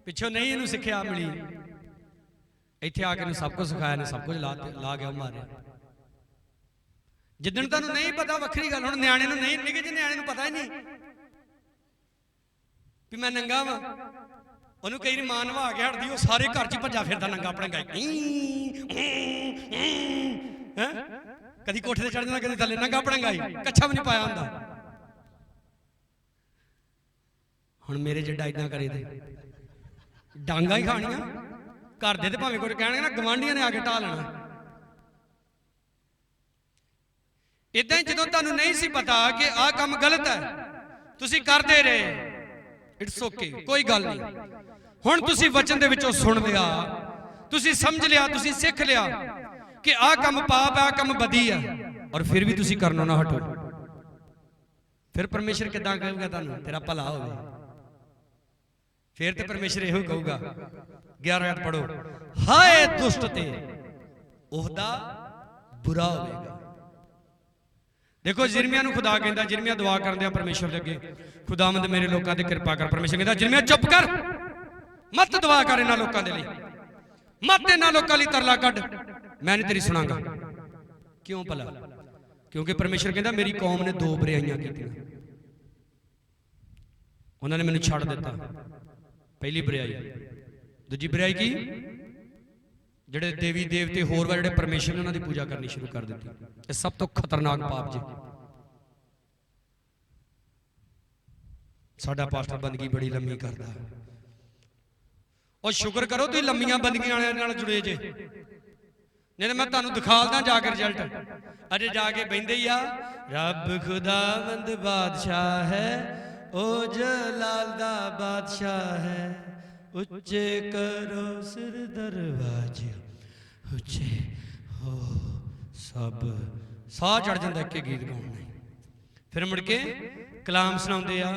पिछों नहीं इहनूं सिक्ख्या मिली, इत्थे आके इहनूं सब कुछ सिखाया ने, सब कुछ ला गया मारे। जिद्दण तुहानूं नहीं पता वखरी गल, हुण निआणे नूं नहीं, निक्के ਜਿਹੇ ਨਿਆਣੇ ਨੂੰ पता ही नहीं भी मैं नंगा वा। ਉਹਨੂੰ ਕਈ ਵਾਰੀ ਮਾਂ ਨਵਾ ਕੇ ਹਟਦੀ, ਉਹ ਸਾਰੇ ਘਰ 'ਚ ਭੱਜਾ ਫਿਰਦਾ ਨੰਗਾ ਆਪਣੇ ਗਾਈ, ਕਦੀ ਕੋਠੇ ਤੇ ਚੜ ਜਾਂਦਾ, ਕਦੀ ਥੱਲੇ ਨੰਗਾ ਆਪਣੇ ਗਾਈ, ਕੱਛਾ ਵੀ ਨਹੀਂ ਪਾਇਆ ਹੁੰਦਾ। ਹੁਣ ਮੇਰੇ ਜਿੱਡਾ ਇਦਾਂ ਕਰੇ ਤੇ ਡਾਂਗਾ ਹੀ ਖਾਣੀਆਂ। ਘਰ ਦੇ ਤੇ ਭਾਵੇਂ ਕੁਝ ਕਹਿਣਗੇ ਨਾ, ਗਵਾਂਢੀਆਂ ਨੇ ਆ ਕੇ ਢਾਹ ਲੈਣਾ। ਇਦਾਂ ਹੀ ਜਦੋਂ ਤੁਹਾਨੂੰ ਨਹੀਂ ਸੀ ਪਤਾ ਕਿ ਆਹ ਕੰਮ ਗਲਤ ਹੈ, ਤੁਸੀਂ ਕਰਦੇ ਰਹੇ, इट्स ओके, कोई गल नहीं। हुण तुसी वचन दे विचों सुन लिया, तुसी समझ लिया, तुसी सिख लिया कि आह काम पाप है, आह काम बदी है, और फिर भी तुसी करनों ना हटो, फिर परमेश्वर किदां कहेगा तुहानूं तेरा भला होवे? फिर तो परमेश्वर इहो कहूगा, 11 आयत पढ़ो, हाय दुष्ट ते ओहदा बुरा होवेगा। देखो जिरमिया नूं खुदा कहंदा, जिरमिया दुआ करदे परमेश्वर दे अगे, खुदावंद मेरे लोकां ते कृपा कर। परमेश्वर कहंदा जिरमिया चुप कर, मत दुआ कर इन्हां लोकां दे लई, मत इन्हां लोकां लई तरला कढ, मैं नहीं तेरी सुनांगा। क्यों भला? क्योंकि परमेश्वर कहंदा मेरी कौम ने 2 बुराइयां कीतियां, उन्होंने मैनूं छड्ड दित्ता। पहली बुराई, दूजी बुराई की? ਜਿਹੜੇ देवी देवते होर वा ਜਿਹੜੇ परमेश्वर ने उन्हां दी पूजा करनी शुरू कर दी। ये सब तो खतरनाक पाप जी। साडा पास्टर बंदगी बड़ी लम्मी करदा, और शुक्र करो तुसीं लम्मियां बंदगियां वालियां नाल जुड़े जे, नहीं तो मैं तुहानूं दिखालदा जाके रिजल्ट। अजे जाके बहिंदे ही आ, रब खुदावंद बादशाह है, ओ जलाल दा बादशाह है, उच्चे करो सिर दरवाजे, उच्चे हो सब। साह चढ़ जाता एक गीत गाने, फिर मुड़ के कलाम सुनाते आ,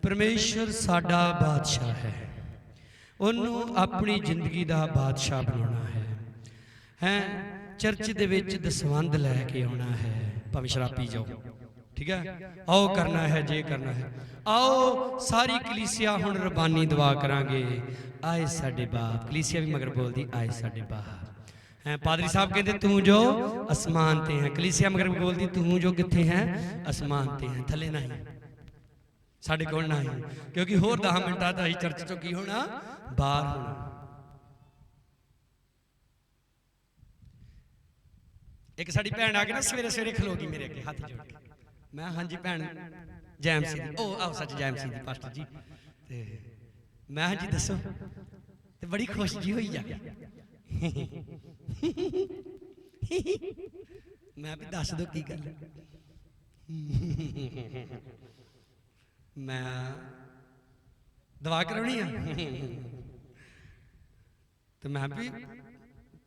परमेश्वर साडा बादशाह है, उन्होंने अपनी जिंदगी का बादशाह बनाना है, चर्च दे विच दसवंध लैके आना है, भावें शराब पी जाओ, ठीक है, आओ करना है जे करना है। आओ सारी कलीसिया हुण रबानी दुआ करांगे, आए साडे बाप। कलीसिया भी मगर बोलदी आए साडे बाप हैं। पादरी साहब कहते तू जो आसमान ते है, कलीसिया मगर बोलदी तू जो किथे है आसमान ते है, थले नहीं साडे कोल नहीं, क्योंकि होर 10 मिनटां दा ही चर्च चों की होना बाहर होना। एक साडी भैन आके ना सवेरे सवेरे खलोगी मेरे अगे हाथ जोड़ के, मैं हाँ जी भैन जैम सी दी, ओ आओ सच जैम सी दी पास्टर जी, ते मैं हाँ जी दसो, ते बड़ी खुश जी होई जा। मैं भी दस दो की गल, मैं दवा करानी है, तो मैं भी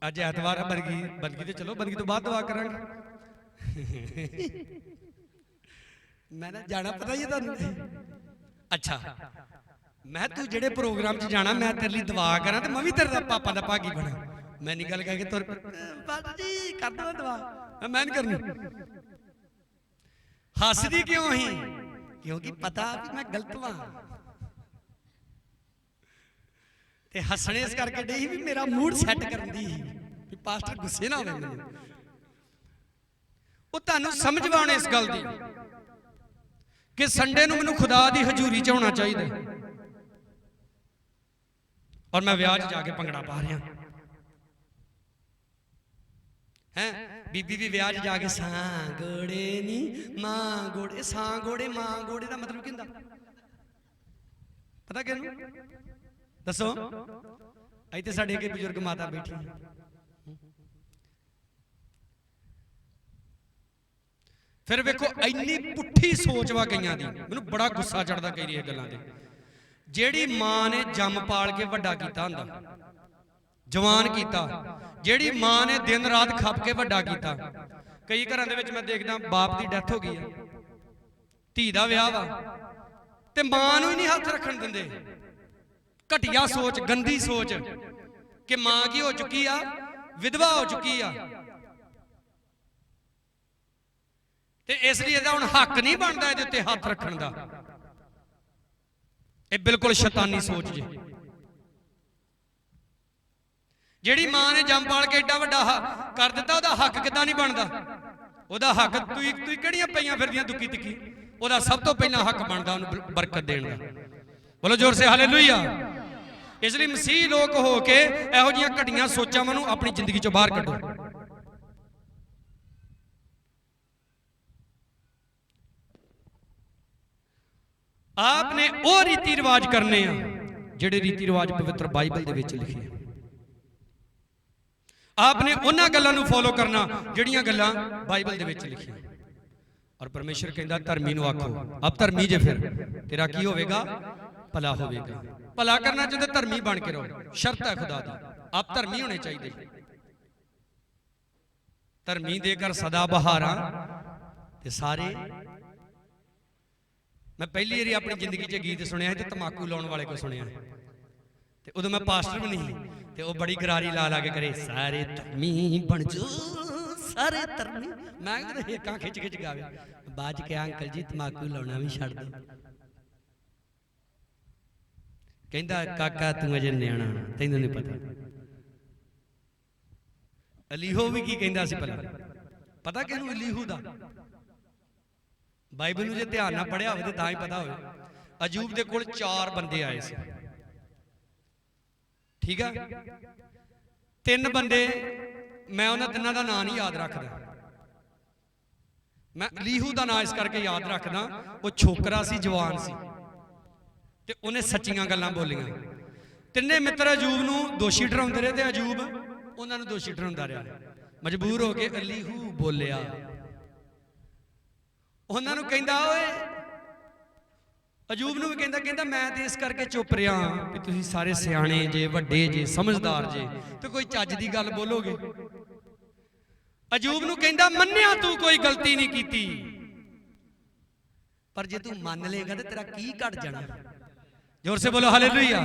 अज ऐतवार है, बदगी तो चलो बदगी तो बाद दवा करांगे। मैं ना जाना पता ही है तुहानूं। अच्छा मैं तू जेड़े प्रोग्राम च जाना मैं तेरे लिए दुआ करा तो मैं भी तेरे पापा का भागी बना। मैं नहीं गल कह के तुर जी कर दो दुआ, मैं नहीं करनी। हसदी क्यों ही? क्योंकि पता भी मैं गलत वा ते हसने इस करके डई भी मेरा मूड सैट करदी भी पास्टर गुस्से ना होवे मैनूं। ਉਹ ਤੁਹਾਨੂੰ ਸਮਝਵਾਉਣ ਇਸ ਗੱਲ ਦੀ ਕਿ ਸੰਡੇ ਨੂੰ ਮੈਨੂੰ ਖੁਦਾ ਦੀ ਹਜ਼ੂਰੀ 'ਚ ਹੋਣਾ ਚਾਹੀਦਾ ਔਰ ਮੈਂ ਵਿਆਹ 'ਚ ਜਾ ਕੇ ਭੰਗੜਾ ਪਾ ਰਿਹਾ ਹੈ। ਬੀਬੀ ਵੀ ਵਿਆਹ 'ਚ ਜਾ ਕੇ ਸਾਂ ਗੋੜੇ ਨਹੀਂ ਮਾਂ ਗੋੜੇ, ਸਾਂ ਗੋੜੇ ਮਾਂ ਗੋੜੇ ਦਾ ਮਤਲਬ ਕੀ ਹੁੰਦਾ ਪਤਾ ਕਿਹਨੂੰ ਦੱਸੋ? ਇੱਥੇ ਸਾਡੇ ਅੱਗੇ ਬਜ਼ੁਰਗ ਮਾਤਾ ਬੈਠੀ। फिर वेखो इन्नी पुट्ठी सोच वा कईयां दी, मैनूं बड़ा गुस्सा चढ़दा कई ये गल्लां ते। जेड़ी मां ने जम पाल के वड्डा कीता हुंदा, जवान कीता, जेड़ी मां ने दिन रात खप के वड्डा कीता। कई घरां दे विच मैं देखदा बाप दी डेथ हो गई है, धी दा विआह वा ते मां नूं ही नहीं हत्थ रखण दिंदे। घटिया सोच, गंदी सोच कि मां की हो चुकी आ, विधवा हो चुकी आ ते इसलिए ਇਹਦਾ ਹੁਣ ਹੱਕ ਨਹੀਂ ਬਣਦਾ ਇਹਦੇ ਉੱਤੇ ਹੱਥ ਰੱਖਣ ਦਾ। ਇਹ ਬਿਲਕੁਲ ਸ਼ੈਤਾਨੀ ਸੋਚ ਜੇ। ਜਿਹੜੀ ਮਾਂ ਨੇ ਜੰਮ ਪਾਲ ਕੇ ਏਡਾ ਵੱਡਾ ਕਰ ਦਿੱਤਾ ਉਹਦਾ ਹੱਕ ਕਿੱਦਾਂ ਨਹੀਂ ਬਣਦਾ? ਉਹਦਾ ਹੱਕ ਤੁਸੀਂ ਕਿਹੜੀਆਂ ਪਈਆਂ ਫਿਰਦੀਆਂ ਦੁੱਕੀ ਤਿੱਕੀ, ਉਹਦਾ ਸਭ ਤੋਂ ਪਹਿਲਾਂ ਹੱਕ ਬਣਦਾ ਉਹਨੂੰ ਬਰਕਤ ਦੇਣ ਦਾ। ਬੋਲੋ ਜ਼ੋਰ ਸੇ ਹਾਲੇਲੂਇਆ। ਇਸ ਲਈ ਮਸੀਹ ਲੋਕ ਹੋ ਕੇ ਇਹੋ ਜਿਹੀਆਂ ਘਟੀਆਂ ਸੋਚਾਂ ਨੂੰ ਆਪਣੀ ਜ਼ਿੰਦਗੀ ਚੋਂ ਬਾਹਰ ਕੱਢੋ। आपने वो रीति रिवाज करने जिहड़े रीति रिवाज पवित्र बाइबल दे विच लिखे। आपने उन्हां गल्लां नूं फॉलो करना जिहड़ियां गल्लां बाइबल दे विच लिखियां। और परमेश्वर कहंदा धर्मी नूं आखो, अब धर्मी जे फिर तेरा की होवेगा? भला होवेगा। भला करना चाहते धर्मी बन के रहो, शर्त है खुदा दी, आप धर्मी होने चाहिए। धर्मी देकर सदा बहारा ते सारे। मैं पहली बारी अपनी जिंदगी च गीत सुनिया तो तमाकू लाने वाले को सुनिया, तो उदों मैं पास्टर भी नहीं, तो वो बड़ी गरारी ला ला के करे सारे धर्मी बन जो सारे धर्मी। मैं हिक्कां खिच खिच गावे, बाद के अंकल जी तमाकू लाना भी छड्ड दो। कहंदा काका तू अजे न्याणा, तैनूं नहीं पता। अलीहो भी की कहंदा सी भला, पता किहनूं अलीहू दा? बाइबल में ध्यान ना पढ़िया हो तो ही पता हो। अजूब के कोल 4 बंदे आए से, ठीक है? 3 बंदे मैं उन्होंने तिन्हां दा नाम नहीं याद रखदा। मैं अलीहू का नाम इस करके याद रखदा, वो छोकरा सी, जवान सी ते उन्हें सच्चियां गल्लां बोलियां। तिन्ने मित्र अजूब नूं दोषी ठहराउंदे रहे ते अजूब उन्हां नूं दोषी ठहराउंदा रहा। मजबूर हो के अलीहू बोलिया, उन्होंने कहता ओए अजूब नूं भी कहता मैं तो इस करके चुप रहा भी तुसीं सारे सियाणे जे, वड्डे जे, समझदार जे, तो कोई चज दी गल बोलोगे। अजूब नूं कहता मन्निया तू कोई गलती नहीं कीती, पर जे तू मान लेगा तो तेरा की घट जाना। जोर से बोलो हालेलुया।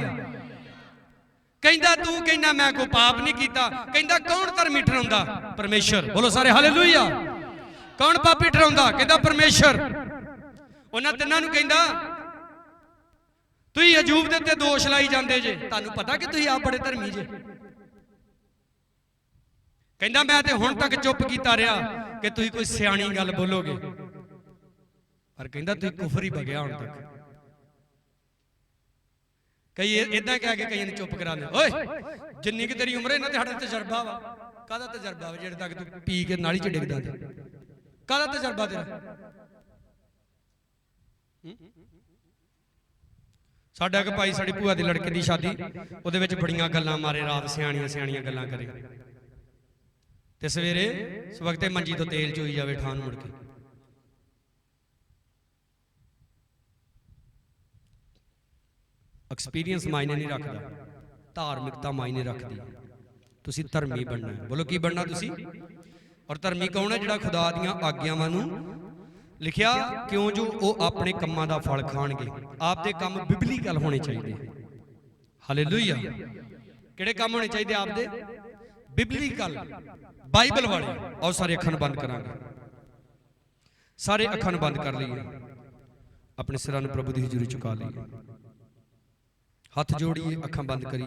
कहता तू कहना मैं कोई पाप नहीं कीता, कहता कौन धर्मी ठहराउंदा? परमेश्वर। बोलो सारे हालेलुया। कौन पापी ठहराउंदा? कहता परमेश्वर। उन्हां तिन्हां नूं कहंदा तुसीं अजूब दे ते दोष लाई जांदे जे, तुहानूं पता कि तुसीं आप बड़े धर्मी जे। कहंदा मैं ते हुण तक चुप कीता रहा कि तुसीं कोई सियाणी गल बोलोगे, पर कहंदा तुसीं कुफर ही बगया हुण तक। कई इदां कह के कईयां नूं चुप करांदे, ओए जिन्नी कि तेरी उम्र इन्हां ते साडा तजर्बा वा। काहदा तजर्बा वा जेड़े तक तू पी के नाली च डिगदा ते? काहदा तजर्बा तेरा? साडा एक भाई साडी भूआ दी लड़के दी शादी, उहदे विच बड़ियां गल्लां मारे, रात सियाणियां सियाणियां गल्लां करे ते सवेरे सवखते मंजी तो तेल चोई जावे ठाण मुड़ के। एक्सपीरियंस मायने नहीं रखता, धार्मिकता मायने रखती। तुसी धर्मी बनना है। बोलो की बनना तुसी? और धर्मी कौन है? जिहड़ा खुदा दीआं आग्यावां नूं ਲਿਖਿਆ ਕਿਉਂ ਜੋ ਉਹ ਆਪਣੇ ਕੰਮਾਂ ਦਾ ਫਲ ਖਾਣਗੇ। ਆਪਦੇ ਕੰਮ ਬਿਬਲੀਕਲ ਹੋਣੇ ਚਾਹੀਦੇ। ਹਾਲੇਲੂਇਆ। ਕਿਹੜੇ ਕੰਮ ਹੋਣੇ ਚਾਹੀਦੇ ਆਪਦੇ? ਬਿਬਲੀਕਲ, ਬਾਈਬਲ ਵਾਲੇ। ਆਓ ਸਾਰੇ ਅੱਖਾਂ ਬੰਦ ਕਰਾਂਗੇ, ਸਾਰੇ ਅੱਖਾਂ ਬੰਦ ਕਰ ਲਈਏ, ਆਪਣੇ ਸਿਰਾਂ ਨੂੰ ਪ੍ਰਭੂ ਦੀ ਹਜ਼ੂਰੀ ਝੁਕਾ ਲਈਏ, ਹੱਥ ਜੋੜੀਏ, ਅੱਖਾਂ ਬੰਦ ਕਰੀਏ।